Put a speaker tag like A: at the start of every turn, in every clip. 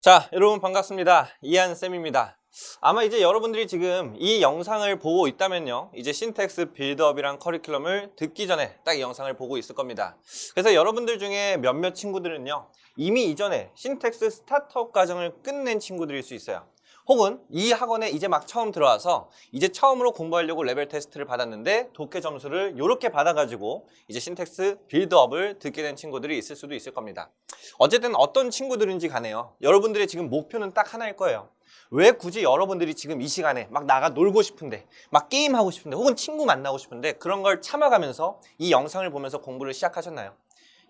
A: 자, 여러분 반갑습니다. 이한쌤입니다. 아마 이제 여러분들이 지금 이 영상을 보고 있다면요, 이제 신텍스 빌드업이란 커리큘럼을 듣기 전에 딱 이 영상을 보고 있을 겁니다. 그래서 여러분들 중에 몇몇 친구들은요, 이미 이전에 신텍스 스타트업 과정을 끝낸 친구들일 수 있어요. 혹은 이 학원에 이제 막 처음 들어와서 이제 처음으로 공부하려고 레벨 테스트를 받았는데 독해 점수를 이렇게 받아가지고 이제 신텍스 빌드업을 듣게 된 친구들이 있을 수도 있을 겁니다. 어쨌든 어떤 친구들인지 간에요, 여러분들의 지금 목표는 딱 하나일 거예요. 왜 굳이 여러분들이 지금 이 시간에 막 나가 놀고 싶은데, 막 게임하고 싶은데, 혹은 친구 만나고 싶은데 그런 걸 참아가면서 이 영상을 보면서 공부를 시작하셨나요?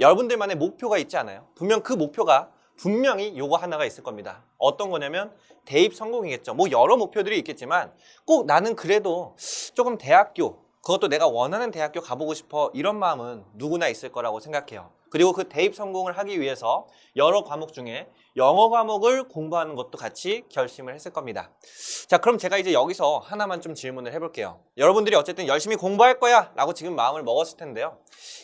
A: 여러분들만의 목표가 있지 않아요? 분명 그 목표가 분명히 요거 하나가 있을 겁니다. 어떤 거냐면 대입 성공이겠죠. 뭐 여러 목표들이 있겠지만 꼭 나는 그래도 조금 대학교, 그것도 내가 원하는 대학교 가보고 싶어, 이런 마음은 누구나 있을 거라고 생각해요. 그리고 그 대입 성공을 하기 위해서 여러 과목 중에 영어 과목을 공부하는 것도 같이 결심을 했을 겁니다. 자, 그럼 제가 이제 여기서 하나만 좀 질문을 해볼게요. 여러분들이 어쨌든 열심히 공부할 거야 라고 지금 마음을 먹었을 텐데요,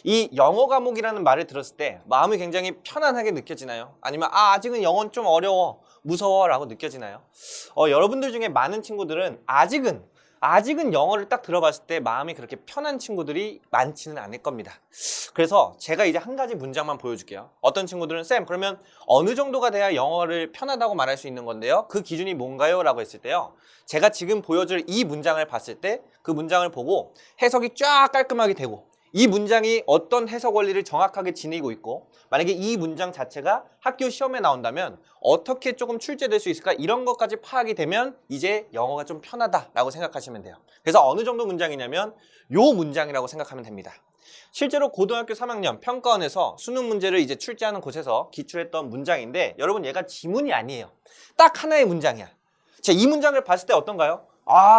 A: 이 영어 과목이라는 말을 들었을 때 마음이 굉장히 편안하게 느껴지나요? 아니면 아직은 영어는 좀 어려워, 무서워 라고 느껴지나요? 여러분들 중에 많은 친구들은 아직은 영어를 딱 들어봤을 때 마음이 그렇게 편한 친구들이 많지는 않을 겁니다. 그래서 제가 이제 한 가지 문장만 보여줄게요. 어떤 친구들은 쌤, 그러면 어느 정도가 돼야 영어를 편하다고 말할 수 있는 건데요, 그 기준이 뭔가요? 라고 했을 때요, 제가 지금 보여줄 이 문장을 봤을 때 그 문장을 보고 해석이 쫙 깔끔하게 되고, 이 문장이 어떤 해석 원리를 정확하게 지니고 있고, 만약에 이 문장 자체가 학교 시험에 나온다면 어떻게 조금 출제될 수 있을까, 이런 것까지 파악이 되면 이제 영어가 좀 편하다라고 생각하시면 돼요. 그래서 어느 정도 문장이냐면 요 문장이라고 생각하면 됩니다. 실제로 고등학교 3학년 평가원에서 수능 문제를 이제 출제하는 곳에서 기출했던 문장인데, 여러분 얘가 지문이 아니에요. 딱 하나의 문장이야. 자, 이 문장을 봤을 때 어떤가요?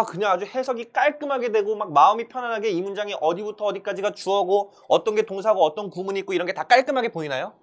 A: 그냥 아주 해석이 깔끔하게 되고 막 마음이 편안하게 이 문장이 어디부터 어디까지가 주어고 어떤 게 동사고 어떤 구문이 있고 이런 게 다 깔끔하게 보이나요?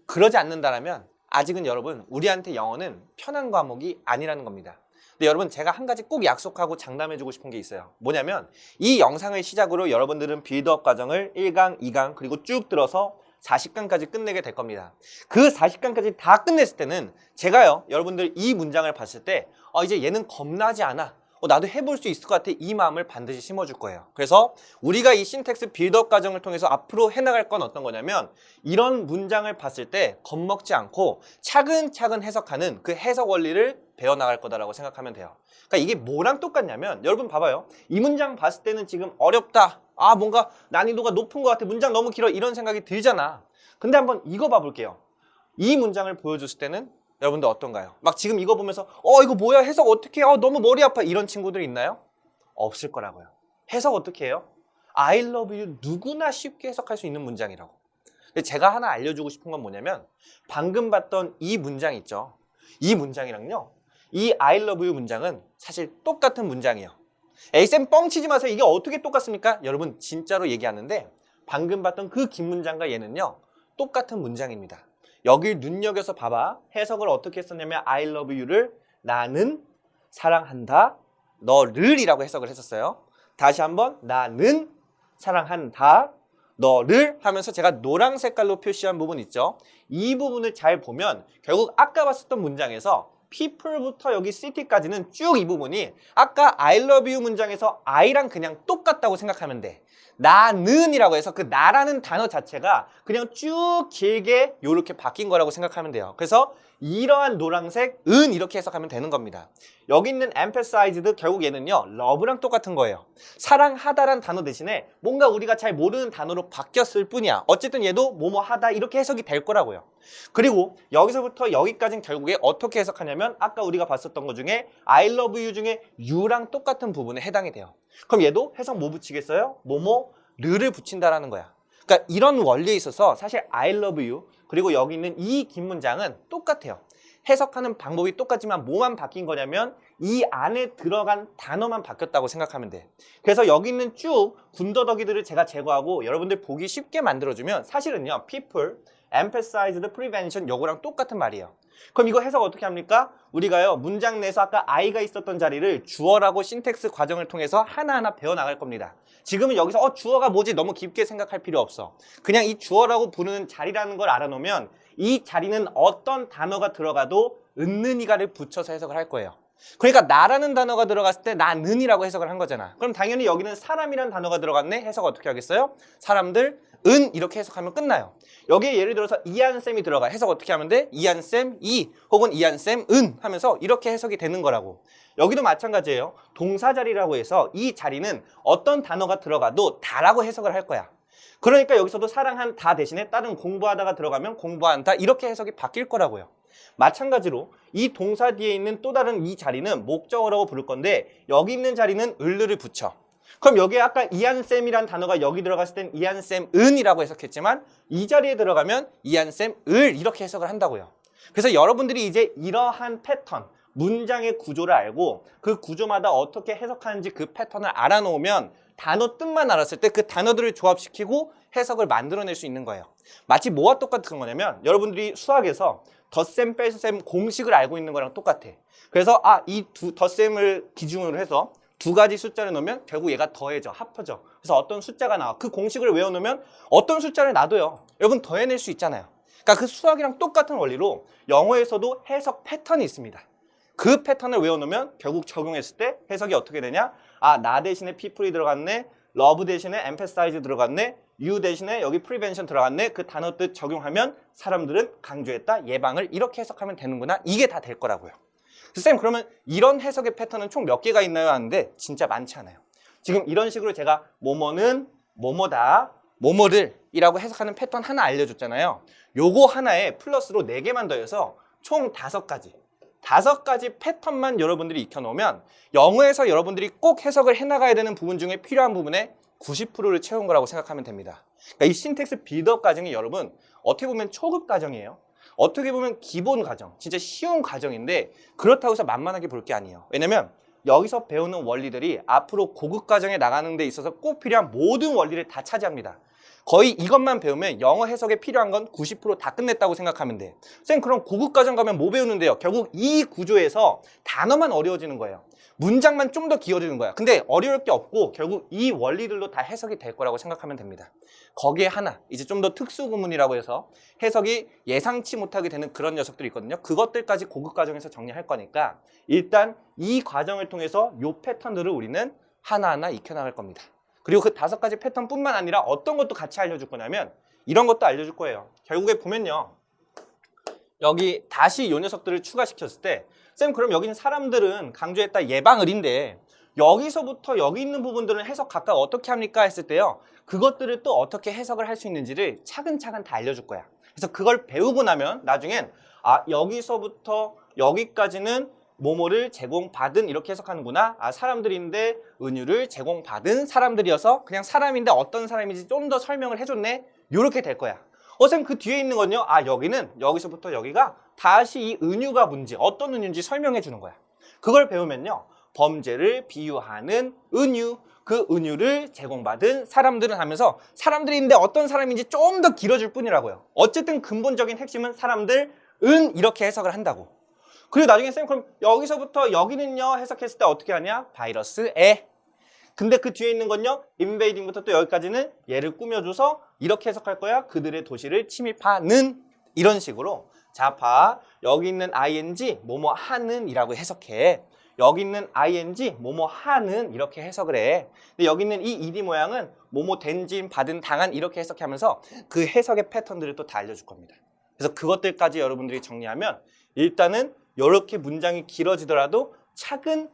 A: 그러지 않는다라면 아직은 여러분, 우리한테 영어는 편한 과목이 아니라는 겁니다. 근데 여러분, 제가 한 가지 꼭 약속하고 장담해주고 싶은 게 있어요. 뭐냐면 이 영상을 시작으로 여러분들은 빌드업 과정을 1강, 2강 그리고 쭉 들어서 40강까지 끝내게 될 겁니다. 그 40강까지 다 끝냈을 때는 제가요, 여러분들 이 문장을 봤을 때 이제 얘는 겁나지 않아, 나도 해볼 수 있을 것 같아, 이 마음을 반드시 심어줄 거예요. 그래서 우리가 이 신텍스 빌드업 과정을 통해서 앞으로 해나갈 건 어떤 거냐면, 이런 문장을 봤을 때 겁먹지 않고 차근차근 해석하는 그 해석 원리를 배워나갈 거다라고 생각하면 돼요. 그러니까 이게 뭐랑 똑같냐면, 여러분 봐봐요. 이 문장 봤을 때는 지금 어렵다, 뭔가 난이도가 높은 것 같아, 문장 너무 길어, 이런 생각이 들잖아. 근데 한번 이거 봐볼게요. 이 문장을 보여줬을 때는 여러분들 어떤가요? 막 지금 이거 보면서 이거 뭐야, 해석 어떻게 해, 너무 머리 아파, 이런 친구들 있나요? 없을 거라고요. 해석 어떻게 해요? I love you 누구나 쉽게 해석할 수 있는 문장이라고. 근데 제가 하나 알려주고 싶은 건 뭐냐면, 방금 봤던 이 문장 있죠, 이 문장이랑요, 이 I love you 문장은 사실 똑같은 문장이에요. 쌤 뻥치지 마세요, 이게 어떻게 똑같습니까? 여러분 진짜로 얘기하는데, 방금 봤던 그 긴 문장과 얘는요 똑같은 문장입니다. 여길 눈여겨서 봐봐. 해석을 어떻게 했었냐면 I love you를 나는 사랑한다 너를 이라고 해석을 했었어요. 다시 한번, 나는 사랑한다 너를 하면서 제가 노란 색깔로 표시한 부분 있죠, 이 부분을 잘 보면 결국 아까 봤었던 문장에서 people부터 여기 city까지는 쭉 이 부분이 아까 I love you 문장에서 I랑 그냥 똑같다고 생각하면 돼. 나는 이라고 해서 그 나라는 단어 자체가 그냥 쭉 길게 이렇게 바뀐 거라고 생각하면 돼요. 그래서 이러한 노란색 은 이렇게 해석하면 되는 겁니다. 여기 있는 emphasized, 결국 얘는요 love랑 똑같은 거예요. 사랑하다란 단어 대신에 뭔가 우리가 잘 모르는 단어로 바뀌었을 뿐이야. 어쨌든 얘도 뭐뭐 하다 이렇게 해석이 될 거라고요. 그리고 여기서부터 여기까지는 결국에 어떻게 해석하냐면, 아까 우리가 봤었던 것 중에 I love you 중에 you랑 똑같은 부분에 해당이 돼요. 그럼 얘도 해석 뭐 붙이겠어요? 뭐뭐를 붙인다라는 거야. 그러니까 이런 원리에 있어서 사실 I love you 그리고 여기 있는 이 긴 문장은 똑같아요. 해석하는 방법이 똑같지만 뭐만 바뀐 거냐면 이 안에 들어간 단어만 바뀌었다고 생각하면 돼. 그래서 여기 있는 쭉 군더더기들을 제가 제거하고 여러분들 보기 쉽게 만들어주면, 사실은요 people, emphasized, prevention 요거랑 똑같은 말이에요. 그럼 이거 해석 어떻게 합니까? 우리가요 문장 내에서 아까 I가 있었던 자리를 주어라고 신텍스 과정을 통해서 하나하나 배워나갈 겁니다. 지금은 여기서 주어가 뭐지 너무 깊게 생각할 필요 없어. 그냥 이 주어라고 부르는 자리라는 걸 알아놓으면 이 자리는 어떤 단어가 들어가도 은는이가를 붙여서 해석을 할 거예요. 그러니까 나라는 단어가 들어갔을 때 나는이라고 해석을 한 거잖아. 그럼 당연히 여기는 사람이라는 단어가 들어갔네? 해석 어떻게 하겠어요? 사람들, 은 이렇게 해석하면 끝나요. 여기에 예를 들어서 이한쌤이 들어가. 해석 어떻게 하면 돼? 이한쌤, 이 혹은 이한쌤, 은 하면서 이렇게 해석이 되는 거라고. 여기도 마찬가지예요. 동사 자리라고 해서 이 자리는 어떤 단어가 들어가도 다라고 해석을 할 거야. 그러니까 여기서도 사랑한 다 대신에 다른 공부하다가 들어가면 공부한다 이렇게 해석이 바뀔 거라고요. 마찬가지로 이 동사 뒤에 있는 또 다른 이 자리는 목적어라고 부를 건데 여기 있는 자리는 을을 붙여. 그럼 여기에 아까 이한쌤이란 단어가 여기 들어갔을 땐 이한쌤은이라고 해석했지만 이 자리에 들어가면 이한쌤을 이렇게 해석을 한다고요. 그래서 여러분들이 이제 이러한 패턴, 문장의 구조를 알고 그 구조마다 어떻게 해석하는지 그 패턴을 알아놓으면 단어 뜻만 알았을 때 그 단어들을 조합시키고 해석을 만들어낼 수 있는 거예요. 마치 뭐와 똑같은 거냐면 여러분들이 수학에서 덧셈, 뺄셈 공식을 알고 있는 거랑 똑같아. 그래서 이 덧셈을 기준으로 해서 두 가지 숫자를 넣으면 결국 얘가 더해져, 합쳐져. 그래서 어떤 숫자가 나와. 그 공식을 외워놓으면 어떤 숫자를 놔둬요. 여러분 더해낼 수 있잖아요. 그러니까 그 수학이랑 똑같은 원리로 영어에서도 해석 패턴이 있습니다. 그 패턴을 외워놓으면 결국 적용했을 때 해석이 어떻게 되냐? 나 대신에 people이 들어갔네. love 대신에 emphasize 들어갔네. you 대신에 여기 prevention 들어갔네. 그 단어 뜻 적용하면 사람들은 강조했다, 예방을 이렇게 해석하면 되는구나. 이게 다 될 거라고요. 쌤 그러면 이런 해석의 패턴은 총 몇 개가 있나요? 하는데 진짜 많지 않아요. 지금 이런 식으로 제가 뭐뭐는 뭐뭐다, 뭐뭐를 이라고 해석하는 패턴 하나 알려줬잖아요. 요거 하나에 플러스로 4개만 더해서 총 5가지. 5가지 패턴만 여러분들이 익혀놓으면 영어에서 여러분들이 꼭 해석을 해나가야 되는 부분 중에 필요한 부분에 90%를 채운 거라고 생각하면 됩니다. 그러니까 이 신텍스 빌드업 과정이 여러분 어떻게 보면 초급 과정이에요. 어떻게 보면 기본 과정, 진짜 쉬운 과정인데 그렇다고 해서 만만하게 볼 게 아니에요. 왜냐면 여기서 배우는 원리들이 앞으로 고급 과정에 나가는 데 있어서 꼭 필요한 모든 원리를 다 차지합니다. 거의 이것만 배우면 영어 해석에 필요한 건 90% 다 끝냈다고 생각하면 돼. 쌤 그럼 고급 과정 가면 뭐 배우는데요? 결국 이 구조에서 단어만 어려워지는 거예요. 문장만 좀 더 길어지는 거야. 근데 어려울 게 없고 결국 이 원리들로 다 해석이 될 거라고 생각하면 됩니다. 거기에 하나, 이제 좀 더 특수 구문이라고 해서 해석이 예상치 못하게 되는 그런 녀석들이 있거든요. 그것들까지 고급 과정에서 정리할 거니까 일단 이 과정을 통해서 이 패턴들을 우리는 하나하나 익혀나갈 겁니다. 그리고 그 5가지 패턴뿐만 아니라 어떤 것도 같이 알려줄 거냐면 이런 것도 알려줄 거예요. 결국에 보면요. 여기 다시 이 녀석들을 추가시켰을 때 쌤 그럼 여기는 사람들은 강조했다 예방을인데 여기서부터 여기 있는 부분들은 해석 각각 어떻게 합니까? 했을 때요. 그것들을 또 어떻게 해석을 할 수 있는지를 차근차근 다 알려줄 거야. 그래서 그걸 배우고 나면 나중엔 여기서부터 여기까지는 뭐뭐를 제공받은 이렇게 해석하는구나. 사람들인데 은유를 제공받은 사람들이어서 그냥 사람인데 어떤 사람인지 좀 더 설명을 해줬네. 이렇게 될 거야. 쌤 그 뒤에 있는 건요. 여기는 여기서부터 여기가 다시 이 은유가 뭔지 어떤 은유인지 설명해 주는 거야. 그걸 배우면요. 범죄를 비유하는 은유, 그 은유를 제공받은 사람들은 하면서 사람들인데 어떤 사람인지 좀 더 길어질 뿐이라고요. 어쨌든 근본적인 핵심은 사람들, 은 이렇게 해석을 한다고. 그리고 나중에 쌤 그럼 여기서부터 여기는요 해석했을 때 어떻게 하냐? 바이러스에. 근데 그 뒤에 있는 건요. 인베이딩부터 또 여기까지는 얘를 꾸며줘서 이렇게 해석할 거야. 그들의 도시를 침입하는 이런 식으로 자파 여기 있는 ing 뭐뭐 하는 이라고 해석해. 여기 있는 ing 뭐뭐 하는 이렇게 해석을 해. 근데 여기 있는 이 ed 모양은 뭐뭐 된진 받은 당한 이렇게 해석하면서 그 해석의 패턴들을 또 다 알려줄 겁니다. 그래서 그것들까지 여러분들이 정리하면 일단은 이렇게 문장이 길어지더라도 차근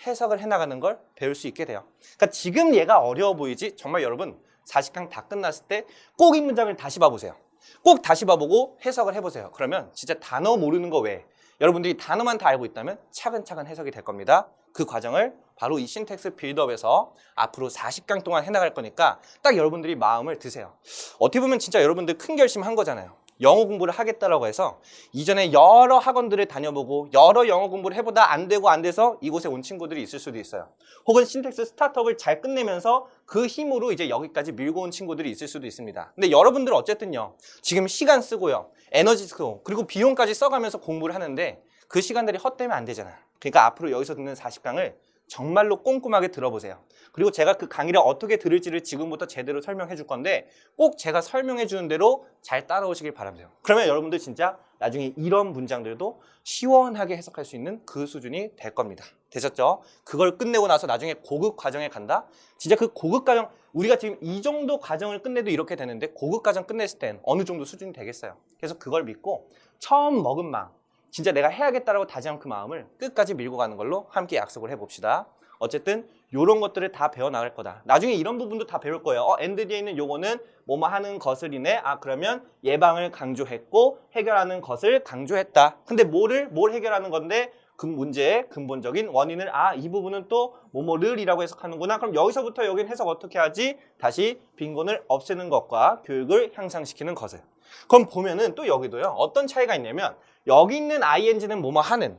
A: 해석을 해나가는 걸 배울 수 있게 돼요. 그러니까 지금 얘가 어려워 보이지 정말 여러분 40강 다 끝났을 때 꼭 이 문장을 다시 봐보세요. 꼭 다시 봐보고 해석을 해보세요. 그러면 진짜 단어 모르는 거 외에 여러분들이 단어만 다 알고 있다면 차근차근 해석이 될 겁니다. 그 과정을 바로 이 신텍스 빌드업에서 앞으로 40강 동안 해나갈 거니까 딱 여러분들이 마음을 드세요. 어떻게 보면 진짜 여러분들 큰 결심한 거잖아요. 영어 공부를 하겠다라고 해서 이전에 여러 학원들을 다녀보고 여러 영어 공부를 해보다 안 되고 안 돼서 이곳에 온 친구들이 있을 수도 있어요. 혹은 신텍스 스타트업을 잘 끝내면서 그 힘으로 이제 여기까지 밀고 온 친구들이 있을 수도 있습니다. 근데 여러분들은 어쨌든요. 지금 시간 쓰고요. 에너지 쓰고 그리고 비용까지 써가면서 공부를 하는데 그 시간들이 헛되면 안 되잖아요. 그러니까 앞으로 여기서 듣는 40강을 정말로 꼼꼼하게 들어보세요. 그리고 그리고 제가 그 강의를 어떻게 들을지를 지금부터 제대로 설명해 줄 건데 꼭 제가 설명해 주는 대로 잘 따라오시길 바랍니다. 그러면 여러분들 진짜 나중에 이런 문장들도 시원하게 해석할 수 있는 그 수준이 될 겁니다. 되셨죠? 그걸 끝내고 나서 나중에 고급 과정에 간다? 진짜 그 고급 과정, 우리가 지금 이 정도 과정을 끝내도 이렇게 되는데 고급 과정 끝냈을 땐 어느 정도 수준이 되겠어요. 그래서 그걸 믿고 처음 먹은 마음, 진짜 내가 해야겠다라고 다짐한 그 마음을 끝까지 밀고 가는 걸로 함께 약속을 해봅시다. 어쨌든 이런 것들을 다 배워나갈 거다. 나중에 이런 부분도 다 배울 거예요. 엔드 뒤에 있는 요거는 뭐뭐 하는 것을이네. 그러면 예방을 강조했고 해결하는 것을 강조했다. 근데 뭘 해결하는 건데 그 문제의 근본적인 원인을 이 부분은 또 뭐뭐를이라고 해석하는구나. 그럼 여기서부터 여기는 해석 어떻게 하지? 다시 빈곤을 없애는 것과 교육을 향상시키는 것을. 그럼 보면은 또 여기도요. 어떤 차이가 있냐면 여기 있는 ing는 뭐뭐 하는,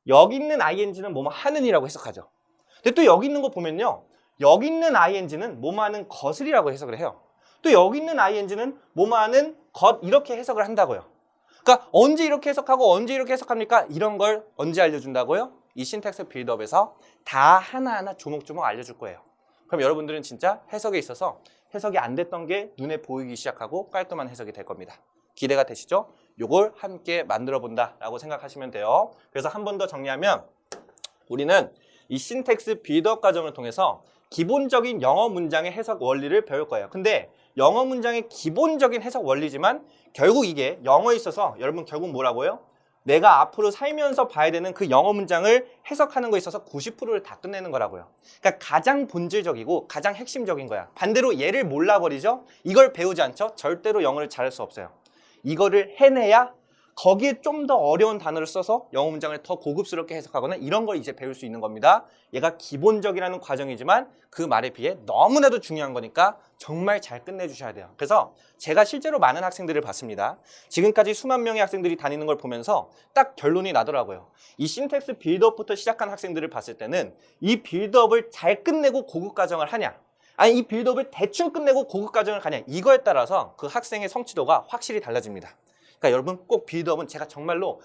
A: 여기 있는 ing는 뭐뭐 하는이라고 해석하죠. 근데 또 여기 있는 거 보면요. 여기 있는 ing는 뭐뭐 하는 것을이라고 해석을 해요. 또 여기 있는 ing는 뭐뭐 하는 것 이렇게 해석을 한다고요. 그러니까 언제 이렇게 해석하고 언제 이렇게 해석합니까? 이런 걸 언제 알려준다고요? 이 신텍스 빌드업에서 다 하나하나 조목조목 알려줄 거예요. 그럼 여러분들은 진짜 해석에 있어서 해석이 안 됐던 게 눈에 보이기 시작하고 깔끔한 해석이 될 겁니다. 기대가 되시죠? 요걸 함께 만들어 본다라고 생각하시면 돼요. 그래서 한 번 더 정리하면 우리는 이 신텍스 빌드업 과정을 통해서 기본적인 영어 문장의 해석 원리를 배울 거예요. 근데 영어 문장의 기본적인 해석 원리지만 결국 이게 영어에 있어서 여러분 결국 뭐라고요? 내가 앞으로 살면서 봐야 되는 그 영어 문장을 해석하는 거에 있어서 90%를 다 끝내는 거라고요. 그러니까 가장 본질적이고 가장 핵심적인 거야. 반대로 얘를 몰라버리죠? 이걸 배우지 않죠? 절대로 영어를 잘할 수 없어요. 이거를 해내야 거기에 좀 더 어려운 단어를 써서 영어 문장을 더 고급스럽게 해석하거나 이런 걸 이제 배울 수 있는 겁니다. 얘가 기본적이라는 과정이지만 그 말에 비해 너무나도 중요한 거니까 정말 잘 끝내주셔야 돼요. 그래서 제가 실제로 많은 학생들을 봤습니다. 지금까지 수만 명의 학생들이 다니는 걸 보면서 딱 결론이 나더라고요. 이 신텍스 빌드업부터 시작한 학생들을 봤을 때는 이 빌드업을 잘 끝내고 고급 과정을 하냐, 아니 이 빌드업을 대충 끝내고 고급 과정을 가냐, 이거에 따라서 그 학생의 성취도가 확실히 달라집니다. 그러니까 여러분 꼭 빌드업은 제가 정말로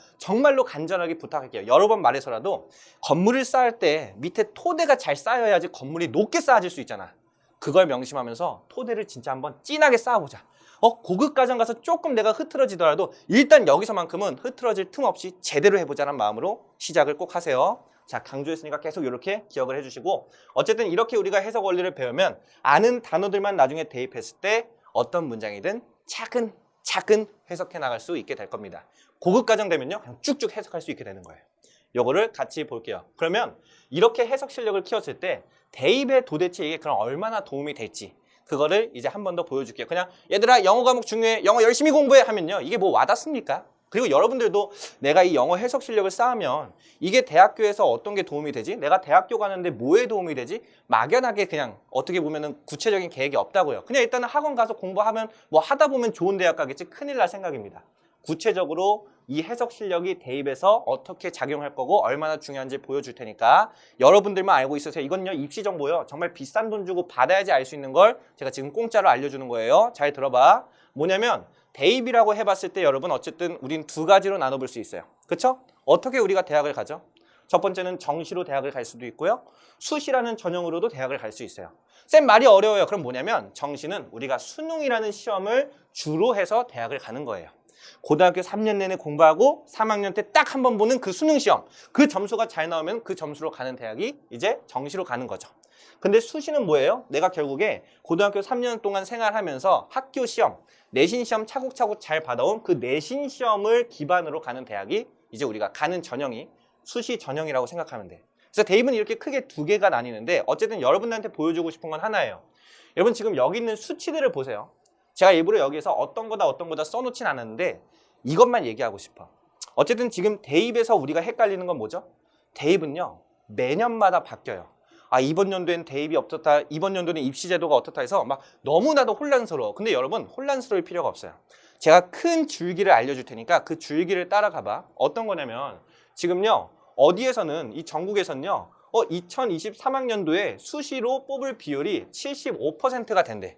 A: 간절하게 부탁할게요. 여러 번 말해서라도 건물을 쌓을 때 밑에 토대가 잘 쌓여야지 건물이 높게 쌓아질 수 있잖아. 그걸 명심하면서 토대를 진짜 한번 진하게 쌓아보자. 고급 과정 가서 조금 내가 흐트러지더라도 일단 여기서만큼은 흐트러질 틈 없이 제대로 해보자는 마음으로 시작을 꼭 하세요. 자, 강조했으니까 계속 이렇게 기억을 해주시고, 어쨌든 이렇게 우리가 해석 원리를 배우면 아는 단어들만 나중에 대입했을 때 어떤 문장이든 차근 해석해 나갈 수 있게 될 겁니다. 고급 과정 되면요, 그냥 쭉쭉 해석할 수 있게 되는 거예요. 요거를 같이 볼게요. 그러면 이렇게 해석 실력을 키웠을 때 대입에 도대체 이게 그럼 얼마나 도움이 될지 그거를 이제 한 번 더 보여줄게요. 그냥 얘들아 영어 과목 중요해, 영어 열심히 공부해 하면요, 이게 뭐 와닿습니까? 그리고 여러분들도 내가 이 영어 해석 실력을 쌓으면 이게 대학교에서 어떤 게 도움이 되지? 내가 대학교 가는데 뭐에 도움이 되지? 막연하게 그냥 어떻게 보면은 구체적인 계획이 없다고요. 그냥 일단은 학원 가서 공부하면 뭐 하다 보면 좋은 대학 가겠지? 큰일 날 생각입니다. 구체적으로 이 해석 실력이 대입에서 어떻게 작용할 거고 얼마나 중요한지 보여줄 테니까 여러분들만 알고 있으세요. 이건요, 입시 정보요. 정말 비싼 돈 주고 받아야지 알 수 있는 걸 제가 지금 공짜로 알려주는 거예요. 잘 들어봐. 뭐냐면 대입이라고 해봤을 때 여러분 어쨌든 우린 두 가지로 나눠볼 수 있어요. 그렇죠? 어떻게 우리가 대학을 가죠? 첫 번째는 정시로 대학을 갈 수도 있고요. 수시라는 전형으로도 대학을 갈 수 있어요. 쌤 말이 어려워요. 그럼 뭐냐면 정시는 우리가 수능이라는 시험을 주로 해서 대학을 가는 거예요. 고등학교 3년 내내 공부하고 3학년 때 딱 한 번 보는 그 수능 시험, 그 점수가 잘 나오면 그 점수로 가는 대학이 이제 정시로 가는 거죠. 근데 수시는 뭐예요? 내가 결국에 고등학교 3년 동안 생활하면서 학교 시험, 내신 시험 차곡차곡 잘 받아온 그 내신 시험을 기반으로 가는 대학이 이제 우리가 가는 전형이 수시 전형이라고 생각하면 돼. 그래서 대입은 이렇게 크게 두 개가 나뉘는데 어쨌든 여러분들한테 보여주고 싶은 건 하나예요. 여러분 지금 여기 있는 수치들을 보세요. 제가 일부러 여기에서 어떤 거다 써놓진 않았는데 이것만 얘기하고 싶어. 어쨌든 지금 대입에서 우리가 헷갈리는 건 뭐죠? 대입은요, 매년마다 바뀌어요. 이번 연도엔 대입이 없었다, 이번 연도는 입시 제도가 어떻다 해서 막 너무나도 혼란스러워. 근데 여러분 혼란스러울 필요가 없어요. 제가 큰 줄기를 알려줄 테니까 그 줄기를 따라가 봐. 어떤 거냐면 지금요, 어디에서는 이 전국에서는요 2023학년도에 수시로 뽑을 비율이 75%가 된대.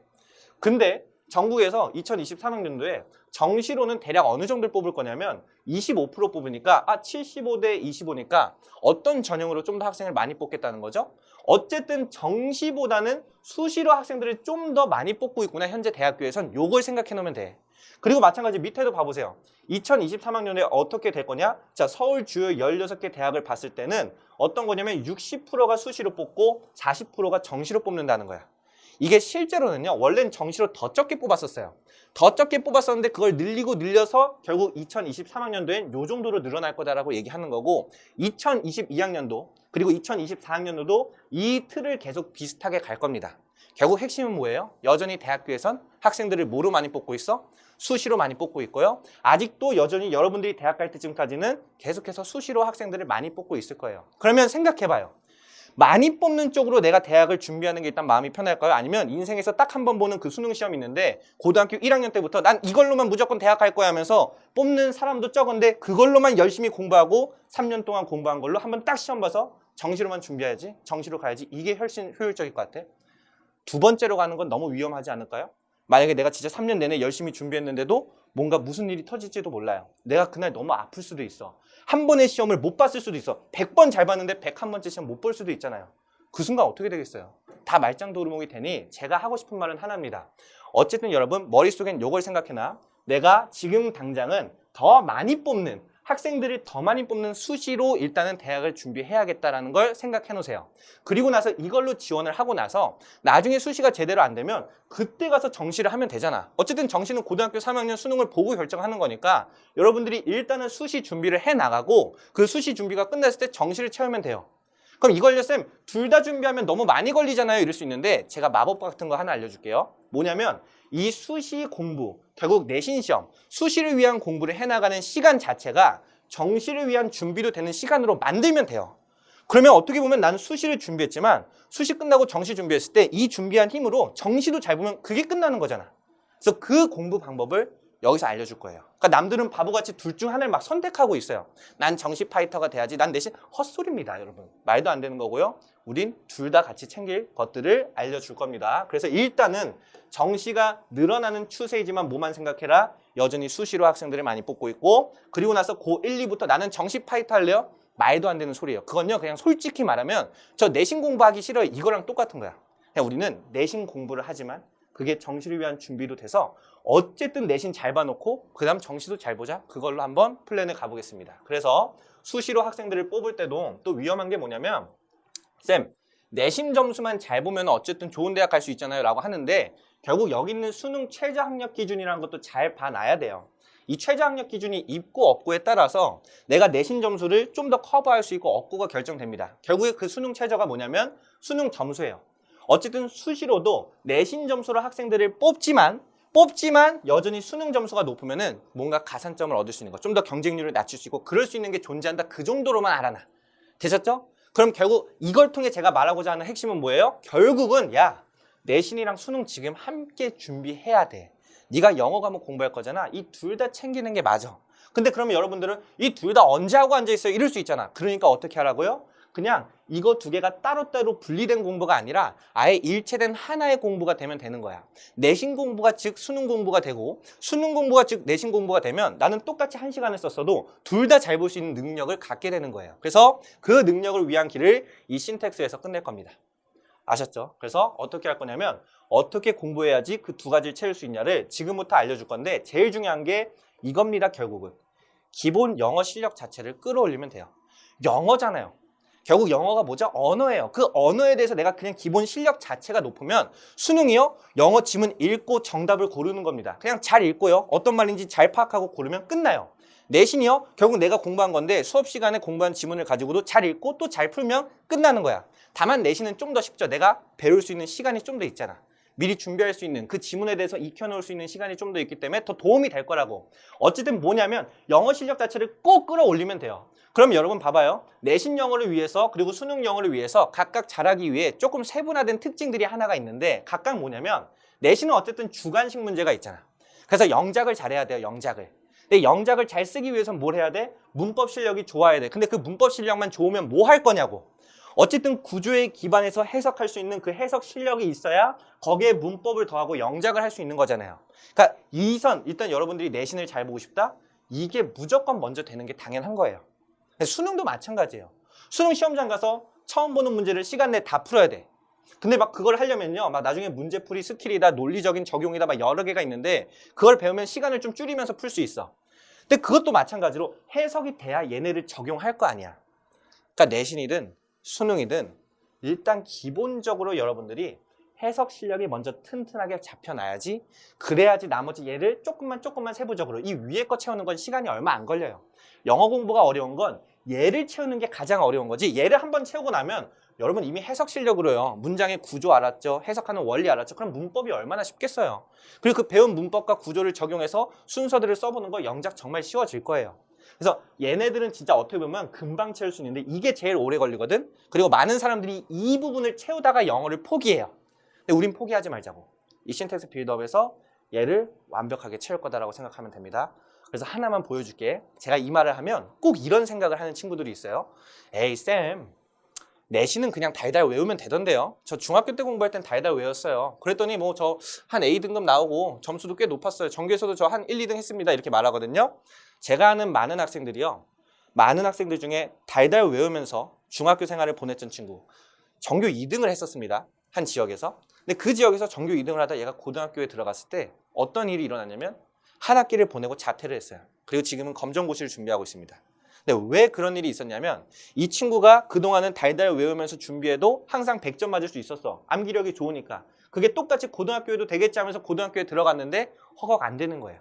A: 근데 전국에서 2023학년도에 정시로는 대략 어느 정도를 뽑을 거냐면 25% 뽑으니까 75대 25니까 어떤 전형으로 좀 더 학생을 많이 뽑겠다는 거죠? 어쨌든 정시보다는 수시로 학생들을 좀 더 많이 뽑고 있구나 현재 대학교에선 요걸 생각해 놓으면 돼. 그리고 마찬가지 밑에도 봐보세요. 2023학년에 어떻게 될 거냐? 자, 서울 주요 16개 대학을 봤을 때는 어떤 거냐면 60%가 수시로 뽑고 40%가 정시로 뽑는다는 거야. 이게 실제로는요, 원래는 정시로 더 적게 뽑았었어요. 더 적게 뽑았었는데 그걸 늘려서 결국 2023학년도엔 요 정도로 늘어날 거다라고 얘기하는 거고 2022학년도 그리고 2024학년도도 이 틀을 계속 비슷하게 갈 겁니다. 결국 핵심은 뭐예요? 여전히 대학교에선 학생들을 뭐로 많이 뽑고 있어? 수시로 많이 뽑고 있고요. 아직도 여전히 여러분들이 대학 갈 때쯤까지는 계속해서 수시로 학생들을 많이 뽑고 있을 거예요. 그러면 생각해봐요. 많이 뽑는 쪽으로 내가 대학을 준비하는 게 일단 마음이 편할까요? 아니면 인생에서 딱 한 번 보는 그 수능 시험이 있는데 고등학교 1학년 때부터 난 이걸로만 무조건 대학 갈 거야 하면서 뽑는 사람도 적은데 그걸로만 열심히 공부하고 3년 동안 공부한 걸로 한번 딱 시험 봐서 정시로만 준비해야지, 정시로 가야지, 이게 훨씬 효율적일 것 같아. 두 번째로 가는 건 너무 위험하지 않을까요? 만약에 내가 진짜 3년 내내 열심히 준비했는데도 뭔가 무슨 일이 터질지도 몰라요. 내가 그날 너무 아플 수도 있어. 한 번의 시험을 못 봤을 수도 있어. 100번 잘 봤는데 101번째 시험 못 볼 수도 있잖아요. 그 순간 어떻게 되겠어요? 다 말짱도루묵이 되니 제가 하고 싶은 말은 하나입니다. 어쨌든 여러분 머릿속엔 요걸 생각해놔. 내가 지금 당장은 더 많이 뽑는 학생들을 더 많이 뽑는 수시로 일단은 대학을 준비해야겠다라는 걸 생각해 놓으세요. 그리고 나서 이걸로 지원을 하고 나서 나중에 수시가 제대로 안 되면 그때 가서 정시를 하면 되잖아. 어쨌든 정시는 고등학교 3학년 수능을 보고 결정하는 거니까 여러분들이 일단은 수시 준비를 해 나가고 그 수시 준비가 끝났을 때 정시를 채우면 돼요. 그럼 이걸요 쌤 둘 다 준비하면 너무 많이 걸리잖아요 이럴 수 있는데 제가 마법 같은 거 하나 알려줄게요. 뭐냐면 이 수시 공부 결국 내신 시험 수시를 위한 공부를 해나가는 시간 자체가 정시를 위한 준비도 되는 시간으로 만들면 돼요. 그러면 어떻게 보면 나는 수시를 준비했지만 수시 끝나고 정시 준비했을 때 이 준비한 힘으로 정시도 잘 보면 그게 끝나는 거잖아. 그래서 그 공부 방법을 여기서 알려줄 거예요. 그러니까 남들은 바보같이 둘 중 하나를 막 선택하고 있어요. 난 정시 파이터가 돼야지. 난 내신 헛소리입니다, 여러분. 말도 안 되는 거고요. 우린 둘 다 같이 챙길 것들을 알려줄 겁니다. 그래서 일단은 정시가 늘어나는 추세이지만 뭐만 생각해라. 여전히 수시로 학생들을 많이 뽑고 있고 그리고 나서 고 1, 2부터 나는 정시 파이터 할래요? 말도 안 되는 소리예요. 그건요 그냥 솔직히 말하면 저 내신 공부하기 싫어요. 이거랑 똑같은 거야. 그냥 우리는 내신 공부를 하지만 그게 정시를 위한 준비도 돼서 어쨌든 내신 잘 봐놓고 그 다음 정시도 잘 보자. 그걸로 한번 플랜을 가보겠습니다. 그래서 수시로 학생들을 뽑을 때도 또 위험한 게 뭐냐면 쌤 내신 점수만 잘 보면 어쨌든 좋은 대학 갈 수 있잖아요 라고 하는데 결국 여기 있는 수능 최저학력 기준이라는 것도 잘 봐놔야 돼요. 이 최저학력 기준이 있고 없고에 따라서 내가 내신 점수를 좀 더 커버할 수 있고 없고가 결정됩니다. 결국에 그 수능 최저가 뭐냐면 수능 점수예요. 어쨌든 수시로도 내신 점수로 학생들을 뽑지만 여전히 수능 점수가 높으면은 뭔가 가산점을 얻을 수 있는 거, 좀 더 경쟁률을 낮출 수 있고 그럴 수 있는 게 존재한다. 그 정도로만 알아놔. 되셨죠? 그럼 결국 이걸 통해 제가 말하고자 하는 핵심은 뭐예요? 결국은 야 내신이랑 수능 지금 함께 준비해야 돼. 네가 영어 과목 공부할 거잖아. 이 둘 다 챙기는 게 맞아. 근데 그러면 여러분들은 이 둘 다 언제 하고 앉아있어요? 이럴 수 있잖아. 그러니까 어떻게 하라고요? 그냥 이거 두 개가 따로따로 분리된 공부가 아니라 아예 일체된 하나의 공부가 되면 되는 거야. 내신 공부가 즉 수능 공부가 되고 수능 공부가 즉 내신 공부가 되면 나는 똑같이 1시간을 썼어도 둘 다 잘 볼 수 있는 능력을 갖게 되는 거예요. 그래서 그 능력을 위한 길을 이 신텍스에서 끝낼 겁니다. 아셨죠? 그래서 어떻게 할 거냐면 어떻게 공부해야지 그 두 가지를 채울 수 있냐를 지금부터 알려줄 건데 제일 중요한 게 이겁니다. 결국은 기본 영어 실력 자체를 끌어올리면 돼요. 영어잖아요. 결국 영어가 뭐죠? 언어예요. 그 언어에 대해서 내가 그냥 기본 실력 자체가 높으면 수능이요. 영어 지문 읽고 정답을 고르는 겁니다. 그냥 잘 읽고요. 어떤 말인지 잘 파악하고 고르면 끝나요. 내신이요. 결국 내가 공부한 건데 수업 시간에 공부한 지문을 가지고도 잘 읽고 또 잘 풀면 끝나는 거야. 다만 내신은 좀 더 쉽죠. 내가 배울 수 있는 시간이 좀 더 있잖아. 미리 준비할 수 있는 그 지문에 대해서 익혀놓을 수 있는 시간이 좀 더 있기 때문에 더 도움이 될 거라고. 어쨌든 뭐냐면 영어 실력 자체를 꼭 끌어올리면 돼요. 그럼 여러분 봐봐요. 내신 영어를 위해서 그리고 수능 영어를 위해서 각각 잘하기 위해 조금 세분화된 특징들이 하나가 있는데 각각 뭐냐면 내신은 어쨌든 주관식 문제가 있잖아. 그래서 영작을 잘해야 돼요. 영작을. 근데 영작을 잘 쓰기 위해서는 뭘 해야 돼? 문법 실력이 좋아야 돼. 근데 그 문법 실력만 좋으면 뭐 할 거냐고. 어쨌든 구조에 기반해서 해석할 수 있는 그 해석 실력이 있어야 거기에 문법을 더하고 영작을 할 수 있는 거잖아요. 그러니까 일단 여러분들이 내신을 잘 보고 싶다? 이게 무조건 먼저 되는 게 당연한 거예요. 수능도 마찬가지예요. 수능 시험장 가서 처음 보는 문제를 시간 내에 다 풀어야 돼. 근데 막 그걸 하려면요, 막 나중에 문제풀이 스킬이다, 논리적인 적용이다, 막 여러 개가 있는데 그걸 배우면 시간을 좀 줄이면서 풀 수 있어. 근데 그것도 마찬가지로 해석이 돼야 얘네를 적용할 거 아니야. 그러니까 내신이든 수능이든 일단 기본적으로 여러분들이 해석 실력이 먼저 튼튼하게 잡혀놔야지, 그래야지 나머지 얘를 조금만 세부적으로 이 위에 거 채우는 건 시간이 얼마 안 걸려요. 영어 공부가 어려운 건 얘를 채우는 게 가장 어려운 거지, 얘를 한번 채우고 나면 여러분 이미 해석 실력으로요, 문장의 구조 알았죠, 해석하는 원리 알았죠, 그럼 문법이 얼마나 쉽겠어요. 그리고 그 배운 문법과 구조를 적용해서 순서들을 써보는 거 영작 정말 쉬워질 거예요. 그래서 얘네들은 진짜 어떻게 보면 금방 채울 수 있는데 이게 제일 오래 걸리거든. 그리고 많은 사람들이 이 부분을 채우다가 영어를 포기해요. 근데 우린 포기하지 말자고. 이 신텍스 빌드업에서 얘를 완벽하게 채울 거다라고 생각하면 됩니다. 그래서 하나만 보여줄게. 제가 이 말을 하면 꼭 이런 생각을 하는 친구들이 있어요. 에이 쌤, 내신은 그냥 달달 외우면 되던데요. 저 중학교 때 공부할 땐 달달 외웠어요. 그랬더니 뭐 저 한 A등급 나오고 점수도 꽤 높았어요. 전교에서도 저 한 1, 2등 했습니다. 이렇게 말하거든요. 제가 아는 많은 학생들이요, 많은 학생들 중에 달달 외우면서 중학교 생활을 보냈던 친구, 전교 2등을 했었습니다. 한 지역에서. 근데 그 지역에서 전교 2등을 하다 얘가 고등학교에 들어갔을 때 어떤 일이 일어났냐면 한 학기를 보내고 자퇴를 했어요. 그리고 지금은 검정고시를 준비하고 있습니다. 근데 왜 그런 일이 있었냐면 이 친구가 그동안은 달달 외우면서 준비해도 항상 100점 맞을 수 있었어. 암기력이 좋으니까. 그게 똑같이 고등학교에도 되겠지 하면서 고등학교에 들어갔는데 허가가 안 되는 거예요.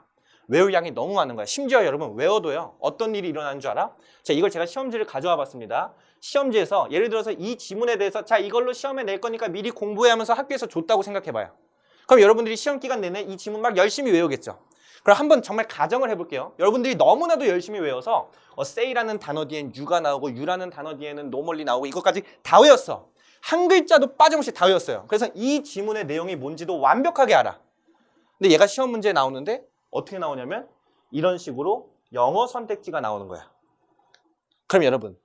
A: 외울 양이 너무 많은 거야. 심지어 여러분 외워도요, 어떤 일이 일어나는 줄 알아? 자, 이걸 제가 시험지를 가져와 봤습니다. 시험지에서 예를 들어서 이 지문에 대해서 자, 이걸로 시험에 낼 거니까 미리 공부해 하면서 학교에서 줬다고 생각해봐요. 그럼 여러분들이 시험 기간 내내 이 지문 막 열심히 외우겠죠. 그럼 한번 정말 가정을 해볼게요. 여러분들이 너무나도 열심히 외워서 say라는 단어 뒤엔 you가 나오고 you라는 단어 뒤에는 normally 나오고 이것까지 다 외웠어. 한 글자도 빠짐없이 다 외웠어요. 그래서 이 지문의 내용이 뭔지도 완벽하게 알아. 근데 얘가 시험 문제에 나오는데 어떻게 나오냐면 이런 식으로 영어 선택지가 나오는 거야. 그럼 여러분,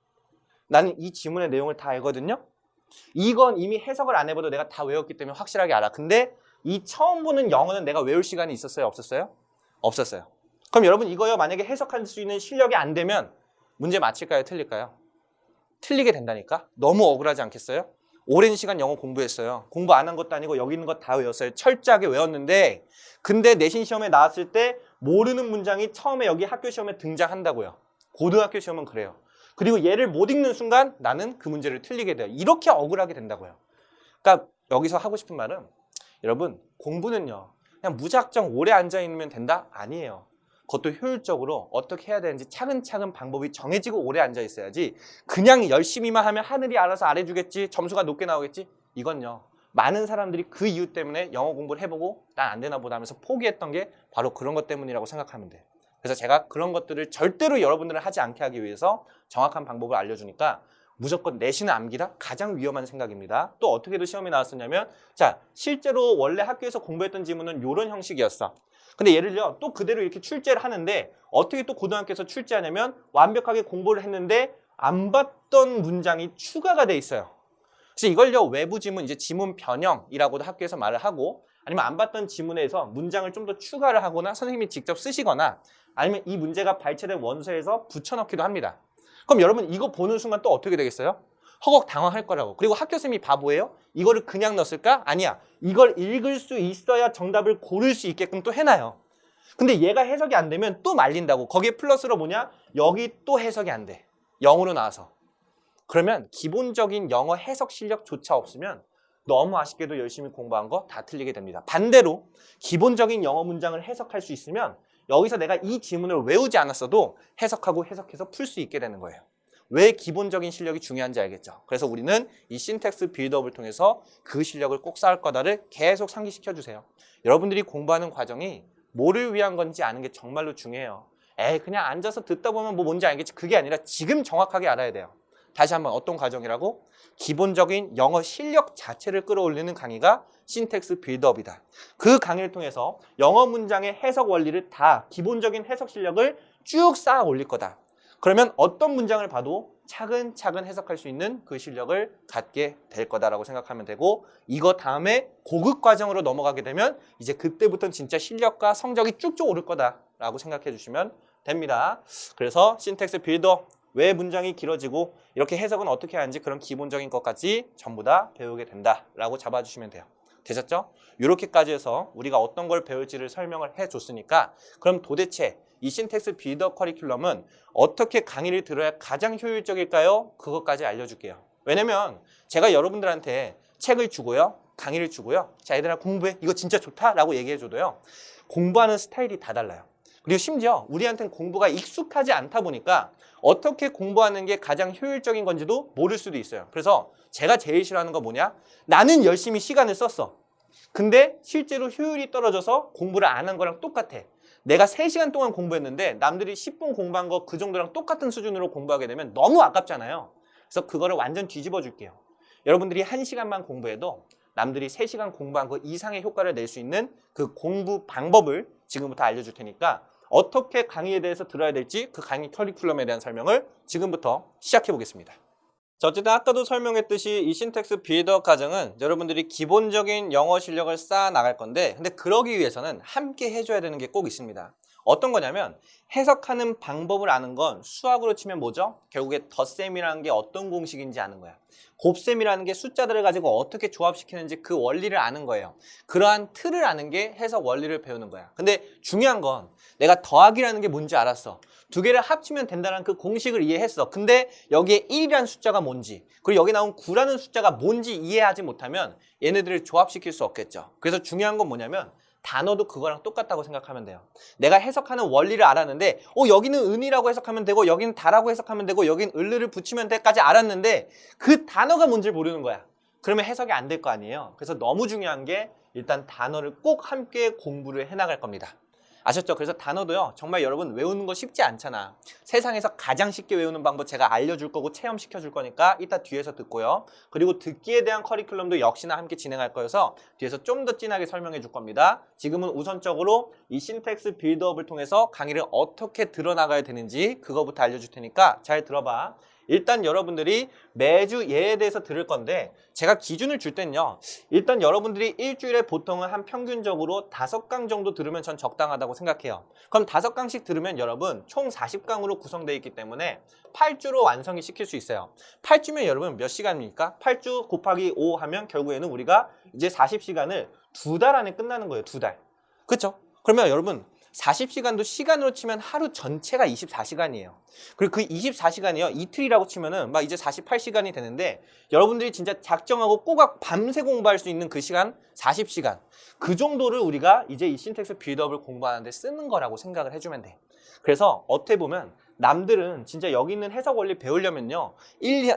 A: 나는 이 지문의 내용을 다 알거든요. 이건 이미 해석을 안 해봐도 내가 다 외웠기 때문에 확실하게 알아. 근데 이 처음 보는 영어는 내가 외울 시간이 있었어요? 없었어요? 없었어요. 그럼 여러분 이거요, 만약에 해석할 수 있는 실력이 안 되면 문제 맞힐까요? 틀릴까요? 틀리게 된다니까? 너무 억울하지 않겠어요? 오랜 시간 영어 공부했어요. 공부 안 한 것도 아니고 여기 있는 거 다 외웠어요. 철저하게 외웠는데 근데 내신 시험에 나왔을 때 모르는 문장이 처음에 여기 학교 시험에 등장한다고요. 고등학교 시험은 그래요. 그리고 얘를 못 읽는 순간 나는 그 문제를 틀리게 돼요. 이렇게 억울하게 된다고요. 그러니까 여기서 하고 싶은 말은 여러분, 공부는요 그냥 무작정 오래 앉아있으면 된다? 아니에요. 그것도 효율적으로 어떻게 해야 되는지 차근차근 방법이 정해지고 오래 앉아있어야지 그냥 열심히만 하면 하늘이 알아서 알아주겠지, 점수가 높게 나오겠지, 이건요 많은 사람들이 그 이유 때문에 영어 공부를 해보고 난 안 되나 보다 하면서 포기했던 게 바로 그런 것 때문이라고 생각하면 돼요. 그래서 제가 그런 것들을 절대로 여러분들은 하지 않게 하기 위해서 정확한 방법을 알려주니까 무조건 내신을 암기라 가장 위험한 생각입니다. 또 어떻게도 시험에 나왔었냐면 자, 실제로 원래 학교에서 공부했던 지문은 이런 형식이었어. 근데 예를 들어 또 그대로 이렇게 출제를 하는데 어떻게 또 고등학교에서 출제하냐면 완벽하게 공부를 했는데 안 봤던 문장이 추가가 돼 있어요. 그래서 이걸요 외부 지문, 이제 지문 변형이라고도 학교에서 말을 하고, 아니면 안 봤던 지문에서 문장을 좀 더 추가를 하거나 선생님이 직접 쓰시거나 아니면 이 문제가 발췌된 원서에서 붙여넣기도 합니다. 그럼 여러분 이거 보는 순간 또 어떻게 되겠어요? 허걱 당황할 거라고. 그리고 학교쌤이 바보예요? 이거를 그냥 넣었을까? 아니야. 이걸 읽을 수 있어야 정답을 고를 수 있게끔 또 해놔요. 근데 얘가 해석이 안 되면 또 말린다고. 거기에 플러스로 뭐냐? 여기 또 해석이 안 돼. 0으로 나와서. 그러면 기본적인 영어 해석 실력조차 없으면 너무 아쉽게도 열심히 공부한 거 다 틀리게 됩니다. 반대로 기본적인 영어 문장을 해석할 수 있으면 여기서 내가 이 지문을 외우지 않았어도 해석하고 해석해서 풀 수 있게 되는 거예요. 왜 기본적인 실력이 중요한지 알겠죠? 그래서 우리는 이 신텍스 빌드업을 통해서 그 실력을 꼭 쌓을 거다를 계속 상기시켜 주세요. 여러분들이 공부하는 과정이 뭐를 위한 건지 아는 게 정말로 중요해요. 그냥 앉아서 듣다 보면 뭐 뭔지 알겠지. 그게 아니라 지금 정확하게 알아야 돼요. 다시 한번 어떤 과정이라고? 기본적인 영어 실력 자체를 끌어올리는 강의가 신텍스 빌드업이다. 그 강의를 통해서 영어 문장의 해석 원리를 다 기본적인 해석 실력을 쭉 쌓아 올릴 거다. 그러면 어떤 문장을 봐도 차근차근 해석할 수 있는 그 실력을 갖게 될 거다라고 생각하면 되고, 이거 다음에 고급 과정으로 넘어가게 되면 이제 그때부터는 진짜 실력과 성적이 쭉쭉 오를 거다라고 생각해 주시면 됩니다. 그래서 신텍스 빌더 왜 문장이 길어지고 이렇게 해석은 어떻게 하는지 그런 기본적인 것까지 전부 다 배우게 된다라고 잡아주시면 돼요. 되셨죠? 이렇게까지 해서 우리가 어떤 걸 배울지를 설명을 해줬으니까, 그럼 도대체 이 신텍스 빌더 커리큘럼은 어떻게 강의를 들어야 가장 효율적일까요? 그것까지 알려줄게요. 왜냐면 제가 여러분들한테 책을 주고요, 강의를 주고요, 자 얘들아 공부해, 이거 진짜 좋다라고 얘기해줘도요, 공부하는 스타일이 다 달라요. 그리고 심지어 우리한테는 공부가 익숙하지 않다 보니까 어떻게 공부하는 게 가장 효율적인 건지도 모를 수도 있어요. 그래서 제가 제일 싫어하는 거 뭐냐? 나는 열심히 시간을 썼어. 근데 실제로 효율이 떨어져서 공부를 안 한 거랑 똑같아. 내가 3시간 동안 공부했는데 남들이 10분 공부한 거 그 정도랑 똑같은 수준으로 공부하게 되면 너무 아깝잖아요. 그래서 그거를 완전 뒤집어 줄게요. 여러분들이 1시간만 공부해도 남들이 3시간 공부한 거 이상의 효과를 낼 수 있는 그 공부 방법을 지금부터 알려줄 테니까, 어떻게 강의에 대해서 들어야 될지 그 강의 커리큘럼에 대한 설명을 지금부터 시작해 보겠습니다. 자, 어쨌든 아까도 설명했듯이 이 신텍스 빌더 과정은 여러분들이 기본적인 영어 실력을 쌓아 나갈 건데, 근데 그러기 위해서는 함께 해줘야 되는 게 꼭 있습니다. 어떤 거냐면, 해석하는 방법을 아는 건 수학으로 치면 뭐죠? 결국에 덧셈이라는 게 어떤 공식인지 아는 거야. 곱셈이라는 게 숫자들을 가지고 어떻게 조합시키는지 그 원리를 아는 거예요. 그러한 틀을 아는 게 해석 원리를 배우는 거야. 근데 중요한 건 내가 더하기라는 게 뭔지 알았어. 두 개를 합치면 된다는 그 공식을 이해했어. 근데 여기에 1이라는 숫자가 뭔지, 그리고 여기 나온 9라는 숫자가 뭔지 이해하지 못하면 얘네들을 조합시킬 수 없겠죠. 그래서 중요한 건 뭐냐면, 단어도 그거랑 똑같다고 생각하면 돼요. 내가 해석하는 원리를 알았는데 여기는 은이라고 해석하면 되고 여기는 다라고 해석하면 되고 여기는 을을 붙이면 돼까지 알았는데 그 단어가 뭔지를 모르는 거야. 그러면 해석이 안 될 거 아니에요. 그래서 너무 중요한 게 일단 단어를 꼭 함께 공부를 해나갈 겁니다. 아셨죠? 그래서 단어도요, 정말 여러분 외우는 거 쉽지 않잖아. 세상에서 가장 쉽게 외우는 방법 제가 알려줄 거고 체험시켜 줄 거니까 이따 뒤에서 듣고요. 그리고 듣기에 대한 커리큘럼도 역시나 함께 진행할 거여서 뒤에서 좀 더 진하게 설명해 줄 겁니다. 지금은 우선적으로 이 신텍스 빌드업을 통해서 강의를 어떻게 들어나가야 되는지 그거부터 알려줄 테니까 잘 들어봐. 일단 여러분들이 매주 얘에 대해서 들을 건데, 제가 기준을 줄 때는요, 일단 여러분들이 일주일에 보통은 한 평균적으로 5강 정도 들으면 전 적당하다고 생각해요. 그럼 5강씩 들으면 여러분 총 40강으로 구성되어 있기 때문에 8주로 완성이 시킬 수 있어요. 8주면 여러분 몇 시간입니까? 8주 곱하기 5 하면 결국에는 우리가 이제 40시간을 2달 안에 끝나는 거예요. 2달. 그렇죠? 그러면 여러분 40시간도 시간으로 치면 하루 전체가 24시간이에요. 그리고 그 24시간이요, 이틀이라고 치면은 막 이제 48시간이 되는데, 여러분들이 진짜 작정하고 꼬박 밤새 공부할 수 있는 그 시간 40시간, 그 정도를 우리가 이제 이 신텍스 빌드업을 공부하는데 쓰는 거라고 생각을 해주면 돼. 그래서 어떻게 보면 남들은 진짜 여기 있는 해석 원리 배우려면요,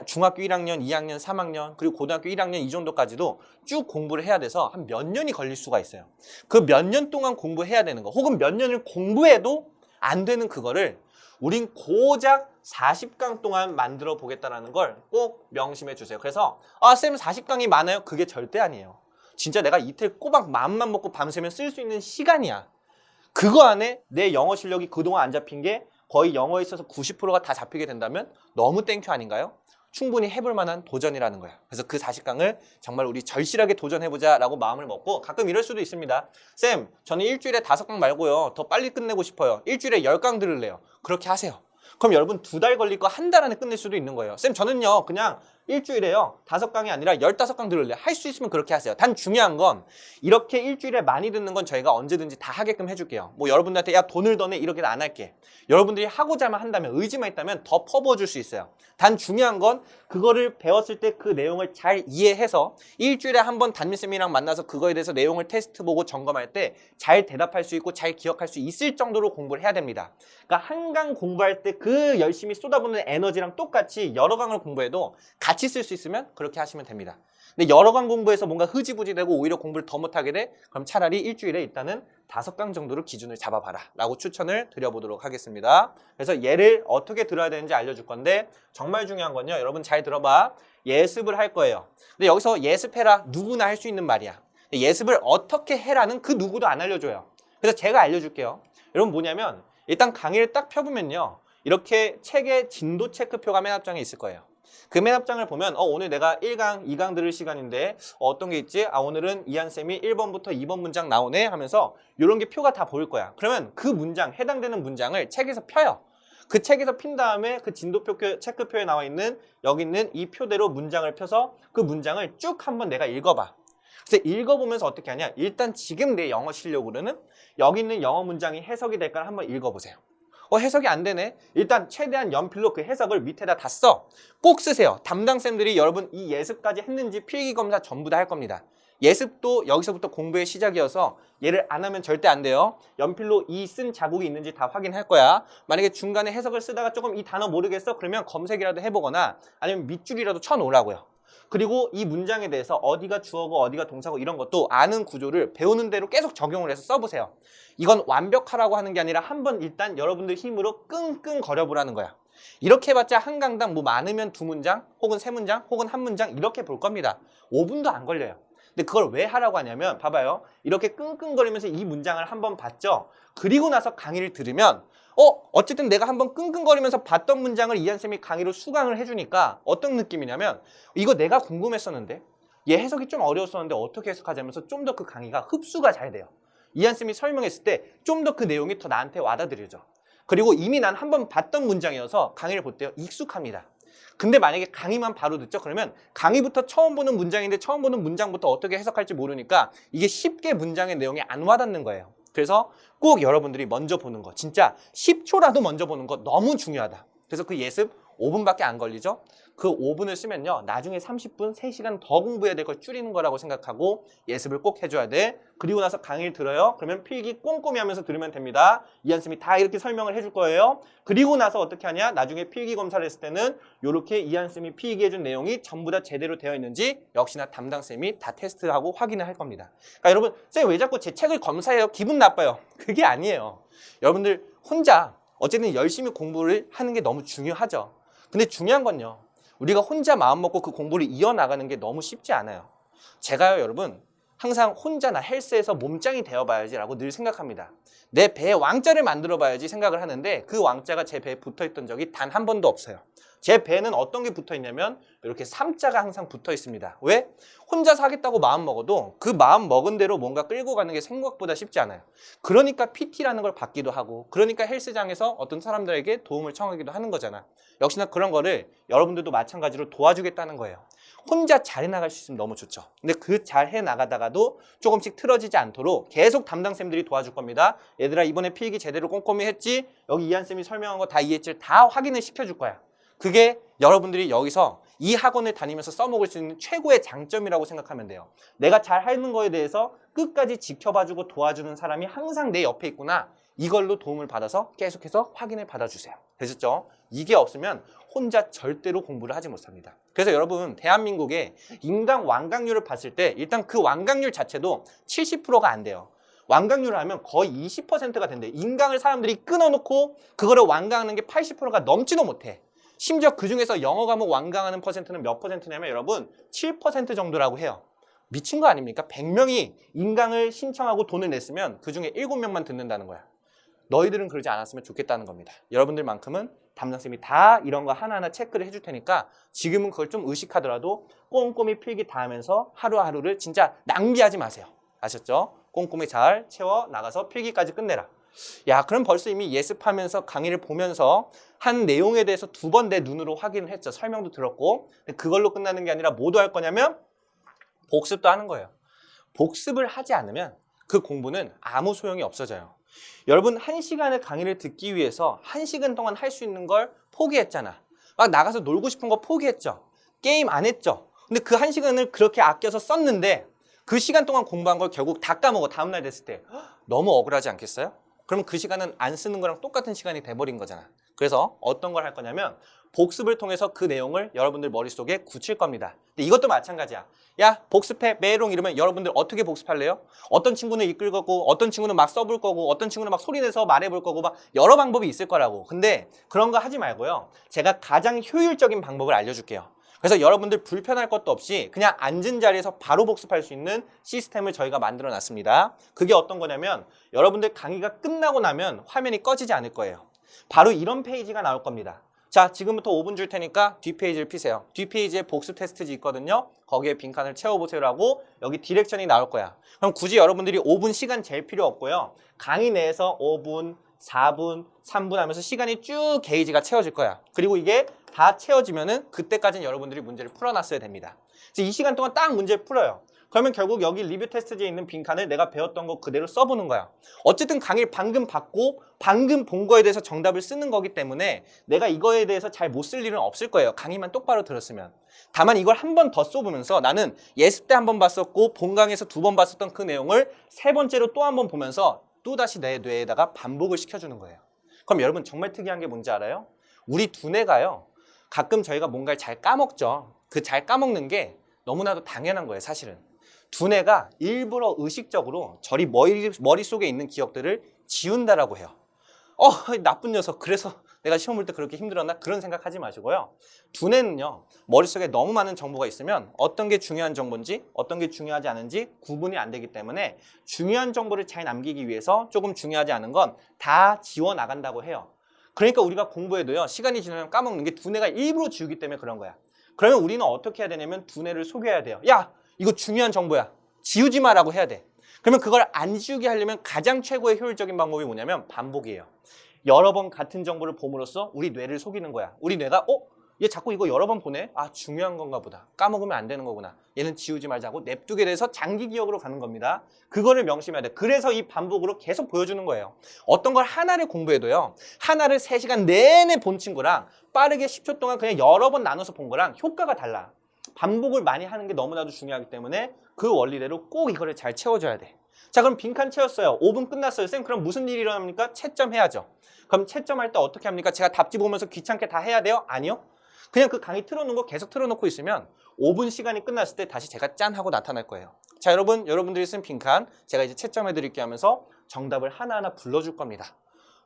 A: 중학교 1학년, 2학년, 3학년, 그리고 고등학교 1학년 이 정도까지도 쭉 공부를 해야 돼서 한 몇 년이 걸릴 수가 있어요. 그 몇 년 동안 공부해야 되는 거, 혹은 몇 년을 공부해도 안 되는 그거를 우린 고작 40강 동안 만들어 보겠다는 걸 꼭 명심해 주세요. 그래서 쌤 40강이 많아요? 그게 절대 아니에요. 진짜 내가 이틀 꼬박 마음만 먹고 밤새면 쓸 수 있는 시간이야. 그거 안에 내 영어 실력이 그동안 안 잡힌 게 거의 영어에 있어서 90%가 다 잡히게 된다면 너무 땡큐 아닌가요? 충분히 해볼 만한 도전이라는 거야. 그래서 그 40강을 정말 우리 절실하게 도전해보자 라고 마음을 먹고, 가끔 이럴 수도 있습니다. 쌤, 저는 일주일에 5강 말고요, 더 빨리 끝내고 싶어요. 일주일에 10강 들을래요. 그렇게 하세요. 그럼 여러분 2달 걸릴 거 1달 안에 끝낼 수도 있는 거예요. 쌤, 저는요 그냥 일주일에요 5강이 아니라 15강 들을래요. 할 수 있으면 그렇게 하세요. 단 중요한 건 이렇게 일주일에 많이 듣는 건 저희가 언제든지 다 하게끔 해줄게요. 뭐 여러분들한테 야 돈을 더 내 이렇게는 안 할게. 여러분들이 하고자만 한다면, 의지만 있다면 더 퍼부어줄 수 있어요. 단 중요한 건 그거를 배웠을 때 그 내용을 잘 이해해서 일주일에 한 번 담임쌤이랑 만나서 그거에 대해서 내용을 테스트 보고 점검할 때 잘 대답할 수 있고 잘 기억할 수 있을 정도로 공부를 해야 됩니다. 그러니까 한 강 공부할 때 그 열심히 쏟아붓는 에너지랑 똑같이 여러 강을 공부해도 같이 쓸 수 있으면 그렇게 하시면 됩니다. 근데 여러 강 공부해서 뭔가 흐지부지 되고 오히려 공부를 더 못하게 돼? 그럼 차라리 일주일에 일단은 5강 정도로 기준을 잡아봐라 라고 추천을 드려보도록 하겠습니다. 그래서 얘를 어떻게 들어야 되는지 알려줄 건데, 정말 중요한 건요, 여러분 잘 들어봐. 예습을 할 거예요. 근데 여기서 예습해라, 누구나 할 수 있는 말이야. 예습을 어떻게 해라는 그 누구도 안 알려줘요. 그래서 제가 알려줄게요. 여러분 뭐냐면, 일단 강의를 딱 펴보면요, 이렇게 책의 진도 체크표가 맨 앞장에 있을 거예요. 그 맨 앞장을 보면 오늘 내가 1강, 2강 들을 시간인데 어떤 게 있지? 오늘은 이한쌤이 1번부터 2번 문장 나오네 하면서 이런 게 표가 다 보일 거야. 그러면 그 문장, 해당되는 문장을 책에서 펴요. 그 책에서 핀 다음에 그 진도표 체크표에 나와 있는 여기 있는 이 표대로 문장을 펴서 그 문장을 쭉 한번 내가 읽어봐. 그래서 읽어보면서 어떻게 하냐? 일단 지금 내 영어 실력으로는 여기 있는 영어 문장이 해석이 될까 한번 읽어보세요. 해석이 안 되네. 일단 최대한 연필로 그 해석을 밑에다 다 써. 꼭 쓰세요. 담당쌤들이 여러분 이 예습까지 했는지 필기검사 전부 다 할 겁니다. 예습도 여기서부터 공부의 시작이어서 얘를 안 하면 절대 안 돼요. 연필로 이 쓴 자국이 있는지 다 확인할 거야. 만약에 중간에 해석을 쓰다가 조금 이 단어 모르겠어? 그러면 검색이라도 해보거나 아니면 밑줄이라도 쳐놓으라고요. 그리고 이 문장에 대해서 어디가 주어고 어디가 동사고 이런 것도 아는 구조를 배우는 대로 계속 적용을 해서 써보세요. 이건 완벽하라고 하는 게 아니라 한번 일단 여러분들 힘으로 끙끙 거려보라는 거야. 이렇게 해봤자 한 강당 뭐 많으면 2문장 혹은 3문장 혹은 1문장 이렇게 볼 겁니다. 5분도 안 걸려요. 근데 그걸 왜 하라고 하냐면 봐봐요. 이렇게 끙끙거리면서 이 문장을 한번 봤죠. 그리고 나서 강의를 들으면 어쨌든 내가 한번 끙끙거리면서 봤던 문장을 이한쌤이 강의로 수강을 해주니까 어떤 느낌이냐면 이거 내가 궁금했었는데 얘 해석이 좀 어려웠었는데 어떻게 해석하자면서 좀 더 그 강의가 흡수가 잘 돼요. 이한쌤이 설명했을 때 좀 더 그 내용이 더 나한테 와닿아들여져. 그리고 이미 난 한번 봤던 문장이어서 강의를 볼 때 익숙합니다. 근데 만약에 강의만 바로 듣죠? 그러면 강의부터 처음 보는 문장인데 처음 보는 문장부터 어떻게 해석할지 모르니까 이게 쉽게 문장의 내용이 안 와닿는 거예요. 그래서 꼭 여러분들이 먼저 보는 거, 진짜 10초라도 먼저 보는 거 너무 중요하다. 그래서 그 예습 5분밖에 안 걸리죠? 그 5분을 쓰면요, 나중에 30분, 3시간 더 공부해야 될 걸 줄이는 거라고 생각하고 예습을 꼭 해줘야 돼. 그리고 나서 강의를 들어요. 그러면 필기 꼼꼼히 하면서 들으면 됩니다. 이한쌤이 다 이렇게 설명을 해줄 거예요. 그리고 나서 어떻게 하냐? 나중에 필기 검사를 했을 때는 이렇게 이한쌤이 필기해준 내용이 전부 다 제대로 되어 있는지 역시나 담당쌤이 다 테스트하고 확인을 할 겁니다. 그러니까 여러분, 쌤 왜 자꾸 제 책을 검사해요? 기분 나빠요. 그게 아니에요. 여러분들 혼자 어쨌든 열심히 공부를 하는 게 너무 중요하죠. 근데 중요한 건요, 우리가 혼자 마음먹고 그 공부를 이어나가는 게 너무 쉽지 않아요. 제가요 여러분 항상 혼자 나 헬스에서 몸짱이 되어봐야지 라고 늘 생각합니다. 내 배에 왕자를 만들어봐야지 생각을 하는데 그 왕자가 제 배에 붙어있던 적이 단 한 번도 없어요. 제 배에는 어떤 게 붙어있냐면 이렇게 3자가 항상 붙어있습니다. 왜? 혼자서 하겠다고 마음 먹어도 그 마음 먹은 대로 뭔가 끌고 가는 게 생각보다 쉽지 않아요. 그러니까 PT라는 걸 받기도 하고 그러니까 헬스장에서 어떤 사람들에게 도움을 청하기도 하는 거잖아. 역시나 그런 거를 여러분들도 마찬가지로 도와주겠다는 거예요. 혼자 잘해 나갈 수 있으면 너무 좋죠. 근데 그 잘해 나가다가도 조금씩 틀어지지 않도록 계속 담당쌤들이 도와줄 겁니다. 얘들아 이번에 필기 제대로 꼼꼼히 했지? 여기 이한쌤이 설명한 거 다 이해했지? 다 확인을 시켜줄 거야. 그게 여러분들이 여기서 이 학원을 다니면서 써먹을 수 있는 최고의 장점이라고 생각하면 돼요. 내가 잘 하는 거에 대해서 끝까지 지켜봐주고 도와주는 사람이 항상 내 옆에 있구나. 이걸로 도움을 받아서 계속해서 확인을 받아주세요. 되셨죠? 이게 없으면 혼자 절대로 공부를 하지 못합니다. 그래서 여러분 대한민국의 인강 완강률을 봤을 때 일단 그 완강률 자체도 70%가 안 돼요. 완강률을 하면 거의 20%가 된대. 인강을 사람들이 끊어놓고 그거를 완강하는 게 80%가 넘지도 못해. 심지어 그 중에서 영어 과목 완강하는 퍼센트는 몇 퍼센트냐면 여러분 7% 정도라고 해요. 미친 거 아닙니까? 100명이 인강을 신청하고 돈을 냈으면 그 중에 7명만 듣는다는 거야. 너희들은 그러지 않았으면 좋겠다는 겁니다. 여러분들만큼은 담당쌤이 다 이런 거 하나하나 체크를 해줄 테니까 지금은 그걸 좀 의식하더라도 꼼꼼히 필기 다 하면서 하루하루를 진짜 낭비하지 마세요. 아셨죠? 꼼꼼히 잘 채워 나가서 필기까지 끝내라. 야, 그럼 벌써 이미 예습하면서 강의를 보면서 한 내용에 대해서 2번 내 눈으로 확인을 했죠. 설명도 들었고. 근데 그걸로 끝나는 게 아니라 뭐도 할 거냐면 복습도 하는 거예요. 복습을 하지 않으면 그 공부는 아무 소용이 없어져요. 여러분 1시간의 강의를 듣기 위해서 1시간 동안 할 수 있는 걸 포기했잖아. 막 나가서 놀고 싶은 거 포기했죠. 게임 안 했죠. 근데 그 1시간을 그렇게 아껴서 썼는데 그 시간 동안 공부한 걸 결국 다 까먹어. 다음날 됐을 때 너무 억울하지 않겠어요? 그러면 그 시간은 안 쓰는 거랑 똑같은 시간이 돼버린 거잖아. 그래서 어떤 걸 할 거냐면 복습을 통해서 그 내용을 여러분들 머릿속에 굳힐 겁니다. 근데 이것도 마찬가지야. 야, 복습해, 메롱 이러면 여러분들 어떻게 복습할래요? 어떤 친구는 이끌 거고, 어떤 친구는 막 써볼 거고, 어떤 친구는 막 소리내서 말해볼 거고, 막 여러 방법이 있을 거라고. 근데 그런 거 하지 말고요. 제가 가장 효율적인 방법을 알려줄게요. 그래서 여러분들 불편할 것도 없이 그냥 앉은 자리에서 바로 복습할 수 있는 시스템을 저희가 만들어 놨습니다. 그게 어떤 거냐면 여러분들 강의가 끝나고 나면 화면이 꺼지지 않을 거예요. 바로 이런 페이지가 나올 겁니다. 자, 지금부터 5분 줄 테니까 뒷페이지를 피세요. 뒷페이지에 복습 테스트지 있거든요. 거기에 빈칸을 채워보세요라고 여기 디렉션이 나올 거야. 그럼 굳이 여러분들이 5분 시간 잴 필요 없고요. 강의 내에서 5분, 4분, 3분 하면서 시간이 쭉 게이지가 채워질 거야. 그리고 이게 다 채워지면은 그때까지는 여러분들이 문제를 풀어놨어야 됩니다. 이 시간 동안 딱 문제를 풀어요. 그러면 결국 여기 리뷰 테스트지에 있는 빈칸을 내가 배웠던 거 그대로 써보는 거야. 어쨌든 강의를 방금 받고 방금 본 거에 대해서 정답을 쓰는 거기 때문에 내가 이거에 대해서 잘 못 쓸 일은 없을 거예요. 강의만 똑바로 들었으면. 다만 이걸 한 번 더 써보면서 나는 예습 때 한 번 봤었고 본강에서 2번 봤었던 그 내용을 3번째로 또 한 번 보면서 또다시 내 뇌에다가 반복을 시켜주는 거예요. 그럼 여러분 정말 특이한 게 뭔지 알아요? 우리 두뇌가요. 가끔 저희가 뭔가를 잘 까먹죠. 그 잘 까먹는 게 너무나도 당연한 거예요, 사실은. 두뇌가 일부러 의식적으로 저리 머릿속에 있는 기억들을 지운다라고 해요. 나쁜 녀석. 그래서 내가 시험 볼 때 그렇게 힘들었나? 그런 생각하지 마시고요. 두뇌는요. 머릿속에 너무 많은 정보가 있으면 어떤 게 중요한 정보인지 어떤 게 중요하지 않은지 구분이 안 되기 때문에 중요한 정보를 잘 남기기 위해서 조금 중요하지 않은 건 다 지워나간다고 해요. 그러니까 우리가 공부해도요. 시간이 지나면 까먹는 게 두뇌가 일부러 지우기 때문에 그런 거야. 그러면 우리는 어떻게 해야 되냐면 두뇌를 속여야 돼요. 야! 이거 중요한 정보야. 지우지 마라고 해야 돼. 그러면 그걸 안 지우게 하려면 가장 최고의 효율적인 방법이 뭐냐면 반복이에요. 여러 번 같은 정보를 봄으로써 우리 뇌를 속이는 거야. 우리 뇌가 얘 자꾸 이거 여러 번 보네? 아, 중요한 건가 보다. 까먹으면 안 되는 거구나. 얘는 지우지 말자고 냅두게 돼서 장기 기억으로 가는 겁니다. 그거를 명심해야 돼. 그래서 이 반복으로 계속 보여주는 거예요. 어떤 걸 하나를 공부해도요. 하나를 3시간 내내 본 친구랑 빠르게 10초 동안 그냥 여러 번 나눠서 본 거랑 효과가 달라. 반복을 많이 하는 게 너무나도 중요하기 때문에 그 원리대로 꼭 이거를 잘 채워줘야 돼. 자, 그럼 빈칸 채웠어요. 5분 끝났어요. 쌤, 그럼 무슨 일이 일어납니까? 채점해야죠. 그럼 채점할 때 어떻게 합니까? 제가 답지 보면서 귀찮게 다 해야 돼요? 아니요. 그냥 그 강의 틀어놓은 거 계속 틀어놓고 있으면 5분 시간이 끝났을 때 다시 제가 짠 하고 나타날 거예요. 자, 여러분들이 쓴 빈칸 제가 이제 채점해 드릴게요 하면서 정답을 하나하나 불러줄 겁니다.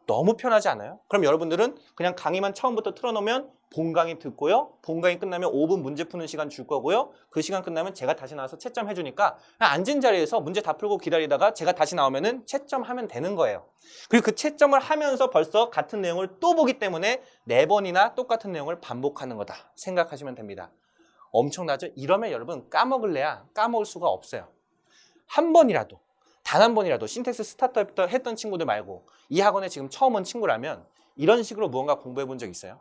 A: 너무 편하지 않아요? 그럼 여러분들은 그냥 강의만 처음부터 틀어놓으면 본 강의 듣고요. 본 강의 끝나면 5분 문제 푸는 시간 줄 거고요. 그 시간 끝나면 제가 다시 나와서 채점해 주니까 그냥 앉은 자리에서 문제 다 풀고 기다리다가 제가 다시 나오면은 채점하면 되는 거예요. 그리고 그 채점을 하면서 벌써 같은 내용을 또 보기 때문에 4번이나 똑같은 내용을 반복하는 거다 생각하시면 됩니다. 엄청나죠? 이러면 여러분 까먹을래야 까먹을 수가 없어요. 한 번이라도 단 한 번이라도 신텍스 스타트업 했던 친구들 말고 이 학원에 지금 처음 온 친구라면 이런 식으로 무언가 공부해 본 적 있어요?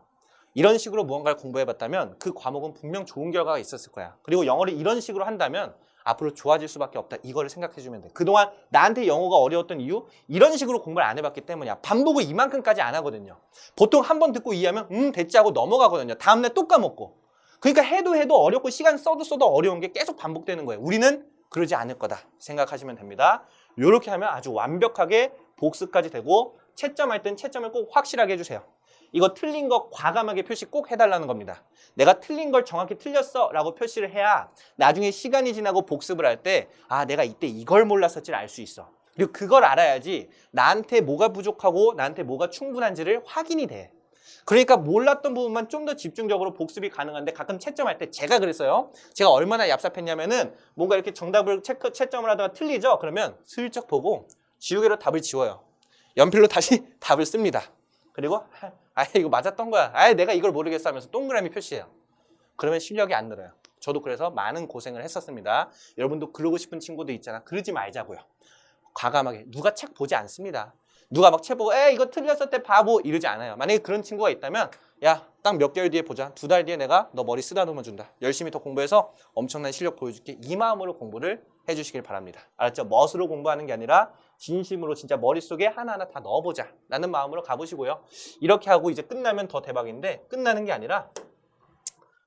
A: 이런 식으로 무언가를 공부해 봤다면 그 과목은 분명 좋은 결과가 있었을 거야. 그리고 영어를 이런 식으로 한다면 앞으로 좋아질 수밖에 없다. 이거를 생각해 주면 돼. 그동안 나한테 영어가 어려웠던 이유? 이런 식으로 공부를 안 해봤기 때문이야. 반복을 이만큼까지 안 하거든요. 보통 한 번 듣고 이해하면 됐지 하고 넘어가거든요. 다음날 또 까먹고. 그러니까 해도 어렵고 시간 써도 어려운 게 계속 반복되는 거예요. 우리는 그러지 않을 거다 생각하시면 됩니다. 이렇게 하면 아주 완벽하게 복습까지 되고 채점할 땐 채점을 꼭 확실하게 해주세요. 이거 틀린 거 과감하게 표시 꼭 해달라는 겁니다. 내가 틀린 걸 정확히 틀렸어 라고 표시를 해야 나중에 시간이 지나고 복습을 할 때 내가 이때 이걸 몰랐었지를 알 수 있어. 그리고 그걸 알아야지 나한테 뭐가 부족하고 나한테 뭐가 충분한지를 확인이 돼. 그러니까 몰랐던 부분만 좀 더 집중적으로 복습이 가능한데 가끔 채점할 때 제가 그랬어요. 제가 얼마나 얍삽했냐면은 뭔가 이렇게 정답을 채점을 하다가 틀리죠? 그러면 슬쩍 보고 지우개로 답을 지워요. 연필로 다시 답을 씁니다. 그리고 이거 맞았던 거야. 내가 이걸 모르겠어 하면서 동그라미 표시해요. 그러면 실력이 안 늘어요. 저도 그래서 많은 고생을 했었습니다. 여러분도 그러고 싶은 친구도 있잖아. 그러지 말자고요. 과감하게. 누가 책 보지 않습니다. 누가 막 책 보고 이거 틀렸을 때 바보 이러지 않아요. 만약에 그런 친구가 있다면 야, 딱 몇 개월 뒤에 보자. 2달 뒤에 내가 너 머리 쓰다듬어 준다. 열심히 더 공부해서 엄청난 실력 보여줄게. 이 마음으로 공부를 해주시길 바랍니다. 알았죠? 멋으로 공부하는 게 아니라 진심으로 진짜 머릿속에 하나하나 다 넣어보자 라는 마음으로 가보시고요. 이렇게 하고 이제 끝나면 더 대박인데 끝나는 게 아니라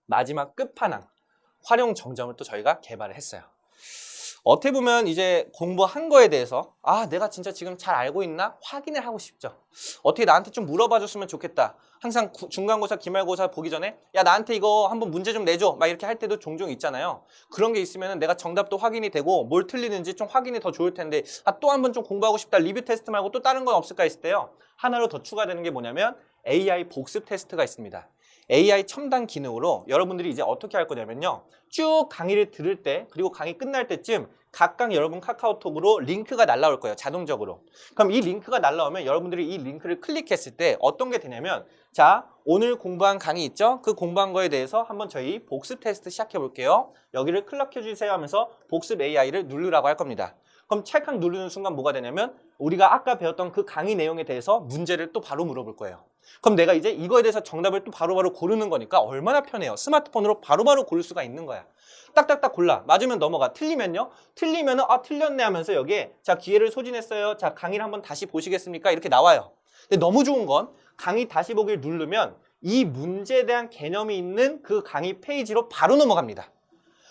A: 마지막 끝판왕 활용 정점을 또 저희가 개발을 했어요. 어떻게 보면 이제 공부한 거에 대해서 내가 진짜 지금 잘 알고 있나 확인을 하고 싶죠. 어떻게 나한테 좀 물어봐 줬으면 좋겠다. 항상 중간고사, 기말고사 보기 전에 야 나한테 이거 한번 문제 좀 내줘 막 이렇게 할 때도 종종 있잖아요. 그런 게 있으면 내가 정답도 확인이 되고 뭘 틀리는지 좀 확인이 더 좋을 텐데 또 한번 좀 공부하고 싶다. 리뷰 테스트 말고 또 다른 건 없을까 했을 때요. 하나로 더 추가되는 게 뭐냐면 AI 복습 테스트가 있습니다. AI 첨단 기능으로 여러분들이 이제 어떻게 할 거냐면요. 쭉 강의를 들을 때 그리고 강의 끝날 때쯤 각각 여러분 카카오톡으로 링크가 날라올 거예요. 자동적으로. 그럼 이 링크가 날라오면 여러분들이 이 링크를 클릭했을 때 어떤 게 되냐면 자, 오늘 공부한 강의 있죠? 그 공부한 거에 대해서 한번 저희 복습 테스트 시작해 볼게요. 여기를 클릭해 주세요 하면서 복습 AI를 누르라고 할 겁니다. 그럼 찰칵 누르는 순간 뭐가 되냐면 우리가 아까 배웠던 그 강의 내용에 대해서 문제를 또 바로 물어볼 거예요. 그럼 내가 이제 이거에 대해서 정답을 또 바로바로 고르는 거니까 얼마나 편해요. 스마트폰으로 바로바로 고를 수가 있는 거야. 딱딱딱 골라. 맞으면 넘어가. 틀리면요? 틀리면은 아 틀렸네 하면서 여기에 자 기회를 소진했어요. 자 강의를 한번 다시 보시겠습니까? 이렇게 나와요. 근데 너무 좋은 건 강의 다시 보기를 누르면 이 문제에 대한 개념이 있는 그 강의 페이지로 바로 넘어갑니다.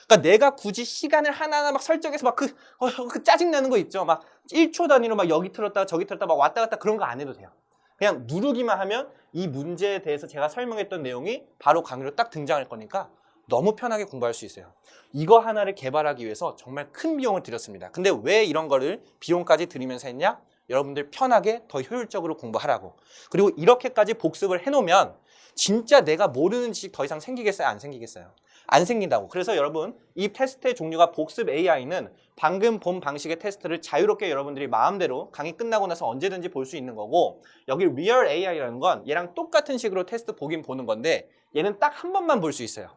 A: 그러니까 내가 굳이 시간을 하나하나 막 설정해서 막 그 짜증나는 거 있죠. 막 1초 단위로 막 여기 틀었다가 저기 틀었다가 막 왔다 갔다 그런 거 안 해도 돼요. 그냥 누르기만 하면 이 문제에 대해서 제가 설명했던 내용이 바로 강의로 딱 등장할 거니까 너무 편하게 공부할 수 있어요. 이거 하나를 개발하기 위해서 정말 큰 비용을 들였습니다. 근데 왜 이런 거를 비용까지 들이면서 했냐? 여러분들 편하게 더 효율적으로 공부하라고. 그리고 이렇게까지 복습을 해놓으면 진짜 내가 모르는 지식 더 이상 생기겠어요? 안 생기겠어요? 안 생긴다고. 그래서 여러분 이 테스트의 종류가 복습 AI는 방금 본 방식의 테스트를 자유롭게 여러분들이 마음대로 강의 끝나고 나서 언제든지 볼 수 있는 거고 여기 Real AI라는 건 얘랑 똑같은 식으로 테스트 보긴 보는 건데 얘는 딱 한 번만 볼 수 있어요.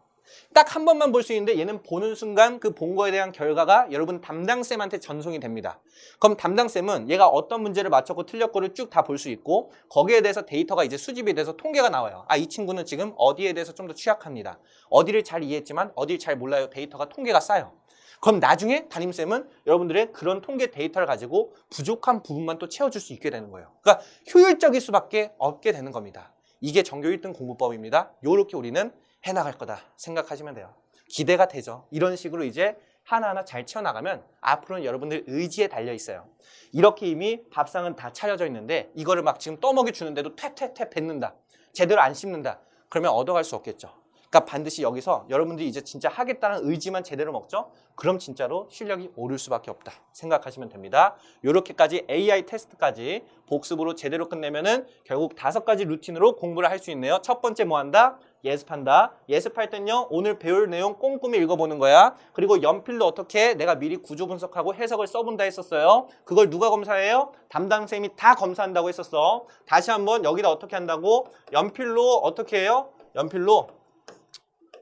A: 딱 한 번만 볼 수 있는데 얘는 보는 순간 그 본 거에 대한 결과가 여러분 담당쌤한테 전송이 됩니다. 그럼 담당쌤은 얘가 어떤 문제를 맞췄고 틀렸고를 쭉 다 볼 수 있고 거기에 대해서 데이터가 이제 수집이 돼서 통계가 나와요. 아, 이 친구는 지금 어디에 대해서 좀 더 취약합니다. 어디를 잘 이해했지만 어디를 잘 몰라요. 데이터가 통계가 쌓여. 그럼 나중에 담임쌤은 여러분들의 그런 통계 데이터를 가지고 부족한 부분만 또 채워줄 수 있게 되는 거예요. 그러니까 효율적일 수밖에 없게 되는 겁니다. 이게 전교 1등 공부법입니다. 요렇게 우리는 해나갈 거다 생각하시면 돼요. 기대가 되죠. 이런 식으로 이제 하나하나 잘 채워나가면 앞으로는 여러분들 의지에 달려 있어요. 이렇게 이미 밥상은 다 차려져 있는데 이거를 막 지금 떠먹여 주는데도 퇴퇴퇴 뱉는다. 제대로 안 씹는다. 그러면 얻어갈 수 없겠죠. 그러니까 반드시 여기서 여러분들이 이제 진짜 하겠다는 의지만 제대로 먹죠. 그럼 진짜로 실력이 오를 수밖에 없다 생각하시면 됩니다. 이렇게까지 AI 테스트까지 복습으로 제대로 끝내면은 결국 5가지 루틴으로 공부를 할 수 있네요. 첫 번째 뭐 한다? 예습한다. 예습할 땐요 오늘 배울 내용 꼼꼼히 읽어보는 거야. 그리고 연필로 어떻게 내가 미리 구조 분석하고 해석을 써본다 했었어요. 그걸 누가 검사해요? 담당쌤이 다 검사한다고 했었어. 다시 한번 여기다 어떻게 한다고? 연필로 어떻게 해요? 연필로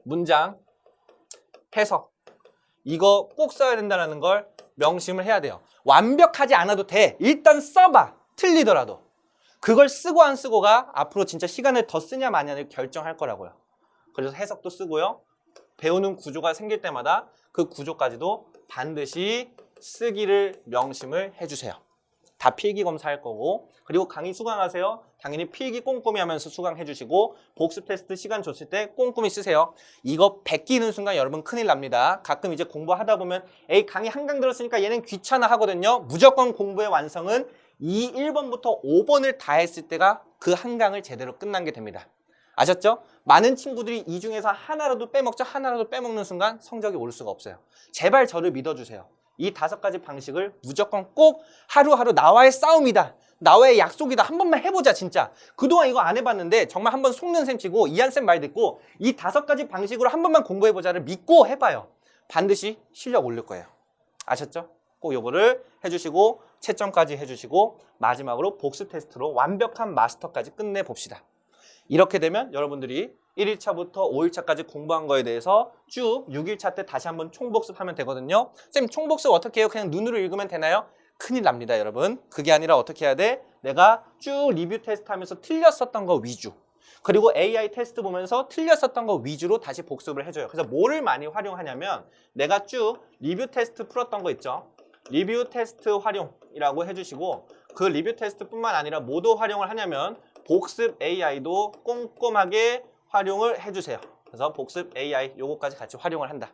A: 문장, 해석 이거 꼭 써야 된다는 걸 명심을 해야 돼요. 완벽하지 않아도 돼. 일단 써봐. 틀리더라도. 그걸 쓰고 안 쓰고가 앞으로 진짜 시간을 더 쓰냐 마냐를 결정할 거라고요. 그래서 해석도 쓰고요. 배우는 구조가 생길 때마다 그 구조까지도 반드시 쓰기를 명심을 해주세요. 다 필기 검사할 거고 그리고 강의 수강하세요. 당연히 필기 꼼꼼히 하면서 수강해 주시고 복습 테스트 시간 줬을 때 꼼꼼히 쓰세요. 이거 베끼는 순간 여러분 큰일 납니다. 가끔 이제 공부하다 보면 에이 강의 한 강 들었으니까 얘는 귀찮아 하거든요. 무조건 공부의 완성은 이 1번부터 5번을 다 했을 때가 그 한 강을 제대로 끝난 게 됩니다. 아셨죠? 많은 친구들이 이 중에서 하나라도 빼먹죠. 하나라도 빼먹는 순간 성적이 오를 수가 없어요. 제발 저를 믿어주세요. 이 5가지 방식을 무조건 꼭 하루하루 나와의 싸움이다. 나와의 약속이다. 한 번만 해보자 진짜. 그동안 이거 안 해봤는데 정말 한번 속는 셈 치고 이한쌤 말 듣고 이 5가지 방식으로 한 번만 공부해보자를 믿고 해봐요. 반드시 실력 올릴 거예요. 아셨죠? 꼭 요거를 해주시고 채점까지 해주시고 마지막으로 복습 테스트로 완벽한 마스터까지 끝내봅시다. 이렇게 되면 여러분들이 1일차부터 5일차까지 공부한 거에 대해서 쭉 6일차 때 다시 한번 총복습하면 되거든요. 쌤 총복습 어떻게 해요? 그냥 눈으로 읽으면 되나요? 큰일 납니다 여러분. 그게 아니라 어떻게 해야 돼? 내가 쭉 리뷰 테스트 하면서 틀렸었던 거 위주 그리고 AI 테스트 보면서 틀렸었던 거 위주로 다시 복습을 해줘요. 그래서 뭐를 많이 활용하냐면 내가 쭉 리뷰 테스트 풀었던 거 있죠. 리뷰 테스트 활용이라고 해주시고 그 리뷰 테스트 뿐만 아니라 뭐도 활용을 하냐면 복습 AI도 꼼꼼하게 활용을 해주세요. 그래서 복습 AI 요거까지 같이 활용을 한다.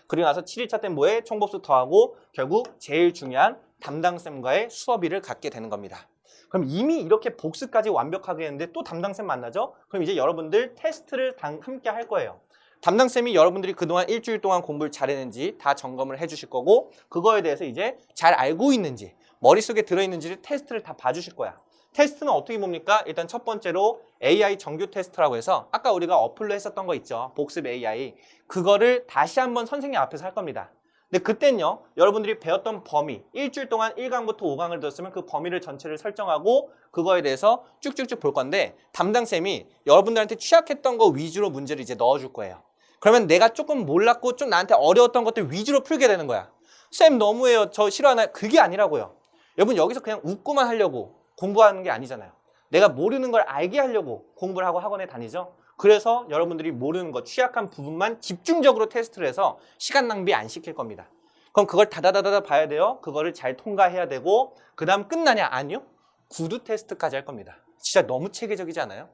A: 그리고 나서 7일차 때 뭐해? 총복습 더하고 결국 제일 중요한 담당쌤과의 수업일을 갖게 되는 겁니다. 그럼 이미 이렇게 복습까지 완벽하게 했는데 또 담당쌤 만나죠? 그럼 이제 여러분들 테스트를 함께 할 거예요. 담당쌤이 여러분들이 그동안 일주일 동안 공부를 잘했는지 다 점검을 해주실 거고 그거에 대해서 이제 잘 알고 있는지 머릿속에 들어있는지를 테스트를 다 봐주실 거야. 테스트는 어떻게 봅니까? 일단 첫 번째로 AI 정규 테스트라고 해서 아까 우리가 어플로 했었던 거 있죠. 복습 AI. 그거를 다시 한번 선생님 앞에서 할 겁니다. 근데 그땐요, 여러분들이 배웠던 범위, 일주일 동안 1강부터 5강을 들었으면 그 범위를 전체를 설정하고 그거에 대해서 쭉쭉쭉 볼 건데 담당쌤이 여러분들한테 취약했던 거 위주로 문제를 이제 넣어줄 거예요. 그러면 내가 조금 몰랐고 좀 나한테 어려웠던 것들 위주로 풀게 되는 거야. 쌤 너무해요. 저 싫어하나요? 그게 아니라고요. 여러분 여기서 그냥 웃고만 하려고 공부하는 게 아니잖아요. 내가 모르는 걸 알게 하려고 공부를 하고 학원에 다니죠. 그래서 여러분들이 모르는 것, 취약한 부분만 집중적으로 테스트를 해서 시간 낭비 안 시킬 겁니다. 그럼 그걸 다다다다다 봐야 돼요. 그거를 잘 통과해야 되고 그 다음 끝나냐? 아니요. 구두 테스트까지 할 겁니다. 진짜 너무 체계적이지 않아요?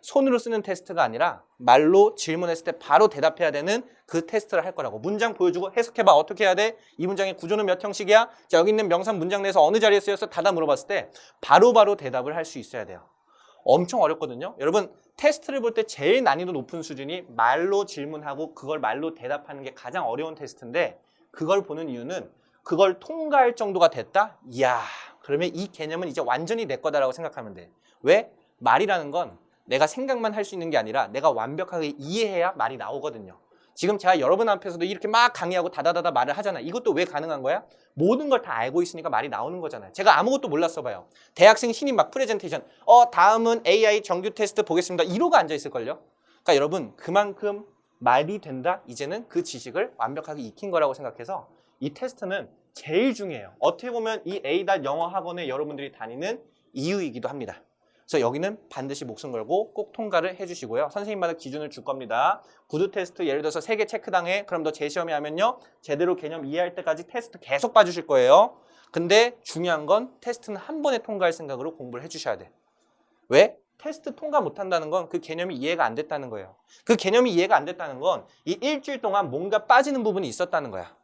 A: 손으로 쓰는 테스트가 아니라 말로 질문했을 때 바로 대답해야 되는 그 테스트를 할 거라고. 문장 보여주고 해석해봐. 어떻게 해야 돼? 이 문장의 구조는 몇 형식이야? 자, 여기 있는 명사 문장 내에서 어느 자리에 쓰였어? 다다 물어봤을 때 바로바로 대답을 할 수 있어야 돼요. 엄청 어렵거든요. 여러분 테스트를 볼 때 제일 난이도 높은 수준이 말로 질문하고 그걸 말로 대답하는 게 가장 어려운 테스트인데 그걸 보는 이유는 그걸 통과할 정도가 됐다? 이야, 그러면 이 개념은 이제 완전히 내 거다라고 생각하면 돼. 왜? 말이라는 건 내가 생각만 할 수 있는 게 아니라 내가 완벽하게 이해해야 말이 나오거든요. 지금 제가 여러분 앞에서도 이렇게 막 강의하고 다다다다 말을 하잖아. 이것도 왜 가능한 거야? 모든 걸 다 알고 있으니까 말이 나오는 거잖아요. 제가 아무것도 몰랐어 봐요. 대학생 신입 막 프레젠테이션. 다음은 AI 정규 테스트 보겠습니다. 이러고 앉아있을걸요? 그러니까 여러분 그만큼 말이 된다? 이제는 그 지식을 완벽하게 익힌 거라고 생각해서 이 테스트는 제일 중요해요. 어떻게 보면 이 A 영어 학원에 여러분들이 다니는 이유이기도 합니다. 그래서 여기는 반드시 목숨 걸고 꼭 통과를 해주시고요. 선생님마다 기준을 줄 겁니다. 구두 테스트 예를 들어서 3개 체크당해. 그럼 너 재시험에 하면요. 제대로 개념 이해할 때까지 테스트 계속 봐주실 거예요. 근데 중요한 건 테스트는 한 번에 통과할 생각으로 공부를 해주셔야 돼. 왜? 테스트 통과 못한다는 건 그 개념이 이해가 안 됐다는 거예요. 그 개념이 이해가 안 됐다는 건 이 일주일 동안 뭔가 빠지는 부분이 있었다는 거야.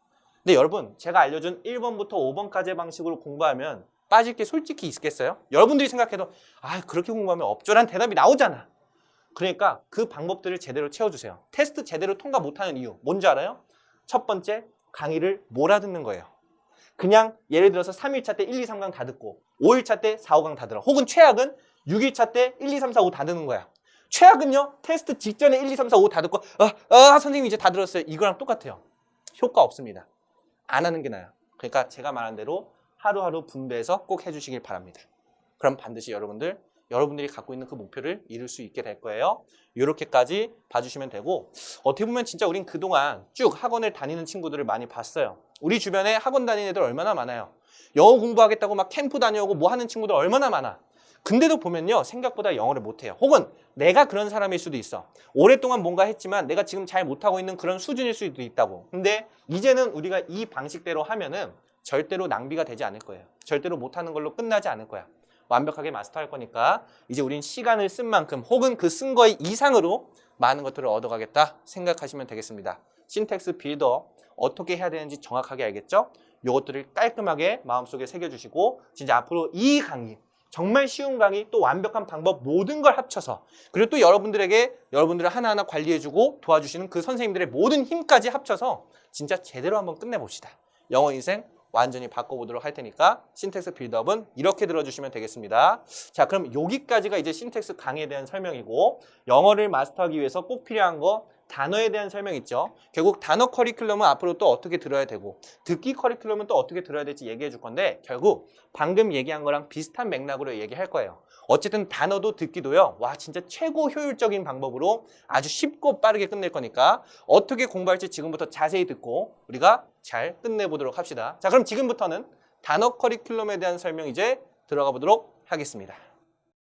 A: 근데 여러분 제가 알려준 1번부터 5번까지의 방식으로 공부하면 빠질 게 솔직히 있겠어요? 여러분들이 생각해도 그렇게 공부하면 없죠라는 대답이 나오잖아. 그러니까 그 방법들을 제대로 채워주세요. 테스트 제대로 통과 못하는 이유 뭔지 알아요? 첫 번째, 강의를 몰아듣는 거예요. 그냥 예를 들어서 3일차 때 1, 2, 3강 다 듣고 5일차 때 4, 5강 다 들어. 혹은 최악은 6일차 때 1, 2, 3, 4, 5 다 듣는 거야. 최악은요. 테스트 직전에 1, 2, 3, 4, 5 다 듣고 선생님 이제 다 들었어요. 이거랑 똑같아요. 효과 없습니다. 안 하는 게 나아요. 그러니까 제가 말한 대로 하루하루 분배해서 꼭 해주시길 바랍니다. 그럼 반드시 여러분들이 갖고 있는 그 목표를 이룰 수 있게 될 거예요. 이렇게까지 봐주시면 되고 어떻게 보면 진짜 우린 그동안 쭉 학원을 다니는 친구들을 많이 봤어요. 우리 주변에 학원 다니는 애들 얼마나 많아요. 영어 공부하겠다고 막 캠프 다녀오고 뭐 하는 친구들 얼마나 많아. 근데도 보면요. 생각보다 영어를 못해요. 혹은 내가 그런 사람일 수도 있어. 오랫동안 뭔가 했지만 내가 지금 잘 못하고 있는 그런 수준일 수도 있다고. 근데 이제는 우리가 이 방식대로 하면은 절대로 낭비가 되지 않을 거예요. 절대로 못하는 걸로 끝나지 않을 거야. 완벽하게 마스터할 거니까 이제 우린 시간을 쓴 만큼 혹은 그 쓴 거의 이상으로 많은 것들을 얻어가겠다 생각하시면 되겠습니다. 신텍스 빌더 어떻게 해야 되는지 정확하게 알겠죠? 이것들을 깔끔하게 마음속에 새겨주시고 진짜 앞으로 이 강의 정말 쉬운 강의 또 완벽한 방법 모든 걸 합쳐서 그리고 또 여러분들을 하나하나 관리해주고 도와주시는 그 선생님들의 모든 힘까지 합쳐서 진짜 제대로 한번 끝내봅시다. 영어 인생 완전히 바꿔보도록 할 테니까 신텍스 빌드업은 이렇게 들어주시면 되겠습니다. 자, 그럼 여기까지가 이제 신텍스 강의에 대한 설명이고 영어를 마스터하기 위해서 꼭 필요한 거 단어에 대한 설명 있죠. 결국 단어 커리큘럼은 앞으로 또 어떻게 들어야 되고 듣기 커리큘럼은 또 어떻게 들어야 될지 얘기해 줄 건데 결국 방금 얘기한 거랑 비슷한 맥락으로 얘기할 거예요. 어쨌든 단어도 듣기도요. 와 진짜 최고 효율적인 방법으로 아주 쉽고 빠르게 끝낼 거니까 어떻게 공부할지 지금부터 자세히 듣고 우리가 잘 끝내보도록 합시다. 자 그럼 지금부터는 단어 커리큘럼에 대한 설명 이제 들어가 보도록 하겠습니다.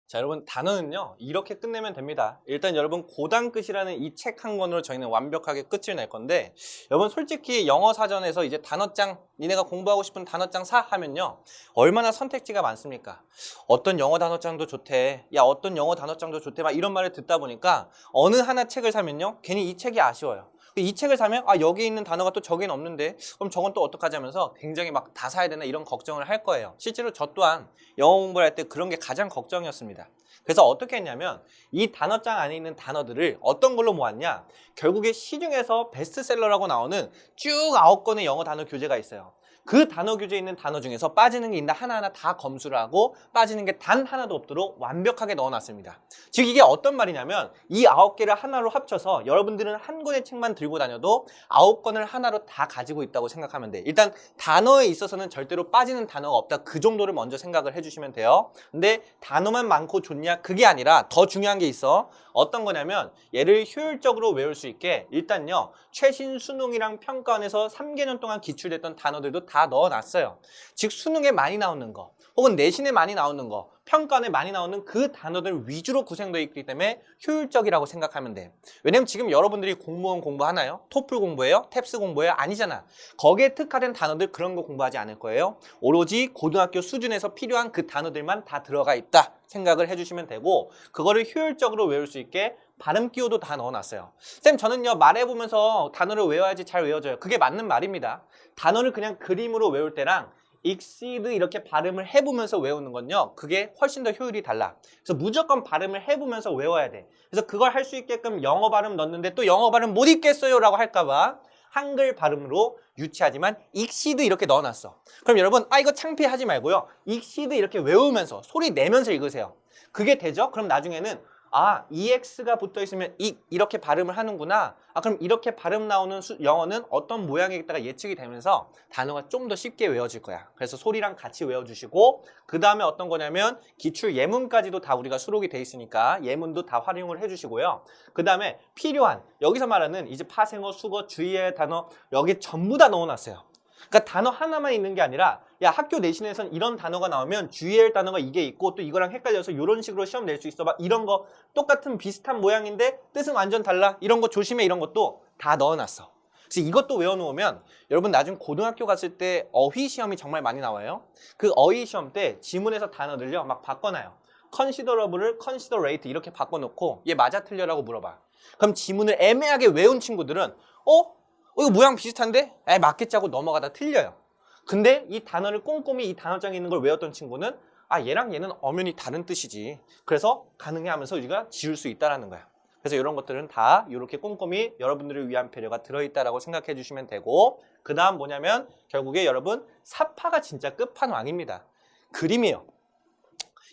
A: 자 여러분 단어는요 이렇게 끝내면 됩니다. 일단 여러분 고단끝이라는 이 책 한 권으로 저희는 완벽하게 끝을 낼 건데 여러분 솔직히 영어 사전에서 이제 단어장 니네가 공부하고 싶은 단어장 사 하면요 얼마나 선택지가 많습니까? 어떤 영어 단어장도 좋대 야 어떤 영어 단어장도 좋대 막 이런 말을 듣다 보니까 어느 하나 책을 사면요 괜히 이 책이 아쉬워요. 이 책을 사면 여기에 있는 단어가 또 저기는 없는데 그럼 저건 또 어떡하지 하면서 굉장히 막 다 사야 되나 이런 걱정을 할 거예요. 실제로 저 또한 영어 공부를 할 때 그런 게 가장 걱정이었습니다. 그래서 어떻게 했냐면 이 단어장 안에 있는 단어들을 어떤 걸로 모았냐 결국에 시중에서 베스트셀러라고 나오는 쭉 9권의 영어 단어 교재가 있어요. 그 단어 교재에 있는 단어 중에서 빠지는 게 있나 하나하나 다 검수를 하고 빠지는 게 단 하나도 없도록 완벽하게 넣어놨습니다. 즉 이게 어떤 말이냐면 이 9개를 하나로 합쳐서 여러분들은 한 권의 책만 들고 다녀도 9권을 하나로 다 가지고 있다고 생각하면 돼. 일단 단어에 있어서는 절대로 빠지는 단어가 없다. 그 정도를 먼저 생각을 해주시면 돼요. 근데 단어만 많고 좋냐? 그게 아니라 더 중요한 게 있어. 어떤 거냐면 얘를 효율적으로 외울 수 있게 일단요. 최신 수능이랑 평가원에서 3개년 동안 기출됐던 단어들도 다 넣어놨어요. 즉 수능에 많이 나오는 거 혹은 내신에 많이 나오는 거 평가원에 많이 나오는 그 단어들 위주로 구성되어 있기 때문에 효율적이라고 생각하면 돼. 왜냐면 지금 여러분들이 공무원 공부하나요? 토플 공부해요? 탭스 공부해요? 아니잖아. 거기에 특화된 단어들 그런 거 공부하지 않을 거예요. 오로지 고등학교 수준에서 필요한 그 단어들만 다 들어가 있다 생각을 해주시면 되고 그거를 효율적으로 외울 수 있게 발음 기호도 다 넣어놨어요. 쌤 저는요 말해보면서 단어를 외워야지 잘 외워져요. 그게 맞는 말입니다. 단어를 그냥 그림으로 외울 때랑 exceed 이렇게 발음을 해보면서 외우는 건요 그게 훨씬 더 효율이 달라. 그래서 무조건 발음을 해보면서 외워야 돼. 그래서 그걸 할 수 있게끔 영어 발음 넣는데 또 영어 발음 못 읽겠어요 라고 할까봐 한글 발음으로 유치하지만 exceed 이렇게 넣어놨어. 그럼 여러분 이거 창피하지 말고요 exceed 이렇게 외우면서 소리 내면서 읽으세요. 그게 되죠? 그럼 나중에는 EX가 붙어 있으면 이렇게 발음을 하는구나. 그럼 이렇게 발음 나오는 영어는 어떤 모양이겠다가 예측이 되면서 단어가 좀 더 쉽게 외워질 거야. 그래서 소리랑 같이 외워주시고 그 다음에 어떤 거냐면 기출 예문까지도 다 우리가 수록이 돼 있으니까 예문도 다 활용을 해주시고요. 그 다음에 필요한 여기서 말하는 이제 파생어, 수거, 주의해야 할 단어 여기 전부 다 넣어놨어요. 그러니까 단어 하나만 있는 게 아니라 야 학교 내신에선 이런 단어가 나오면 주의해야 할 단어가 이게 있고 또 이거랑 헷갈려서 이런 식으로 시험 낼 수 있어 봐. 이런 거 똑같은 비슷한 모양인데 뜻은 완전 달라. 이런 거 조심해. 이런 것도 다 넣어놨어. 그래서 이것도 외워놓으면 여러분 나중 고등학교 갔을 때 어휘 시험이 정말 많이 나와요. 그 어휘 시험 때 지문에서 단어들요 막 바꿔놔요. considerable을 considerate 이렇게 바꿔놓고 얘 맞아 틀려라고 물어봐. 그럼 지문을 애매하게 외운 친구들은 이거 모양 비슷한데? 맞겠지 하고 넘어가다 틀려요. 근데 이 단어를 꼼꼼히 이 단어장에 있는 걸 외웠던 친구는 얘랑 얘는 엄연히 다른 뜻이지. 그래서 가능해 하면서 우리가 지울 수 있다는 거야. 그래서 이런 것들은 다 이렇게 꼼꼼히 여러분들을 위한 배려가 들어있다라고 생각해 주시면 되고 그 다음 뭐냐면 결국에 여러분 사파가 진짜 끝판왕입니다. 그림이에요.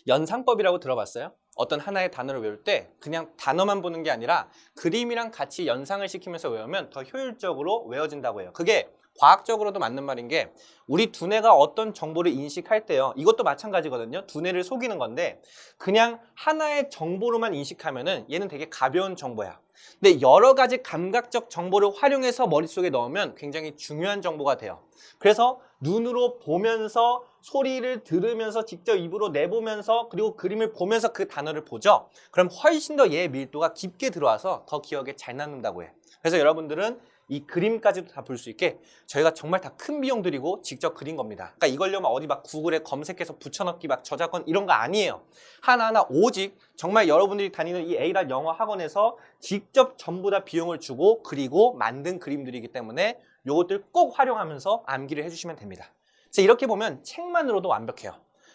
A: 연상법이라고 들어봤어요? 어떤 하나의 단어를 외울 때 그냥 단어만 보는 게 아니라 그림이랑 같이 연상을 시키면서 외우면 더 효율적으로 외워진다고 해요. 그게 과학적으로도 맞는 말인 게 우리 두뇌가 어떤 정보를 인식할 때요. 이것도 마찬가지거든요. 두뇌를 속이는 건데 그냥 하나의 정보로만 인식하면은 얘는 되게 가벼운 정보야. 근데 여러 가지 감각적 정보를 활용해서 머릿속에 넣으면 굉장히 중요한 정보가 돼요. 그래서 눈으로 보면서 소리를 들으면서 직접 입으로 내보면서 그리고 그림을 보면서 그 단어를 보죠. 그럼 훨씬 더 얘의 밀도가 깊게 들어와서 더 기억에 잘 남는다고 해. 그래서 여러분들은 이 그림까지도 다 볼 수 있게 저희가 정말 다 큰 비용 들이고 직접 그린 겁니다. 그러니까 이걸요 막 어디 막 구글에 검색해서 붙여넣기 막 저작권 이런 거 아니에요. 하나하나 오직 정말 여러분들이 다니는 이 A란 영어 학원에서 직접 전부 다 비용을 주고 그리고 만든 그림들이기 때문에 요것들 꼭 활용하면서 암기를 해주시면 됩니다. 그래서 이렇게 보면 책만으로도 완벽해요.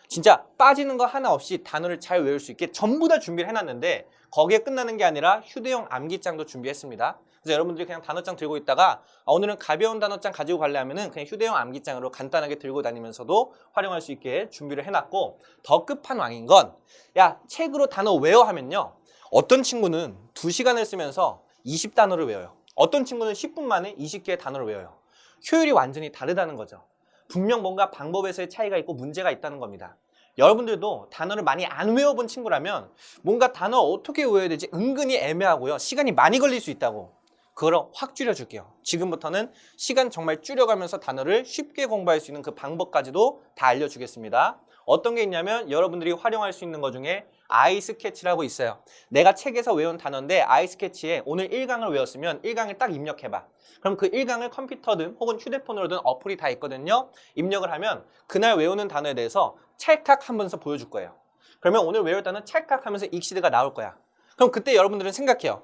A: 진짜 빠지는 거 하나 없이 단어를 잘 외울 수 있게 전부 다 준비를 해놨는데 거기에 끝나는 게 아니라 휴대용 암기장도 준비했습니다. 그래서 여러분들이 그냥 단어장 들고 있다가 오늘은 가벼운 단어장 가지고 가려면은 그냥 휴대용 암기장으로 간단하게 들고 다니면서도 활용할 수 있게 준비를 해놨고 더 끝판왕인 건 책으로 단어 외워 하면요. 어떤 친구는 2시간을 쓰면서 20단어를 외워요. 어떤 친구는 10분 만에 20개의 단어를 외워요. 효율이 완전히 다르다는 거죠. 분명 뭔가 방법에서의 차이가 있고 문제가 있다는 겁니다. 여러분들도 단어를 많이 안 외워본 친구라면 뭔가 단어 어떻게 외워야 되지 은근히 애매하고요. 시간이 많이 걸릴 수 있다고. 그걸 확 줄여줄게요. 지금부터는 시간 정말 줄여가면서 단어를 쉽게 공부할 수 있는 그 방법까지도 다 알려주겠습니다. 어떤 게 있냐면 여러분들이 활용할 수 있는 것 중에 아이스케치라고 있어요. 내가 책에서 외운 단어인데 아이스케치에 오늘 1강을 외웠으면 1강을 딱 입력해봐. 그럼 그 1강을 컴퓨터든 혹은 휴대폰으로든 어플이 다 있거든요. 입력을 하면 그날 외우는 단어에 대해서 찰칵 하면서 보여줄 거예요. 그러면 오늘 외울 단어 찰칵 하면서 익시드가 나올 거야. 그럼 그때 여러분들은 생각해요.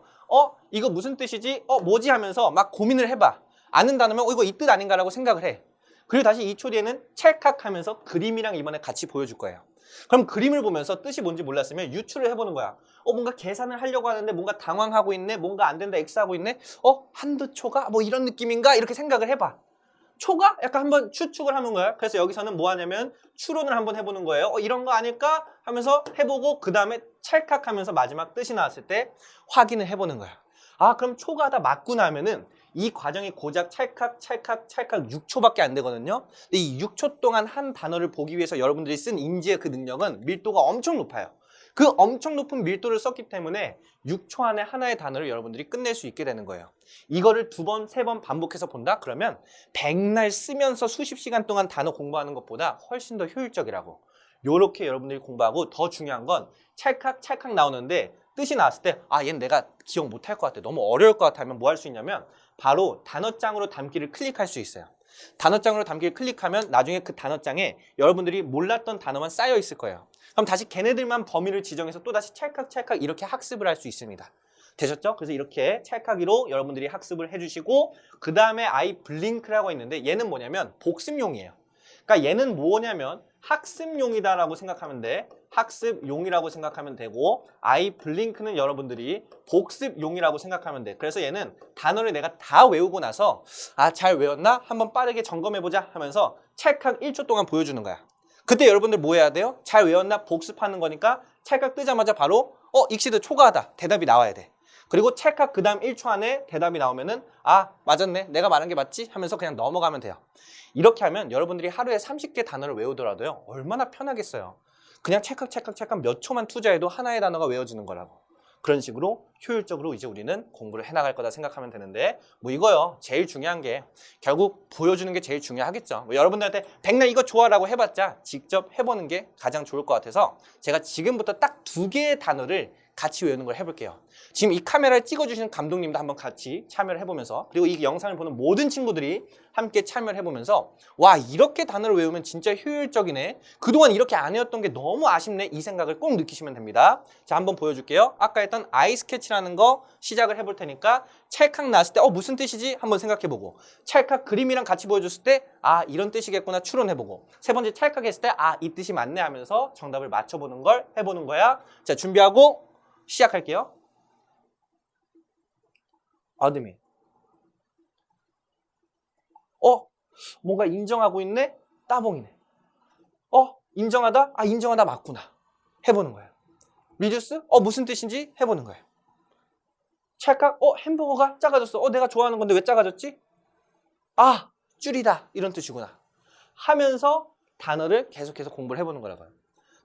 A: 이거 무슨 뜻이지? 뭐지? 하면서 막 고민을 해봐. 아는 단어면 이거 이 뜻 아닌가라고 생각을 해. 그리고 다시 2초 뒤에는 찰칵 하면서 그림이랑 이번에 같이 보여줄 거예요. 그럼 그림을 보면서 뜻이 뭔지 몰랐으면 유추를 해보는 거야. 뭔가 계산을 하려고 하는데 뭔가 당황하고 있네. 뭔가 안 된다 X하고 있네. 한두 초가? 뭐 이런 느낌인가? 이렇게 생각을 해봐. 초가? 약간 한번 추측을 하는 거예요. 그래서 여기서는 뭐 하냐면 추론을 한번 해보는 거예요. 이런 거 아닐까? 하면서 해보고 그 다음에 찰칵하면서 마지막 뜻이 나왔을 때 확인을 해보는 거예요. 아, 그럼 초가 다 맞고 나면은 이 과정이 고작 찰칵 6초밖에 안 되거든요. 근데 이 6초 동안 한 단어를 보기 위해서 여러분들이 쓴 인지의 그 능력은 밀도가 엄청 높아요. 그 엄청 높은 밀도를 썼기 때문에 6초 안에 하나의 단어를 여러분들이 끝낼 수 있게 되는 거예요. 이거를 2번, 3번 반복해서 본다? 그러면 백날 쓰면서 수십 시간 동안 단어 공부하는 것보다 훨씬 더 효율적이라고. 요렇게 여러분들이 공부하고, 더 중요한 건 찰칵 나오는데 뜻이 나왔을 때 얘는 내가 기억 못할 것 같아, 너무 어려울 것 같아 하면 뭐 할 수 있냐면 바로 단어장으로 담기를 클릭할 수 있어요. 단어장으로 담기를 클릭하면 나중에 그 단어장에 여러분들이 몰랐던 단어만 쌓여 있을 거예요. 그럼 다시 걔네들만 범위를 지정해서 또다시 찰칵 이렇게 학습을 할 수 있습니다. 되셨죠? 그래서 이렇게 찰칵이로 여러분들이 학습을 해주시고, 그 다음에 아이 블링크라고 있는데 얘는 뭐냐면 복습용이에요. 그러니까 얘는 뭐냐면 학습용이다라고 생각하면 돼. 학습용이라고 생각하면 되고, 아이 블링크는 여러분들이 복습용이라고 생각하면 돼. 그래서 얘는 단어를 내가 다 외우고 나서 잘 외웠나? 한번 빠르게 점검해보자 하면서 찰칵 1초 동안 보여주는 거야. 그때 여러분들 뭐 해야 돼요? 잘 외웠나? 복습하는 거니까 찰칵 뜨자마자 바로 익시드 초과하다. 대답이 나와야 돼. 그리고 찰칵 그 다음 1초 안에 대답이 나오면은 맞았네, 내가 말한 게 맞지? 하면서 그냥 넘어가면 돼요. 이렇게 하면 여러분들이 하루에 30개 단어를 외우더라도요, 얼마나 편하겠어요. 그냥 찰칵 몇 초만 투자해도 하나의 단어가 외워지는 거라고. 그런 식으로 효율적으로 이제 우리는 공부를 해나갈 거다 생각하면 되는데, 뭐 이거요, 제일 중요한 게 결국 보여주는 게 제일 중요하겠죠. 뭐 여러분들한테 백날 이거 좋아라고 해봤자 직접 해보는 게 가장 좋을 것 같아서 제가 지금부터 딱 2개의 단어를 같이 외우는 걸 해볼게요. 지금 이 카메라를 찍어주시는 감독님도 한번 같이 참여를 해보면서, 그리고 이 영상을 보는 모든 친구들이 함께 참여를 해보면서 와, 이렇게 단어를 외우면 진짜 효율적이네, 그동안 이렇게 안 해왔던 게 너무 아쉽네, 이 생각을 꼭 느끼시면 됩니다. 자, 한번 보여줄게요. 아까 했던 아이 스케치라는 거 시작을 해볼 테니까 찰칵 나왔을 때 무슨 뜻이지? 한번 생각해보고, 찰칵 그림이랑 같이 보여줬을 때 이런 뜻이겠구나 추론해보고, 세 번째 찰칵 했을 때 이 뜻이 맞네 하면서 정답을 맞춰보는 걸 해보는 거야. 자, 준비하고 시작할게요. 어드미. 뭔가 인정하고 있네? 따봉이네. 인정하다? 인정하다 맞구나. 해보는 거예요. 리듀스? 무슨 뜻인지 해보는 거예요. 찰칵? 햄버거가 작아졌어. 내가 좋아하는 건데 왜 작아졌지? 줄이다. 이런 뜻이구나. 하면서 단어를 계속해서 공부를 해보는 거라고요.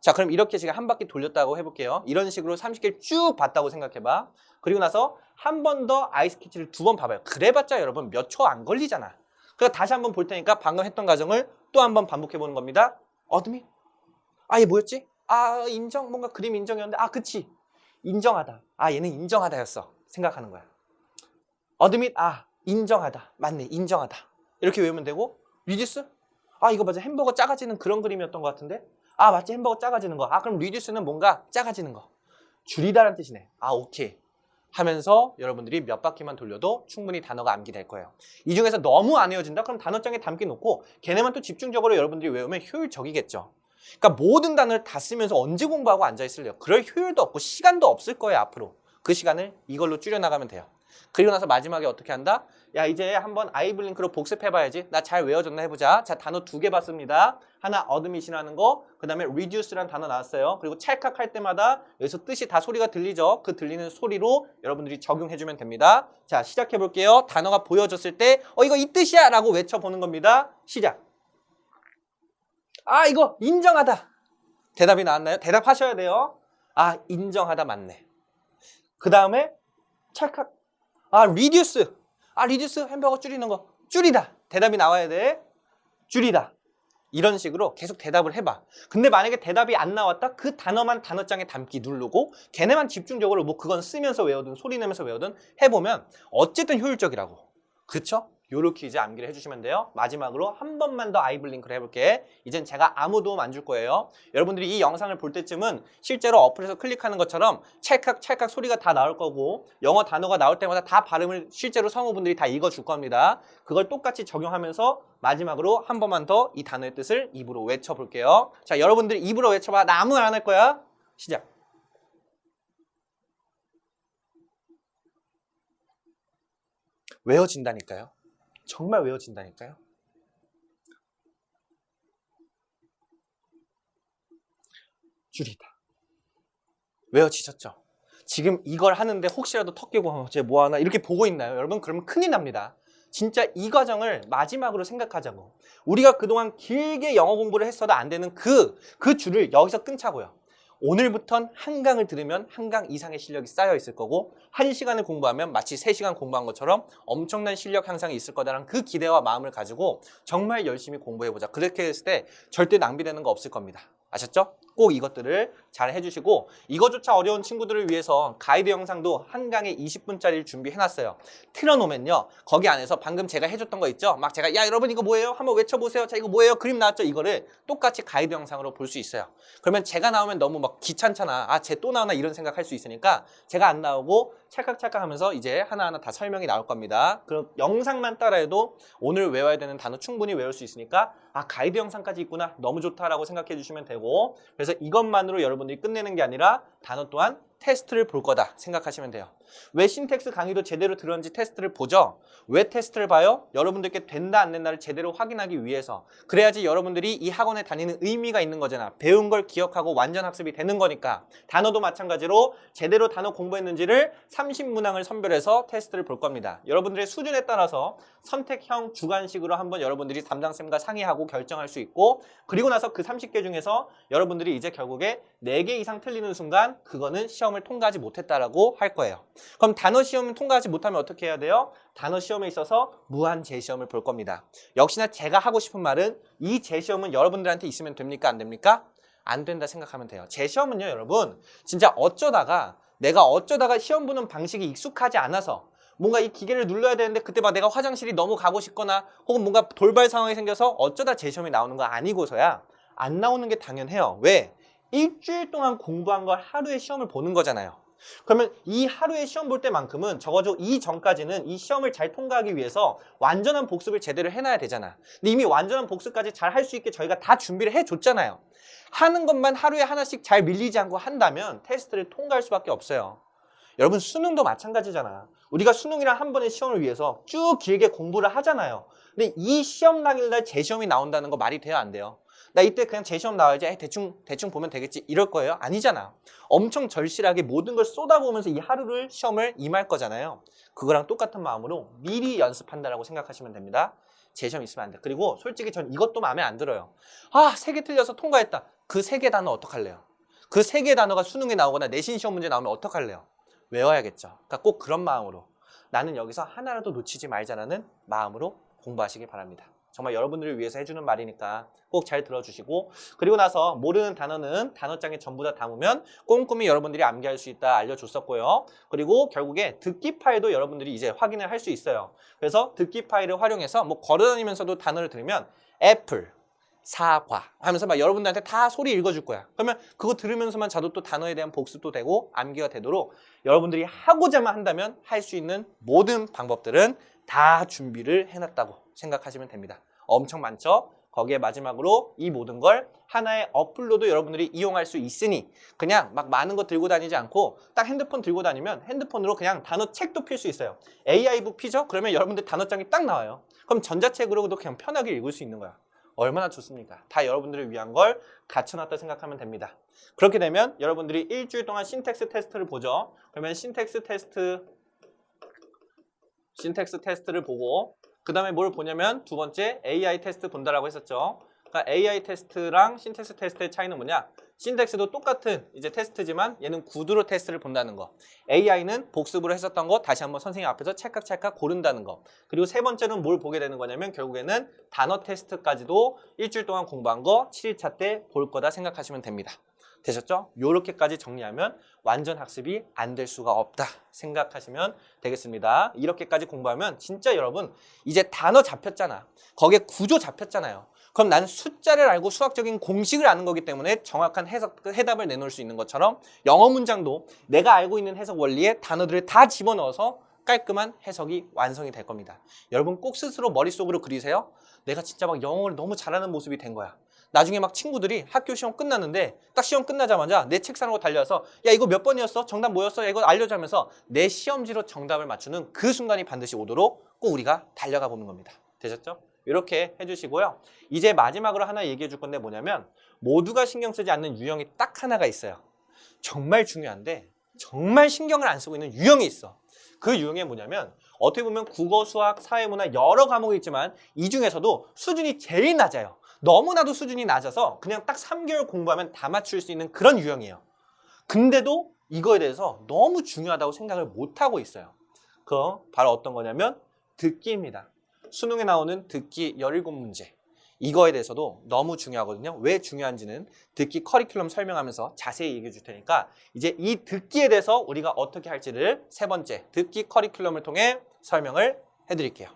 A: 자, 그럼 이렇게 제가 한 바퀴 돌렸다고 해볼게요. 이런 식으로 30개를 쭉 봤다고 생각해봐. 그리고 나서 한 번 더 아이 스케치를 2번 봐봐요. 그래봤자 여러분 몇 초 안 걸리잖아. 그래서 다시 한번 볼 테니까 방금 했던 과정을 또 한 번 반복해보는 겁니다. 어드밋? 얘 뭐였지? 인정? 뭔가 그림 인정이었는데 그치. 인정하다. 얘는 인정하다였어. 생각하는 거야. 어드밋? 인정하다. 맞네. 인정하다. 이렇게 외우면 되고, 리듀스? 이거 맞아. 햄버거 작아지는 그런 그림이었던 것 같은데? 맞지. 햄버거 작아지는 거. 그럼 리듀스는 뭔가 작아지는 거. 줄이다라는 뜻이네. 오케이. 하면서 여러분들이 몇 바퀴만 돌려도 충분히 단어가 암기될 거예요. 이 중에서 너무 안 외워진다? 그럼 단어장에 담기 놓고 걔네만 또 집중적으로 여러분들이 외우면 효율적이겠죠. 그러니까 모든 단어를 다 쓰면서 언제 공부하고 앉아있을래요? 그럴 효율도 없고 시간도 없을 거예요, 앞으로. 그 시간을 이걸로 줄여나가면 돼요. 그리고 나서 마지막에 어떻게 한다? 야, 이제 한번 아이블링크로 복습해봐야지. 나 잘 외워졌나 해보자. 자, 단어 2개 봤습니다. 하나 어드밋이라는 거, 그 다음에 reduce라는 단어 나왔어요. 그리고 찰칵할 때마다 여기서 뜻이 다 소리가 들리죠? 그 들리는 소리로 여러분들이 적용해주면 됩니다. 자, 시작해볼게요. 단어가 보여졌을 때 이거 이 뜻이야 라고 외쳐보는 겁니다. 시작. 이거 인정하다. 대답이 나왔나요? 대답하셔야 돼요. 인정하다 맞네. 그 다음에 찰칵. reduce. reduce 햄버거 줄이는 거. 줄이다. 대답이 나와야 돼. 줄이다. 이런 식으로 계속 대답을 해봐. 근데 만약에 대답이 안 나왔다? 그 단어만 단어장에 담기 누르고 걔네만 집중적으로 뭐 그건 쓰면서 외우든 소리 내면서 외우든 해보면 어쨌든 효율적이라고. 그쵸? 요렇게 이제 암기를 해주시면 돼요. 마지막으로 한 번만 더 아이블링크를 해볼게. 이젠 제가 아무 도움 안 줄 거예요. 여러분들이 이 영상을 볼 때쯤은 실제로 어플에서 클릭하는 것처럼 찰칵 소리가 다 나올 거고, 영어 단어가 나올 때마다 다 발음을 실제로 성우분들이 다 읽어줄 겁니다. 그걸 똑같이 적용하면서 마지막으로 한 번만 더 이 단어의 뜻을 입으로 외쳐볼게요. 자, 여러분들 입으로 외쳐봐. 나 아무 말 안 할 거야. 시작. 외워진다니까요. 정말 외워진다니까요. 줄이다. 외워지셨죠? 지금 이걸 하는데 혹시라도 턱 깨고 쟤 뭐하나 이렇게 보고 있나요? 여러분 그러면 큰일 납니다. 진짜 이 과정을 마지막으로 생각하자고. 우리가 그동안 길게 영어 공부를 했어도 안 되는 그 줄을 여기서 끊자고요. 오늘부턴 한 강을 들으면 한 강 이상의 실력이 쌓여 있을 거고 1시간을 공부하면 마치 3시간 공부한 것처럼 엄청난 실력 향상이 있을 거다라는 그 기대와 마음을 가지고 정말 열심히 공부해보자. 그렇게 했을 때 절대 낭비되는 거 없을 겁니다. 아셨죠? 꼭 이것들을 잘 해주시고 이거조차 어려운 친구들을 위해서 가이드 영상도 한 강에 20분짜리를 준비해놨어요. 틀어놓으면요. 거기 안에서 방금 제가 해줬던 거 있죠? 막 제가 야 여러분 이거 뭐예요? 한번 외쳐보세요. 자 이거 뭐예요? 그림 나왔죠? 이거를 똑같이 가이드 영상으로 볼 수 있어요. 그러면 제가 나오면 너무 막 귀찮잖아. 아 쟤 또 나오나 이런 생각할 수 있으니까 제가 안 나오고 찰칵찰칵 하면서 이제 하나하나 다 설명이 나올 겁니다. 그럼 영상만 따라해도 오늘 외워야 되는 단어 충분히 외울 수 있으니까 아 가이드 영상까지 있구나. 너무 좋다라고 생각해 주시면 되고 그래서 이것만으로 여러분들이 끝내는 게 아니라 단어 또한 테스트를 볼 거다 생각하시면 돼요. 왜 신텍스 강의도 제대로 들었는지 테스트를 보죠? 왜 테스트를 봐요? 여러분들께 된다 안 된다를 제대로 확인하기 위해서. 그래야지 여러분들이 이 학원에 다니는 의미가 있는 거잖아. 배운 걸 기억하고 완전 학습이 되는 거니까. 단어도 마찬가지로 제대로 단어 공부했는지를 30문항을 선별해서 테스트를 볼 겁니다. 여러분들의 수준에 따라서 선택형 주관식으로 한번 여러분들이 담당쌤과 상의하고 결정할 수 있고 그리고 나서 그 30개 중에서 여러분들이 이제 결국에 4개 이상 틀리는 순간 그거는 시험을 통과하지 못했다라고 할 거예요. 그럼 단어 시험을 통과하지 못하면 어떻게 해야 돼요? 단어 시험에 있어서 무한 재시험을 볼 겁니다. 역시나 제가 하고 싶은 말은 이 재시험은 여러분들한테 있으면 됩니까? 안 됩니까? 안 된다 생각하면 돼요. 재시험은요 여러분 진짜 내가 어쩌다가 시험 보는 방식이 익숙하지 않아서 뭔가 이 기계를 눌러야 되는데 그때 막 내가 화장실이 너무 가고 싶거나 혹은 뭔가 돌발 상황이 생겨서 어쩌다 재시험이 나오는 거 아니고서야 안 나오는 게 당연해요. 왜? 일주일 동안 공부한 걸 하루에 시험을 보는 거잖아요. 그러면 이 하루에 시험 볼 때만큼은 적어도 이 전까지는 이 시험을 잘 통과하기 위해서 완전한 복습을 제대로 해놔야 되잖아. 근데 이미 완전한 복습까지 잘 할 수 있게 저희가 다 준비를 해줬잖아요. 하는 것만 하루에 하나씩 잘 밀리지 않고 한다면 테스트를 통과할 수밖에 없어요. 여러분 수능도 마찬가지잖아. 우리가 수능이랑 한 번의 시험을 위해서 쭉 길게 공부를 하잖아요. 근데 이 시험 당일날 재시험이 나온다는 거 말이 돼요? 안 돼요? 나 이때 그냥 재시험 나와야지 대충 보면 되겠지 이럴 거예요? 아니잖아. 엄청 절실하게 모든 걸 쏟아보면서 이 하루를 시험을 임할 거잖아요. 그거랑 똑같은 마음으로 미리 연습한다라고 생각하시면 됩니다. 재시험 있으면 안 돼. 그리고 솔직히 전 이것도 마음에 안 들어요. 아 3개 틀려서 통과했다. 그 3개 단어 어떡할래요? 그 3개 단어가 수능에 나오거나 내신 시험 문제 나오면 어떡할래요? 외워야겠죠. 그러니까 꼭 그런 마음으로 나는 여기서 하나라도 놓치지 말자라는 마음으로 공부하시기 바랍니다. 정말 여러분들을 위해서 해주는 말이니까 꼭 잘 들어주시고 그리고 나서 모르는 단어는 단어장에 전부 다 담으면 꼼꼼히 여러분들이 암기할 수 있다 알려줬었고요. 그리고 결국에 듣기 파일도 여러분들이 이제 확인을 할 수 있어요. 그래서 듣기 파일을 활용해서 뭐 걸어다니면서도 단어를 들으면 애플, 사과 하면서 막 여러분들한테 다 소리 읽어줄 거야. 그러면 그거 들으면서만 자도 또 단어에 대한 복습도 되고 암기가 되도록 여러분들이 하고자만 한다면 할 수 있는 모든 방법들은 다 준비를 해놨다고 생각하시면 됩니다. 엄청 많죠? 거기에 마지막으로 이 모든 걸 하나의 어플로도 여러분들이 이용할 수 있으니 그냥 막 많은 거 들고 다니지 않고 딱 핸드폰 들고 다니면 핸드폰으로 그냥 단어 책도 필 수 있어요. AI북 피죠? 그러면 여러분들 단어장이 딱 나와요. 그럼 전자책으로도 그냥 편하게 읽을 수 있는 거야. 얼마나 좋습니까? 다 여러분들을 위한 걸 갖춰놨다 생각하면 됩니다. 그렇게 되면 여러분들이 일주일 동안 신텍스 테스트를 보죠. 그러면 신텍스 테스트를 보고 그 다음에 뭘 보냐면 두 번째 AI 테스트 본다라고 했었죠. 그러니까 AI 테스트랑 신텍스 테스트의 차이는 뭐냐? 신텍스도 똑같은 이제 테스트지만 얘는 구두로 테스트를 본다는 거. AI는 복습으로 했었던 거 다시 한번 선생님 앞에서 찰칵찰칵 고른다는 거. 그리고 세 번째는 뭘 보게 되는 거냐면 결국에는 단어 테스트까지도 일주일 동안 공부한 거 7일차 때 볼 거다 생각하시면 됩니다. 되셨죠? 요렇게까지 정리하면 완전 학습이 안 될 수가 없다 생각하시면 되겠습니다. 이렇게까지 공부하면 진짜 여러분 이제 단어 잡혔잖아. 거기에 구조 잡혔잖아요. 그럼 나는 숫자를 알고 수학적인 공식을 아는 거기 때문에 정확한 해답을 내놓을 수 있는 것처럼 영어 문장도 내가 알고 있는 해석 원리에 단어들을 다 집어넣어서 깔끔한 해석이 완성이 될 겁니다. 여러분 꼭 스스로 머릿속으로 그리세요. 내가 진짜 막 영어를 너무 잘하는 모습이 된 거야. 나중에 막 친구들이 학교 시험 끝났는데 딱 시험 끝나자마자 내 책상으로 달려와서 야 이거 몇 번이었어? 정답 뭐였어? 야, 이거 알려주면서 내 시험지로 정답을 맞추는 그 순간이 반드시 오도록 꼭 우리가 달려가 보는 겁니다. 되셨죠? 이렇게 해주시고요. 이제 마지막으로 하나 얘기해 줄 건데 뭐냐면 모두가 신경 쓰지 않는 유형이 딱 하나가 있어요. 정말 중요한데 정말 신경을 안 쓰고 있는 유형이 있어. 그 유형이 뭐냐면 어떻게 보면 국어, 수학, 사회문화 여러 과목이 있지만 이 중에서도 수준이 제일 낮아요. 너무나도 수준이 낮아서 그냥 딱 3개월 공부하면 다 맞출 수 있는 그런 유형이에요. 근데도 이거에 대해서 너무 중요하다고 생각을 못하고 있어요. 그거 바로 어떤 거냐면 듣기입니다. 수능에 나오는 듣기 17문제. 이거에 대해서도 너무 중요하거든요. 왜 중요한지는 듣기 커리큘럼 설명하면서 자세히 얘기해 줄 테니까 이제 이 듣기에 대해서 우리가 어떻게 할지를 세 번째 듣기 커리큘럼을 통해 설명을 해드릴게요.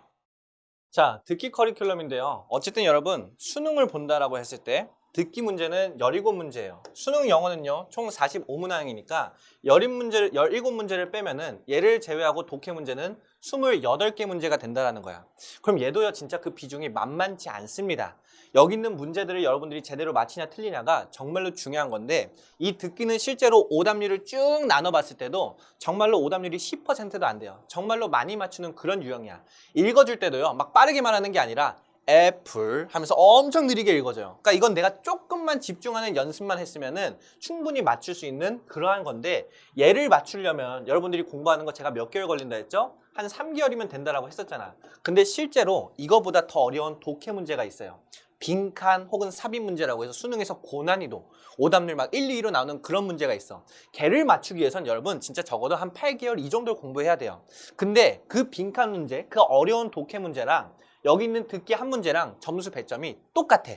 A: 자, 듣기 커리큘럼인데요. 어쨌든 여러분 수능을 본다라고 했을 때 듣기 문제는 17문제예요. 수능 영어는요. 총 45문항이니까 17문제를 빼면은 얘를 제외하고 독해 문제는 28개 문제가 된다는 거야. 그럼 얘도요 진짜 그 비중이 만만치 않습니다. 여기 있는 문제들을 여러분들이 제대로 맞히냐 틀리냐가 정말로 중요한 건데 이 듣기는 실제로 오답률을 쭉 나눠봤을 때도 정말로 오답률이 10%도 안 돼요. 정말로 많이 맞추는 그런 유형이야. 읽어줄 때도요 막 빠르게 말하는 게 아니라 애플 하면서 엄청 느리게 읽어져요. 그러니까 이건 내가 조금만 집중하는 연습만 했으면은 충분히 맞출 수 있는 그러한 건데 얘를 맞추려면 여러분들이 공부하는 거 제가 몇 개월 걸린다 했죠? 한 3개월이면 된다라고 했었잖아. 근데 실제로 이거보다 더 어려운 독해 문제가 있어요. 빈칸 혹은 삽입 문제라고 해서 수능에서 고난이도 오답률 막 1, 2로 나오는 그런 문제가 있어. 걔를 맞추기 위해선 여러분 진짜 적어도 한 8개월 이 정도를 공부해야 돼요. 근데 그 빈칸 문제, 그 어려운 독해 문제랑 여기 있는 듣기 한 문제랑 점수 배점이 똑같아.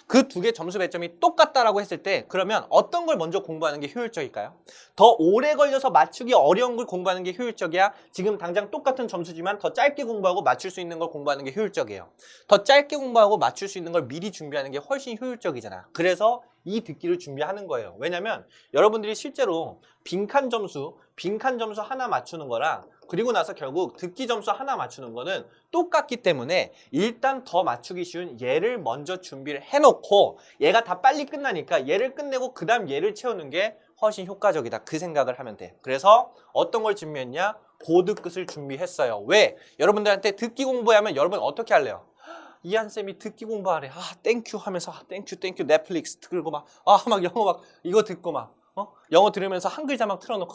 A: 그 두 개 점수 배점이 똑같다라고 했을 때 그러면 어떤 걸 먼저 공부하는 게 효율적일까요? 더 오래 걸려서 맞추기 어려운 걸 공부하는 게 효율적이야? 지금 당장 똑같은 점수지만 더 짧게 공부하고 맞출 수 있는 걸 공부하는 게 효율적이에요. 더 짧게 공부하고 맞출 수 있는 걸 미리 준비하는 게 훨씬 효율적이잖아. 그래서 이 듣기를 준비하는 거예요. 왜냐면 여러분들이 실제로 빈칸 점수 하나 맞추는 거랑 그리고 나서 결국 듣기 점수 하나 맞추는 거는 똑같기 때문에 일단 더 맞추기 쉬운 얘를 먼저 준비를 해놓고 얘가 다 빨리 끝나니까 얘를 끝내고 그 다음 얘를 채우는 게 훨씬 효과적이다. 그 생각을 하면 돼. 그래서 어떤 걸 준비했냐? 고득끝을 준비했어요. 왜? 여러분들한테 듣기 공부하면 여러분 어떻게 할래요? 이한쌤이 듣기 공부하래. 땡큐 하면서 땡큐 넷플릭스 틀고 막 영어 막 이거 듣고 막 영어 들으면서 한 글자 막 틀어놓고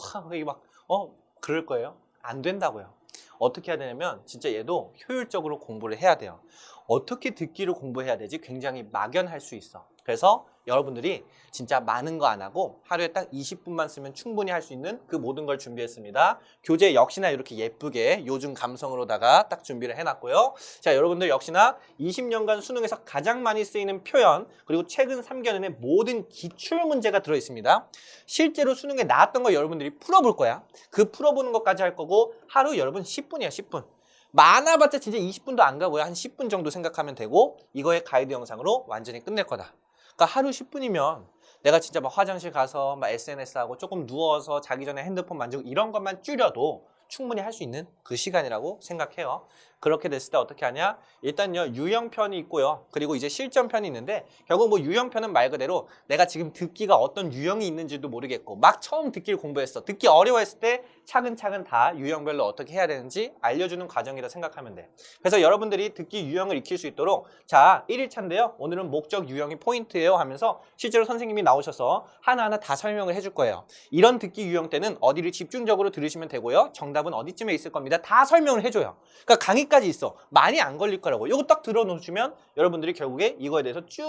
A: 그럴 거예요. 안 된다고요. 어떻게 해야 되냐면 진짜 얘도 효율적으로 공부를 해야 돼요. 어떻게 듣기를 공부해야 되지? 굉장히 막연할 수 있어. 그래서 여러분들이 진짜 많은 거 안 하고 하루에 딱 20분만 쓰면 충분히 할 수 있는 그 모든 걸 준비했습니다. 교재 역시나 이렇게 예쁘게 요즘 감성으로다가 딱 준비를 해놨고요. 자, 여러분들 역시나 20년간 수능에서 가장 많이 쓰이는 표현 그리고 최근 3개년의 모든 기출 문제가 들어있습니다. 실제로 수능에 나왔던 거 여러분들이 풀어볼 거야. 그 풀어보는 것까지 할 거고 하루 여러분 10분이야 10분. 많아봤자 진짜 20분도 안 가고요. 한 10분 정도 생각하면 되고 이거의 가이드 영상으로 완전히 끝낼 거다. 그러니까 하루 10분이면 내가 진짜 막 화장실 가서 막 SNS하고 조금 누워서 자기 전에 핸드폰 만지고 이런 것만 줄여도 충분히 할 수 있는 그 시간이라고 생각해요. 그렇게 됐을 때 어떻게 하냐? 일단요 유형편이 있고요. 그리고 이제 실전편이 있는데 결국 뭐 유형편은 말 그대로 내가 지금 듣기가 어떤 유형이 있는지도 모르겠고 막 처음 듣기를 공부했어. 듣기 어려워했을 때 차근차근 다 유형별로 어떻게 해야 되는지 알려주는 과정이라 생각하면 돼. 그래서 여러분들이 듣기 유형을 익힐 수 있도록 자 1일차인데요. 오늘은 목적 유형이 포인트예요 하면서 실제로 선생님이 나오셔서 하나하나 다 설명을 해줄 거예요. 이런 듣기 유형 때는 어디를 집중적으로 들으시면 되고요. 정답은 어디쯤에 있을 겁니다. 다 설명을 해줘요. 그러니까 강의까지 있어. 많이 안 걸릴 거라고. 이거 딱 들어놓으시면 여러분들이 결국에 이거에 대해서 쭉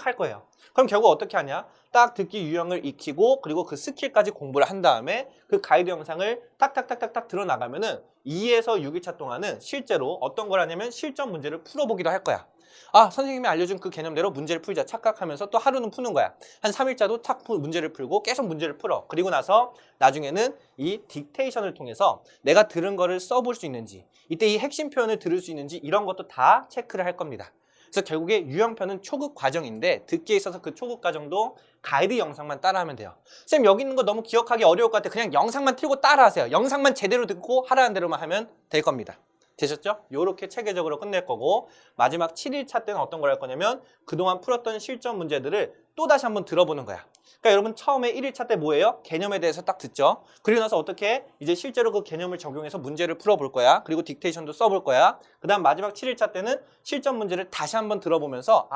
A: 할 거예요. 그럼 결국 어떻게 하냐? 딱 듣기 유형을 익히고 그리고 그 스킬까지 공부를 한 다음에 그 가이드 영상을 탁탁탁탁탁 들어나가면은 2에서 6일차 동안은 실제로 어떤 걸 하냐면 실전 문제를 풀어보기도 할 거야. 선생님이 알려준 그 개념대로 문제를 풀자 착각하면서 또 하루는 푸는 거야. 한 3일자도 탁 문제를 풀고 계속 문제를 풀어. 그리고 나서 나중에는 이 딕테이션을 통해서 내가 들은 거를 써볼 수 있는지 이때 이 핵심 표현을 들을 수 있는지 이런 것도 다 체크를 할 겁니다. 그래서 결국에 유형편은 초급 과정인데 듣기에 있어서 그 초급 과정도 가이드 영상만 따라하면 돼요. 쌤 여기 있는 거 너무 기억하기 어려울 것 같아. 그냥 영상만 틀고 따라하세요. 영상만 제대로 듣고 하라는 대로만 하면 될 겁니다. 되셨죠? 요렇게 체계적으로 끝낼 거고 마지막 7일차 때는 어떤 걸 할 거냐면 그동안 풀었던 실전 문제들을 또다시 한번 들어보는 거야. 그러니까 여러분 처음에 1일차 때 뭐예요? 개념에 대해서 딱 듣죠. 그리고 나서 어떻게 이제 실제로 그 개념을 적용해서 문제를 풀어볼 거야. 그리고 딕테이션도 써볼 거야. 그 다음 마지막 7일차 때는 실전 문제를 다시 한번 들어보면서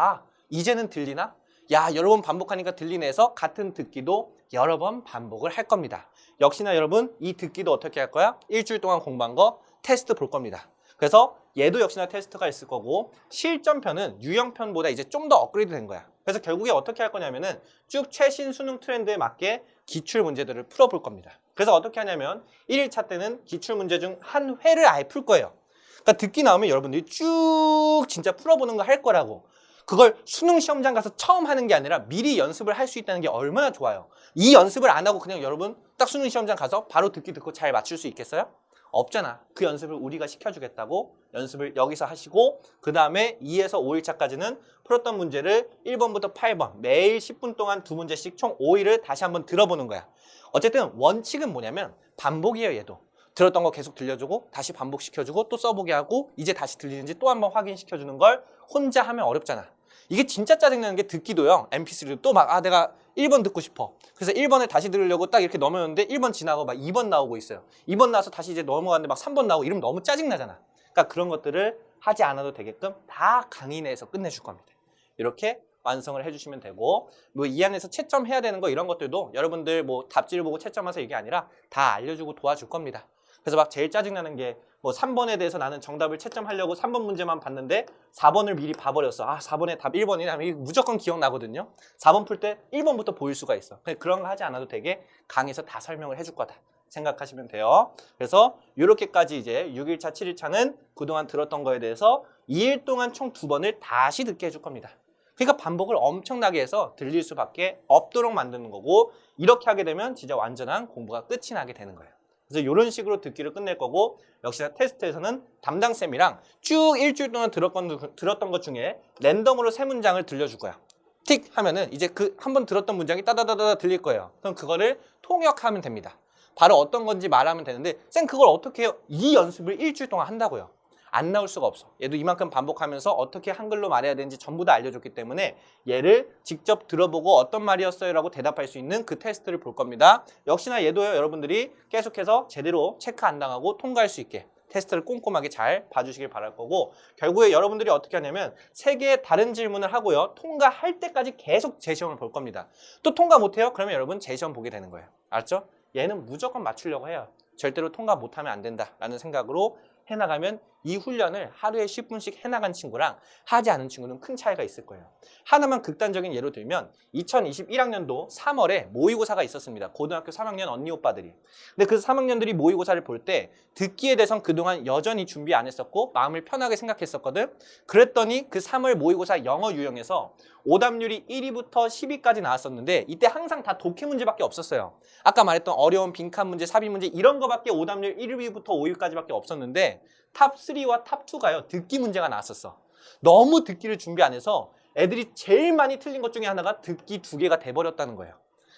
A: 이제는 들리나? 야, 여러 번 반복하니까 들리네 해서 같은 듣기도 여러 번 반복을 할 겁니다. 역시나 여러분 이 듣기도 어떻게 할 거야? 일주일 동안 공부한 거 테스트 볼 겁니다. 그래서 얘도 역시나 테스트가 있을 거고 실전편은 유형편보다 이제 좀 더 업그레이드 된 거야. 그래서 결국에 어떻게 할 거냐면은 쭉 최신 수능 트렌드에 맞게 기출 문제들을 풀어볼 겁니다. 그래서 어떻게 하냐면 1일차 때는 기출 문제 중 한 회를 아예 풀 거예요. 그러니까 듣기 나오면 여러분들이 쭉 진짜 풀어보는 거 할 거라고. 그걸 수능 시험장 가서 처음 하는 게 아니라 미리 연습을 할 수 있다는 게 얼마나 좋아요. 이 연습을 안 하고 그냥 여러분 딱 수능 시험장 가서 바로 듣기 듣고 잘 맞출 수 있겠어요? 없잖아. 그 연습을 우리가 시켜주겠다고 연습을 여기서 하시고 그 다음에 2에서 5일차까지는 풀었던 문제를 1번부터 8번 매일 10분 동안 2문제씩 총 5일을 다시 한번 들어보는 거야. 어쨌든 원칙은 뭐냐면 반복이에요. 얘도. 들었던 거 계속 들려주고 다시 반복시켜주고 또 써보게 하고 이제 다시 들리는지 또 한번 확인시켜주는 걸 혼자 하면 어렵잖아. 이게 진짜 짜증나는 게 듣기도요. mp3로 또 막 내가 1번 듣고 싶어. 그래서 1번을 다시 들으려고 딱 이렇게 넘었는데 1번 지나고 막 2번 나오고 있어요. 2번 나와서 다시 이제 넘어갔는데 막 3번 나오고 이러면 너무 짜증나잖아. 그러니까 그런 것들을 하지 않아도 되게끔 다 강의 내에서 끝내줄 겁니다. 이렇게 완성을 해주시면 되고 뭐 이 안에서 채점해야 되는 거 이런 것들도 여러분들 뭐 답지를 보고 채점해서 이게 아니라 다 알려주고 도와줄 겁니다. 그래서 막 제일 짜증나는 게 뭐 3번에 대해서 나는 정답을 채점하려고 3번 문제만 봤는데 4번을 미리 봐버렸어. 4번의 답 1번이라면 이게 무조건 기억나거든요. 4번 풀 때 1번부터 보일 수가 있어. 그런 거 하지 않아도 되게 강의에서 다 설명을 해줄 거다 생각하시면 돼요. 그래서 이렇게까지 이제 6일차, 7일차는 그동안 들었던 거에 대해서 2일 동안 총 2번을 다시 듣게 해줄 겁니다. 그러니까 반복을 엄청나게 해서 들릴 수밖에 없도록 만드는 거고 이렇게 하게 되면 진짜 완전한 공부가 끝이 나게 되는 거예요. 그래서 이런 식으로 듣기를 끝낼 거고 역시나 테스트에서는 담당쌤이랑 쭉 일주일 동안 들었던 것 중에 랜덤으로 3문장을 들려줄 거야. 틱 하면은 이제 그 한 번 들었던 문장이 따다다다 들릴 거예요. 그럼 그거를 통역하면 됩니다. 바로 어떤 건지 말하면 되는데 쌤 그걸 어떻게 해요? 이 연습을 일주일 동안 한다고요. 안 나올 수가 없어. 얘도 이만큼 반복하면서 어떻게 한글로 말해야 되는지 전부 다 알려줬기 때문에 얘를 직접 들어보고 어떤 말이었어요? 라고 대답할 수 있는 그 테스트를 볼 겁니다. 역시나 얘도요. 여러분들이 계속해서 제대로 체크 안 당하고 통과할 수 있게 테스트를 꼼꼼하게 잘 봐주시길 바랄 거고 결국에 여러분들이 어떻게 하냐면 3개의 다른 질문을 하고요. 통과할 때까지 계속 재시험을 볼 겁니다. 또 통과 못해요? 그러면 여러분 재시험 보게 되는 거예요. 알았죠? 얘는 무조건 맞추려고 해요. 절대로 통과 못하면 안 된다라는 생각으로 해나가면 이 훈련을 하루에 10분씩 해나간 친구랑 하지 않은 친구는 큰 차이가 있을 거예요. 하나만 극단적인 예로 들면 2021학년도 3월에 모의고사가 있었습니다. 고등학교 3학년 언니 오빠들이. 근데 그 3학년들이 모의고사를 볼 때 듣기에 대해선 그동안 여전히 준비 안 했었고 마음을 편하게 생각했었거든. 그랬더니 그 3월 모의고사 영어 유형에서 오답률이 1위부터 10위까지 나왔었는데 이때 항상 다 독해 문제밖에 없었어요. 아까 말했던 어려운 빈칸 문제, 삽입 문제 이런 거밖에 오답률 1위부터 5위까지밖에 없었는데 탑 3와 탑 2가요. 듣기 문제가 나왔었어. 너무 듣기를 준비 안 해서 애들이 제일 많이 틀린 것 중에 하나가 듣기 2개가 돼버렸다는 거예요.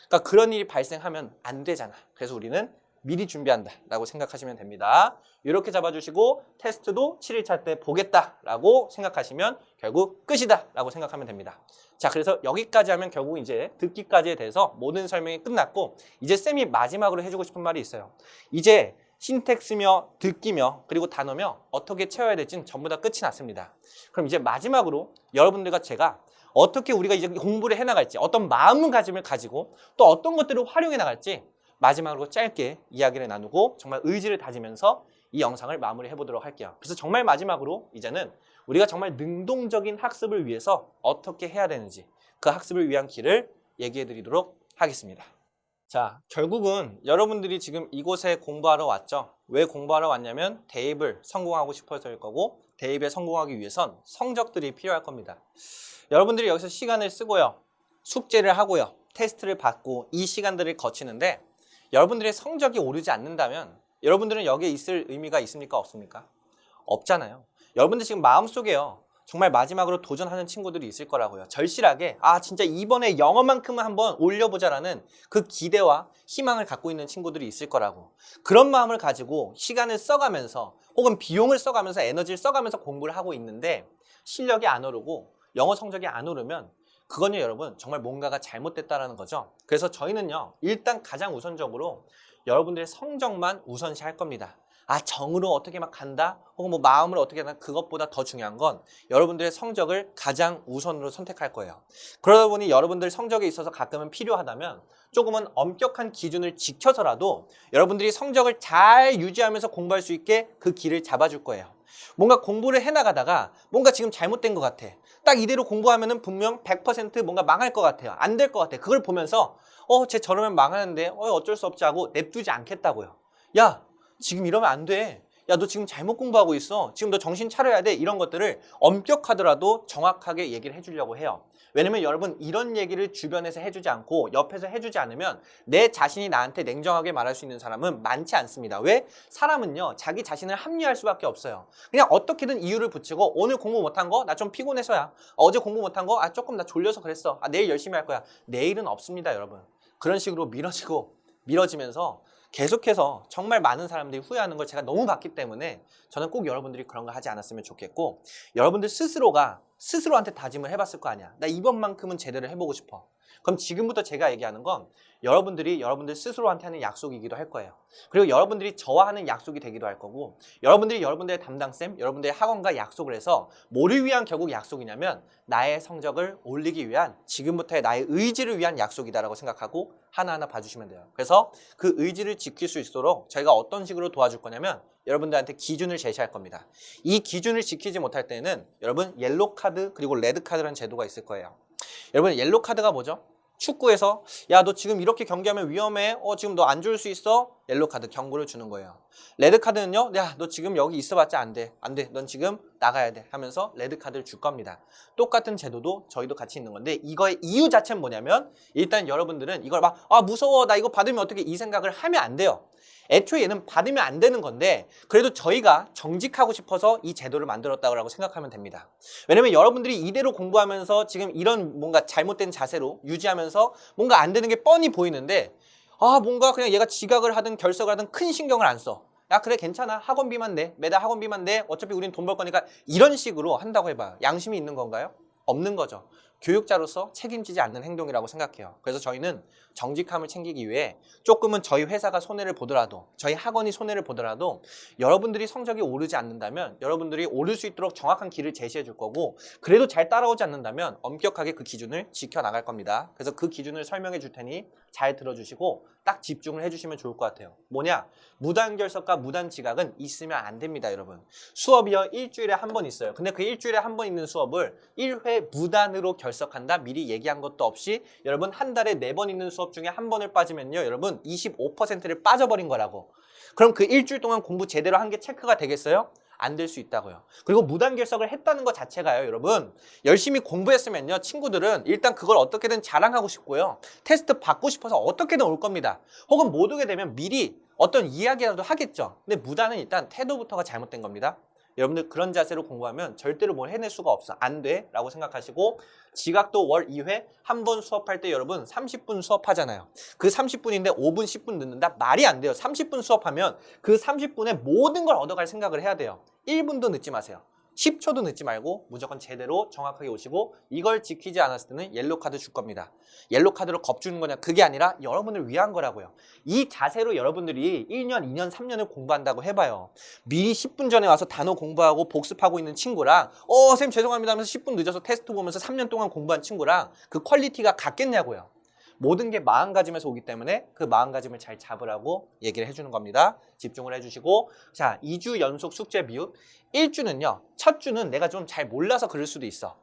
A: 그러니까 그런 일이 발생하면 안 되잖아. 그래서 우리는 미리 준비한다라고 생각하시면 됩니다. 이렇게 잡아주시고 테스트도 7일차 때 보겠다라고 생각하시면 결국 끝이다라고 생각하면 됩니다. 자, 그래서 여기까지 하면 결국 이제 듣기까지에 대해서 모든 설명이 끝났고 이제 쌤이 마지막으로 해주고 싶은 말이 있어요. 이제 신텍스며 듣기며 그리고 단어며 어떻게 채워야 될지는 전부 다 끝이 났습니다. 그럼 이제 마지막으로 여러분들과 제가 어떻게 우리가 이제 공부를 해나갈지 어떤 마음가짐을 가지고 또 어떤 것들을 활용해 나갈지 마지막으로 짧게 이야기를 나누고 정말 의지를 다지면서 이 영상을 마무리해 보도록 할게요. 그래서 정말 마지막으로 이제는 우리가 정말 능동적인 학습을 위해서 어떻게 해야 되는지 그 학습을 위한 길을 얘기해 드리도록 하겠습니다. 자, 결국은 여러분들이 지금 이곳에 공부하러 왔죠. 왜 공부하러 왔냐면 대입을 성공하고 싶어서일 거고 대입에 성공하기 위해선 성적들이 필요할 겁니다. 여러분들이 여기서 시간을 쓰고요. 숙제를 하고요. 테스트를 받고 이 시간들을 거치는데 여러분들의 성적이 오르지 않는다면 여러분들은 여기에 있을 의미가 있습니까? 없습니까? 없잖아요. 여러분들 지금 마음속에요. 정말 마지막으로 도전하는 친구들이 있을 거라고요. 절실하게 진짜 이번에 영어만큼은 한번 올려보자라는 그 기대와 희망을 갖고 있는 친구들이 있을 거라고. 그런 마음을 가지고 시간을 써가면서 혹은 비용을 써가면서 에너지를 써가면서 공부를 하고 있는데 실력이 안 오르고 영어 성적이 안 오르면 그건요 여러분 정말 뭔가가 잘못됐다라는 거죠. 그래서 저희는요 일단 가장 우선적으로 여러분들의 성적만 우선시 할 겁니다. 정으로 어떻게 막 간다? 혹은 뭐 마음으로 어떻게 한다? 그것보다 더 중요한 건 여러분들의 성적을 가장 우선으로 선택할 거예요. 그러다 보니 여러분들 성적에 있어서 가끔은 필요하다면 조금은 엄격한 기준을 지켜서라도 여러분들이 성적을 잘 유지하면서 공부할 수 있게 그 길을 잡아줄 거예요. 뭔가 공부를 해나가다가 뭔가 지금 잘못된 것 같아. 딱 이대로 공부하면은 분명 100% 뭔가 망할 것 같아요. 안 될 것 같아. 그걸 보면서 쟤 저러면 망하는데 어쩔 수 없지 하고 냅두지 않겠다고요. 야, 지금 이러면 안 돼. 야, 너 지금 잘못 공부하고 있어. 지금 너 정신 차려야 돼. 이런 것들을 엄격하더라도 정확하게 얘기를 해주려고 해요. 왜냐면 여러분 이런 얘기를 주변에서 해주지 않고 옆에서 해주지 않으면 내 자신이 나한테 냉정하게 말할 수 있는 사람은 많지 않습니다. 왜? 사람은요 자기 자신을 합리화할 수밖에 없어요. 그냥 어떻게든 이유를 붙이고 오늘 공부 못한 거 나 좀 피곤해서야. 어제 공부 못한 거 조금 나 졸려서 그랬어. 내일 열심히 할 거야. 내일은 없습니다 여러분. 그런 식으로 미뤄지면서 계속해서 정말 많은 사람들이 후회하는 걸 제가 너무 봤기 때문에 저는 꼭 여러분들이 그런 거 하지 않았으면 좋겠고, 여러분들 스스로가 스스로한테 다짐을 해봤을 거 아니야. 나 이번만큼은 제대로 해보고 싶어. 그럼 지금부터 제가 얘기하는 건 여러분들이 여러분들 스스로한테 하는 약속이기도 할 거예요. 그리고 여러분들이 저와 하는 약속이 되기도 할 거고, 여러분들이 여러분들의 담당쌤, 여러분들의 학원과 약속을 해서 뭐를 위한 결국 약속이냐면 나의 성적을 올리기 위한, 지금부터의 나의 의지를 위한 약속이다라고 생각하고 하나하나 봐주시면 돼요. 그래서 그 의지를 지킬 수 있도록 저희가 어떤 식으로 도와줄 거냐면 여러분들한테 기준을 제시할 겁니다. 이 기준을 지키지 못할 때는 여러분 옐로 카드 그리고 레드 카드라는 제도가 있을 거예요. 여러분 옐로 카드가 뭐죠? 축구에서 야 너 지금 이렇게 경기하면 위험해. 지금 너 안 좋을 수 있어. 옐로 카드 경고를 주는 거예요. 레드 카드는요. 야 너 지금 여기 있어봤자 안 돼. 안 돼. 넌 지금 나가야 돼 하면서 레드 카드를 줄 겁니다. 똑같은 제도도 저희도 같이 있는 건데 이거의 이유 자체는 뭐냐면 일단 여러분들은 이걸 막 무서워 나 이거 받으면 어떻게 이 생각을 하면 안 돼요. 애초에 얘는 받으면 안 되는 건데 그래도 저희가 정직하고 싶어서 이 제도를 만들었다고 생각하면 됩니다. 왜냐면 여러분들이 이대로 공부하면서 지금 이런 뭔가 잘못된 자세로 유지하면서 뭔가 안 되는 게 뻔히 보이는데 뭔가 그냥 얘가 지각을 하든 결석을 하든 큰 신경을 안 써. 야 그래 괜찮아 학원비만 내. 매달 학원비만 내. 어차피 우린 돈 벌 거니까 이런 식으로 한다고 해봐요. 양심이 있는 건가요? 없는 거죠. 교육자로서 책임지지 않는 행동이라고 생각해요. 그래서 저희는 정직함을 챙기기 위해 조금은 저희 회사가 손해를 보더라도 저희 학원이 손해를 보더라도 여러분들이 성적이 오르지 않는다면 여러분들이 오를 수 있도록 정확한 길을 제시해 줄 거고 그래도 잘 따라오지 않는다면 엄격하게 그 기준을 지켜나갈 겁니다. 그래서 그 기준을 설명해 줄 테니 잘 들어주시고 딱 집중을 해주시면 좋을 것 같아요. 뭐냐? 무단결석과 무단지각은 있으면 안 됩니다 여러분. 수업이요 일주일에 한 번 있어요. 근데 그 일주일에 한 번 있는 수업을 1회 무단으로 결석한다 미리 얘기한 것도 없이 여러분 한 달에 4번 있는 수업 중에 한 번을 빠지면요 여러분 25%를 빠져버린 거라고. 그럼 그 일주일 동안 공부 제대로 한 게 체크가 되겠어요? 안 될 수 있다고요. 그리고 무단결석을 했다는 것 자체가요 여러분 열심히 공부했으면요 친구들은 일단 그걸 어떻게든 자랑하고 싶고요 테스트 받고 싶어서 어떻게든 올 겁니다. 혹은 못 오게 되면 미리 어떤 이야기라도 하겠죠. 근데 무단은 일단 태도부터가 잘못된 겁니다. 여러분들 그런 자세로 공부하면 절대로 뭘 해낼 수가 없어. 안 돼 라고 생각하시고 지각도 월 2회 한 번 수업할 때 여러분 30분 수업하잖아요. 그 30분인데 5분 10분 늦는다? 말이 안 돼요. 30분 수업하면 그 30분에 모든 걸 얻어갈 생각을 해야 돼요. 1분도 늦지 마세요. 10초도 늦지 말고 무조건 제대로 정확하게 오시고 이걸 지키지 않았을 때는 옐로 카드 줄 겁니다. 옐로 카드로 겁주는 거냐 그게 아니라 여러분을 위한 거라고요. 이 자세로 여러분들이 1년, 2년, 3년을 공부한다고 해봐요. 미리 10분 전에 와서 단어 공부하고 복습하고 있는 친구랑 쌤 죄송합니다 하면서 10분 늦어서 테스트 보면서 3년 동안 공부한 친구랑 그 퀄리티가 같겠냐고요. 모든 게 마음가짐에서 오기 때문에 그 마음가짐을 잘 잡으라고 얘기를 해주는 겁니다. 집중을 해주시고 자 2주 연속 숙제 비율 1주는요 첫 주는 내가 좀 잘 몰라서 그럴 수도 있어.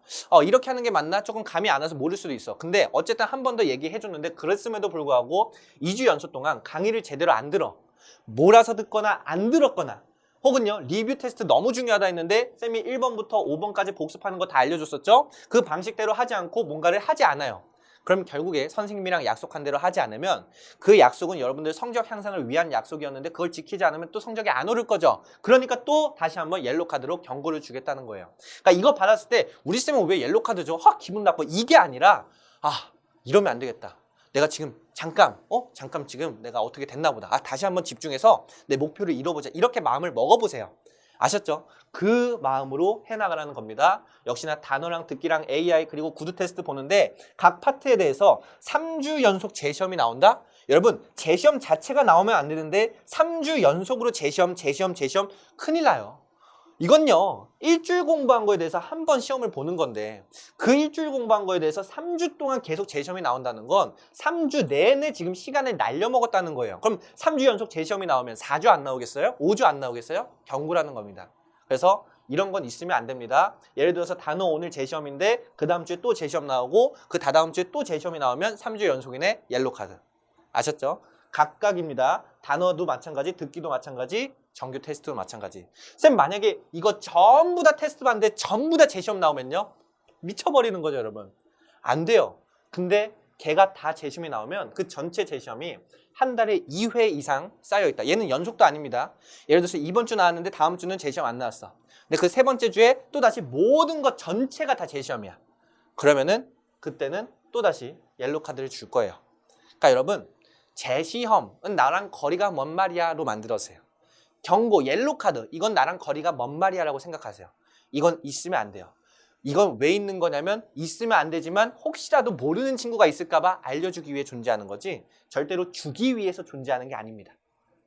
A: 이렇게 하는 게 맞나? 조금 감이 안 와서 모를 수도 있어. 근데 어쨌든 한 번 더 얘기해 줬는데 그랬음에도 불구하고 2주 연속 동안 강의를 제대로 안 들어. 몰아서 듣거나 안 들었거나 혹은요 리뷰 테스트 너무 중요하다 했는데 쌤이 1번부터 5번까지 복습하는 거 다 알려줬었죠? 그 방식대로 하지 않고 뭔가를 하지 않아요. 그럼 결국에 선생님이랑 약속한 대로 하지 않으면 그 약속은 여러분들 성적 향상을 위한 약속이었는데 그걸 지키지 않으면 또 성적이 안 오를 거죠. 그러니까 또 다시 한번 옐로 카드로 경고를 주겠다는 거예요. 그러니까 이거 받았을 때 우리 쌤은 왜 옐로 카드 줘? 기분 나빠. 이게 아니라 이러면 안 되겠다. 내가 지금 잠깐 지금 내가 어떻게 됐나 보다. 다시 한번 집중해서 내 목표를 이뤄보자. 이렇게 마음을 먹어보세요. 아셨죠? 그 마음으로 해나가라는 겁니다. 역시나 단어랑 듣기랑 AI 그리고 구두 테스트 보는데 각 파트에 대해서 3주 연속 재시험이 나온다? 여러분 재시험 자체가 나오면 안 되는데 3주 연속으로 재시험 큰일 나요. 이건요 일주일 공부한 거에 대해서 한 번 시험을 보는 건데 그 일주일 공부한 거에 대해서 3주 동안 계속 재시험이 나온다는 건 3주 내내 지금 시간을 날려먹었다는 거예요. 그럼 3주 연속 재시험이 나오면 4주 안 나오겠어요? 5주 안 나오겠어요? 경고라는 겁니다. 그래서 이런 건 있으면 안 됩니다. 예를 들어서 단어 오늘 재시험인데 그 다음 주에 또 재시험 나오고 그 다다음 주에 또 재시험이 나오면 3주 연속이네 옐로 카드. 아셨죠? 각각입니다. 단어도 마찬가지, 듣기도 마찬가지, 정규 테스트도 마찬가지. 쌤 만약에 이거 전부 다 테스트 봤는데 전부 다 재시험 나오면요? 미쳐버리는 거죠 여러분. 안 돼요. 근데 걔가 다 재시험이 나오면 그 전체 재시험이 한 달에 2회 이상 쌓여있다. 얘는 연속도 아닙니다. 예를 들어서 이번 주 나왔는데 다음 주는 재시험 안 나왔어. 근데 그 세 번째 주에 또다시 모든 것 전체가 다 재시험이야. 그러면은 그때는 또다시 옐로 카드를 줄 거예요. 그러니까 여러분 재시험은 나랑 거리가 먼 말이야로 만들어주세요. 경고, 옐로 카드 이건 나랑 거리가 먼 말이야라고 생각하세요. 이건 있으면 안 돼요. 이건 왜 있는 거냐면 있으면 안 되지만 혹시라도 모르는 친구가 있을까 봐 알려주기 위해 존재하는 거지 절대로 주기 위해서 존재하는 게 아닙니다.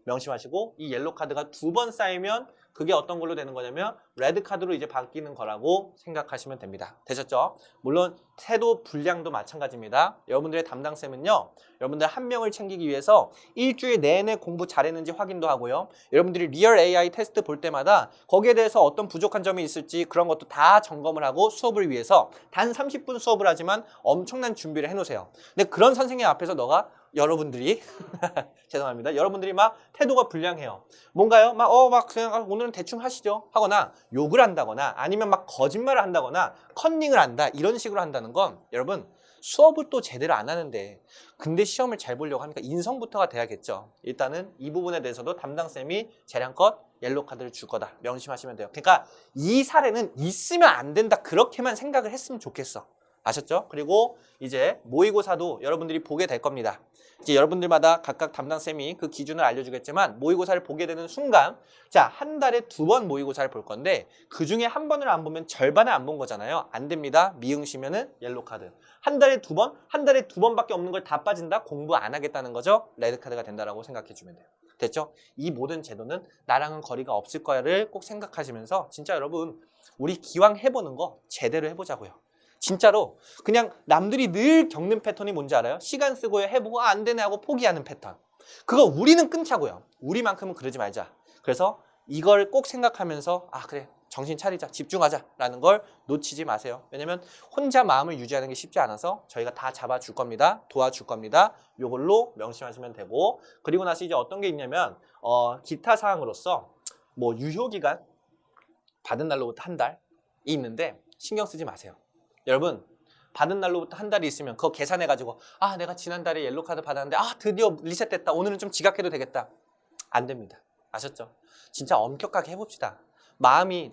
A: 명심하시고 이 옐로 카드가 2번 쌓이면 그게 어떤 걸로 되는 거냐면 레드 카드로 이제 바뀌는 거라고 생각하시면 됩니다. 되셨죠? 물론 태도 분량도 마찬가지입니다. 여러분들의 담당쌤은요. 여러분들 한 명을 챙기기 위해서 일주일 내내 공부 잘했는지 확인도 하고요. 여러분들이 리얼 AI 테스트 볼 때마다 거기에 대해서 어떤 부족한 점이 있을지 그런 것도 다 점검을 하고 수업을 위해서 단 30분 수업을 하지만 엄청난 준비를 해놓으세요. 근데 그런 선생님 앞에서 여러분들이 죄송합니다. 여러분들이 막 태도가 불량해요. 뭔가요? 막 그냥 오늘은 대충 하시죠 하거나 욕을 한다거나 아니면 막 거짓말을 한다거나 컨닝을 한다 이런 식으로 한다는 건 여러분 수업을 또 제대로 안 하는데 근데 시험을 잘 보려고 하니까 인성부터가 돼야겠죠. 일단은 이 부분에 대해서도 담당쌤이 재량껏 옐로 카드를 줄 거다. 명심하시면 돼요. 그러니까 이 사례는 있으면 안 된다 그렇게만 생각을 했으면 좋겠어. 아셨죠? 그리고 이제 모의고사도 여러분들이 보게 될 겁니다. 이제 여러분들마다 각각 담당쌤이 그 기준을 알려주겠지만 모의고사를 보게 되는 순간 자, 한 달에 2번 모의고사를 볼 건데 그 중에 한 번을 안 보면 절반을 안 본 거잖아요. 안 됩니다. 미응시면은 옐로 카드. 한 달에 2번? 한 달에 2번밖에 없는 걸 다 빠진다? 공부 안 하겠다는 거죠? 레드 카드가 된다라고 생각해 주면 돼요. 됐죠? 이 모든 제도는 나랑은 거리가 없을 거야를 꼭 생각하시면서 진짜 여러분 우리 기왕 해보는 거 제대로 해보자고요. 진짜로 그냥 남들이 늘 겪는 패턴이 뭔지 알아요? 시간 쓰고 해보고 안 되네 하고 포기하는 패턴. 그거 우리는 끊자고요. 우리만큼은 그러지 말자. 그래서 이걸 꼭 생각하면서 그래 정신 차리자 집중하자 라는 걸 놓치지 마세요. 왜냐면 혼자 마음을 유지하는 게 쉽지 않아서 저희가 다 잡아줄 겁니다. 도와줄 겁니다. 요걸로 명심하시면 되고 그리고 나서 이제 어떤 게 있냐면 기타 사항으로서 뭐 유효기간 받은 날로부터 한 달이 있는데 신경 쓰지 마세요. 여러분 받은 날로부터 한 달이 있으면 그거 계산해가지고 내가 지난달에 옐로카드 받았는데 드디어 리셋됐다. 오늘은 좀 지각해도 되겠다. 안 됩니다. 아셨죠? 진짜 엄격하게 해봅시다.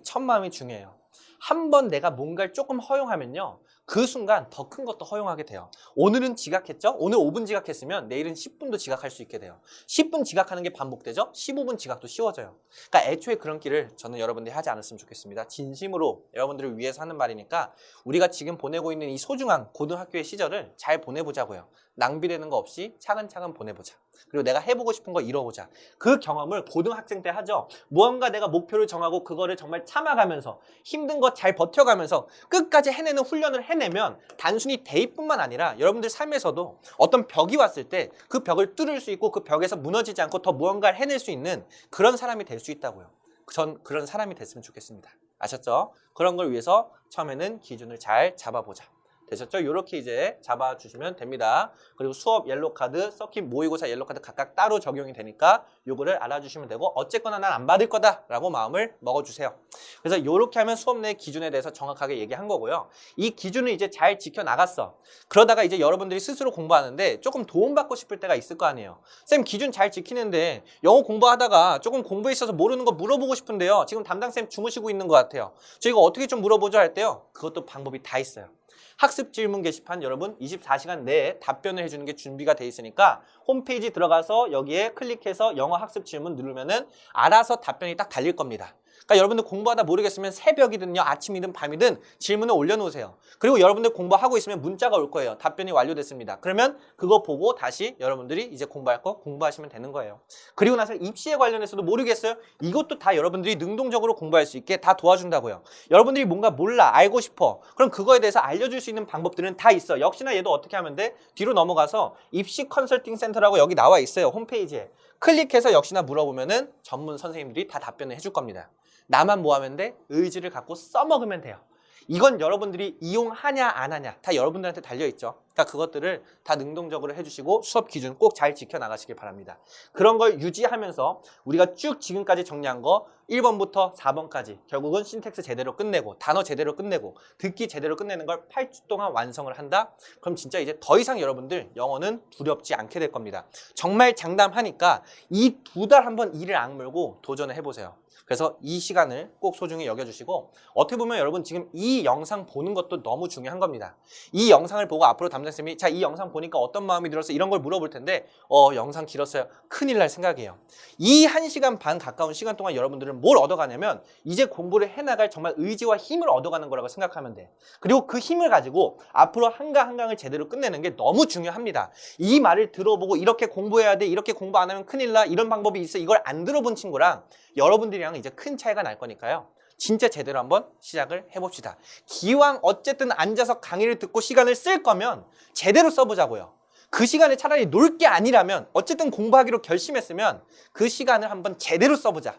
A: 첫 마음이 중요해요. 한 번 내가 뭔가를 조금 허용하면요. 그 순간 더 큰 것도 허용하게 돼요. 오늘은 지각했죠? 오늘 5분 지각했으면 내일은 10분도 지각할 수 있게 돼요. 10분 지각하는 게 반복되죠? 15분 지각도 쉬워져요. 그러니까 애초에 그런 길을 저는 여러분들이 하지 않았으면 좋겠습니다. 진심으로 여러분들을 위해서 하는 말이니까 우리가 지금 보내고 있는 이 소중한 고등학교의 시절을 잘 보내보자고요. 낭비되는 거 없이 차근차근 보내보자. 그리고 내가 해보고 싶은 거 이뤄보자. 그 경험을 고등학생 때 하죠. 무언가 내가 목표를 정하고 그거를 정말 참아가면서 힘든 거 잘 버텨가면서 끝까지 해내는 훈련을 해내면 단순히 대입뿐만 아니라 여러분들 삶에서도 어떤 벽이 왔을 때 그 벽을 뚫을 수 있고 그 벽에서 무너지지 않고 더 무언가를 해낼 수 있는 그런 사람이 될 수 있다고요. 전 그런 사람이 됐으면 좋겠습니다. 아셨죠? 그런 걸 위해서 처음에는 기준을 잘 잡아보자. 되셨죠? 이렇게 이제 잡아주시면 됩니다. 그리고 수업 옐로카드, 서킷 모의고사 옐로카드 각각 따로 적용이 되니까 요거를 알아주시면 되고 어쨌거나 난 안 받을 거다 라고 마음을 먹어주세요. 그래서 이렇게 하면 수업 내 기준에 대해서 정확하게 얘기한 거고요. 이 기준을 이제 잘 지켜나갔어. 그러다가 이제 여러분들이 스스로 공부하는데 조금 도움받고 싶을 때가 있을 거 아니에요. 쌤 기준 잘 지키는데 영어 공부하다가 조금 공부에 있어서 모르는 거 물어보고 싶은데요. 지금 담당쌤 주무시고 있는 것 같아요. 저 이거 어떻게 좀 물어보죠 할 때요. 그것도 방법이 다 있어요. 학습 질문 게시판 여러분 24시간 내에 답변을 해주는 게 준비가 돼 있으니까 홈페이지 들어가서 여기에 클릭해서 영어 학습 질문 누르면은 알아서 답변이 딱 달릴 겁니다. 그러니까 여러분들 공부하다 모르겠으면 새벽이든요, 아침이든 밤이든 질문을 올려놓으세요. 그리고 여러분들 공부하고 있으면 문자가 올 거예요. 답변이 완료됐습니다. 그러면 그거 보고 다시 여러분들이 이제 공부할 거 공부하시면 되는 거예요. 그리고 나서 입시에 관련해서도 모르겠어요? 이것도 다 여러분들이 능동적으로 공부할 수 있게 다 도와준다고요. 여러분들이 뭔가 몰라, 알고 싶어. 그럼 그거에 대해서 알려줄 수 있는 방법들은 다 있어. 역시나 얘도 어떻게 하면 돼? 뒤로 넘어가서 입시 컨설팅 센터라고 여기 나와 있어요. 홈페이지에. 클릭해서 역시나 물어보면은 전문 선생님들이 다 답변을 해줄 겁니다. 나만 뭐 하면 돼? 의지를 갖고 써먹으면 돼요. 이건 여러분들이 이용하냐 안 하냐 다 여러분들한테 달려있죠. 그러니까 그것들을 다 능동적으로 해주시고 수업 기준 꼭 잘 지켜나가시길 바랍니다. 그런 걸 유지하면서 우리가 쭉 지금까지 정리한 거 1번부터 4번까지 결국은 신텍스 제대로 끝내고 단어 제대로 끝내고 듣기 제대로 끝내는 걸 8주 동안 완성을 한다? 그럼 진짜 이제 더 이상 여러분들 영어는 두렵지 않게 될 겁니다. 정말 장담하니까 이 2달 한번 이를 악물고 도전을 해보세요. 그래서 이 시간을 꼭 소중히 여겨주시고 어떻게 보면 여러분 지금 이 영상 보는 것도 너무 중요한 겁니다. 이 영상을 보고 앞으로 담당쌤이 자, 이 영상 보니까 어떤 마음이 들었어? 이런 걸 물어볼 텐데 영상 길었어요. 큰일 날 생각이에요. 이 1시간 반 가까운 시간 동안 여러분들은 뭘 얻어가냐면 이제 공부를 해나갈 정말 의지와 힘을 얻어가는 거라고 생각하면 돼. 그리고 그 힘을 가지고 앞으로 한강 한강을 제대로 끝내는 게 너무 중요합니다. 이 말을 들어보고 이렇게 공부해야 돼, 이렇게 공부 안 하면 큰일 나, 이런 방법이 있어, 이걸 안 들어본 친구랑 여러분들이랑 이제 큰 차이가 날 거니까요. 진짜 제대로 한번 시작을 해봅시다. 기왕 어쨌든 앉아서 강의를 듣고 시간을 쓸 거면 제대로 써보자고요. 그 시간에 차라리 놀 게 아니라면 어쨌든 공부하기로 결심했으면 그 시간을 한번 제대로 써보자.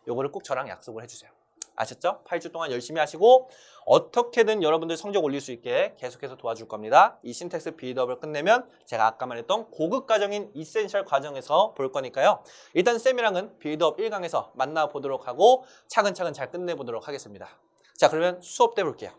A: 요거를 꼭 저랑 약속을 해주세요. 아셨죠? 8주 동안 열심히 하시고 어떻게든 여러분들 성적 올릴 수 있게 계속해서 도와줄 겁니다. 이 신텍스 빌드업을 끝내면 제가 아까 말했던 고급 과정인 이센셜 과정에서 볼 거니까요. 일단 쌤이랑은 빌드업 1강에서 만나보도록 하고 차근차근 잘 끝내보도록 하겠습니다. 자, 그러면 수업 때 볼게요.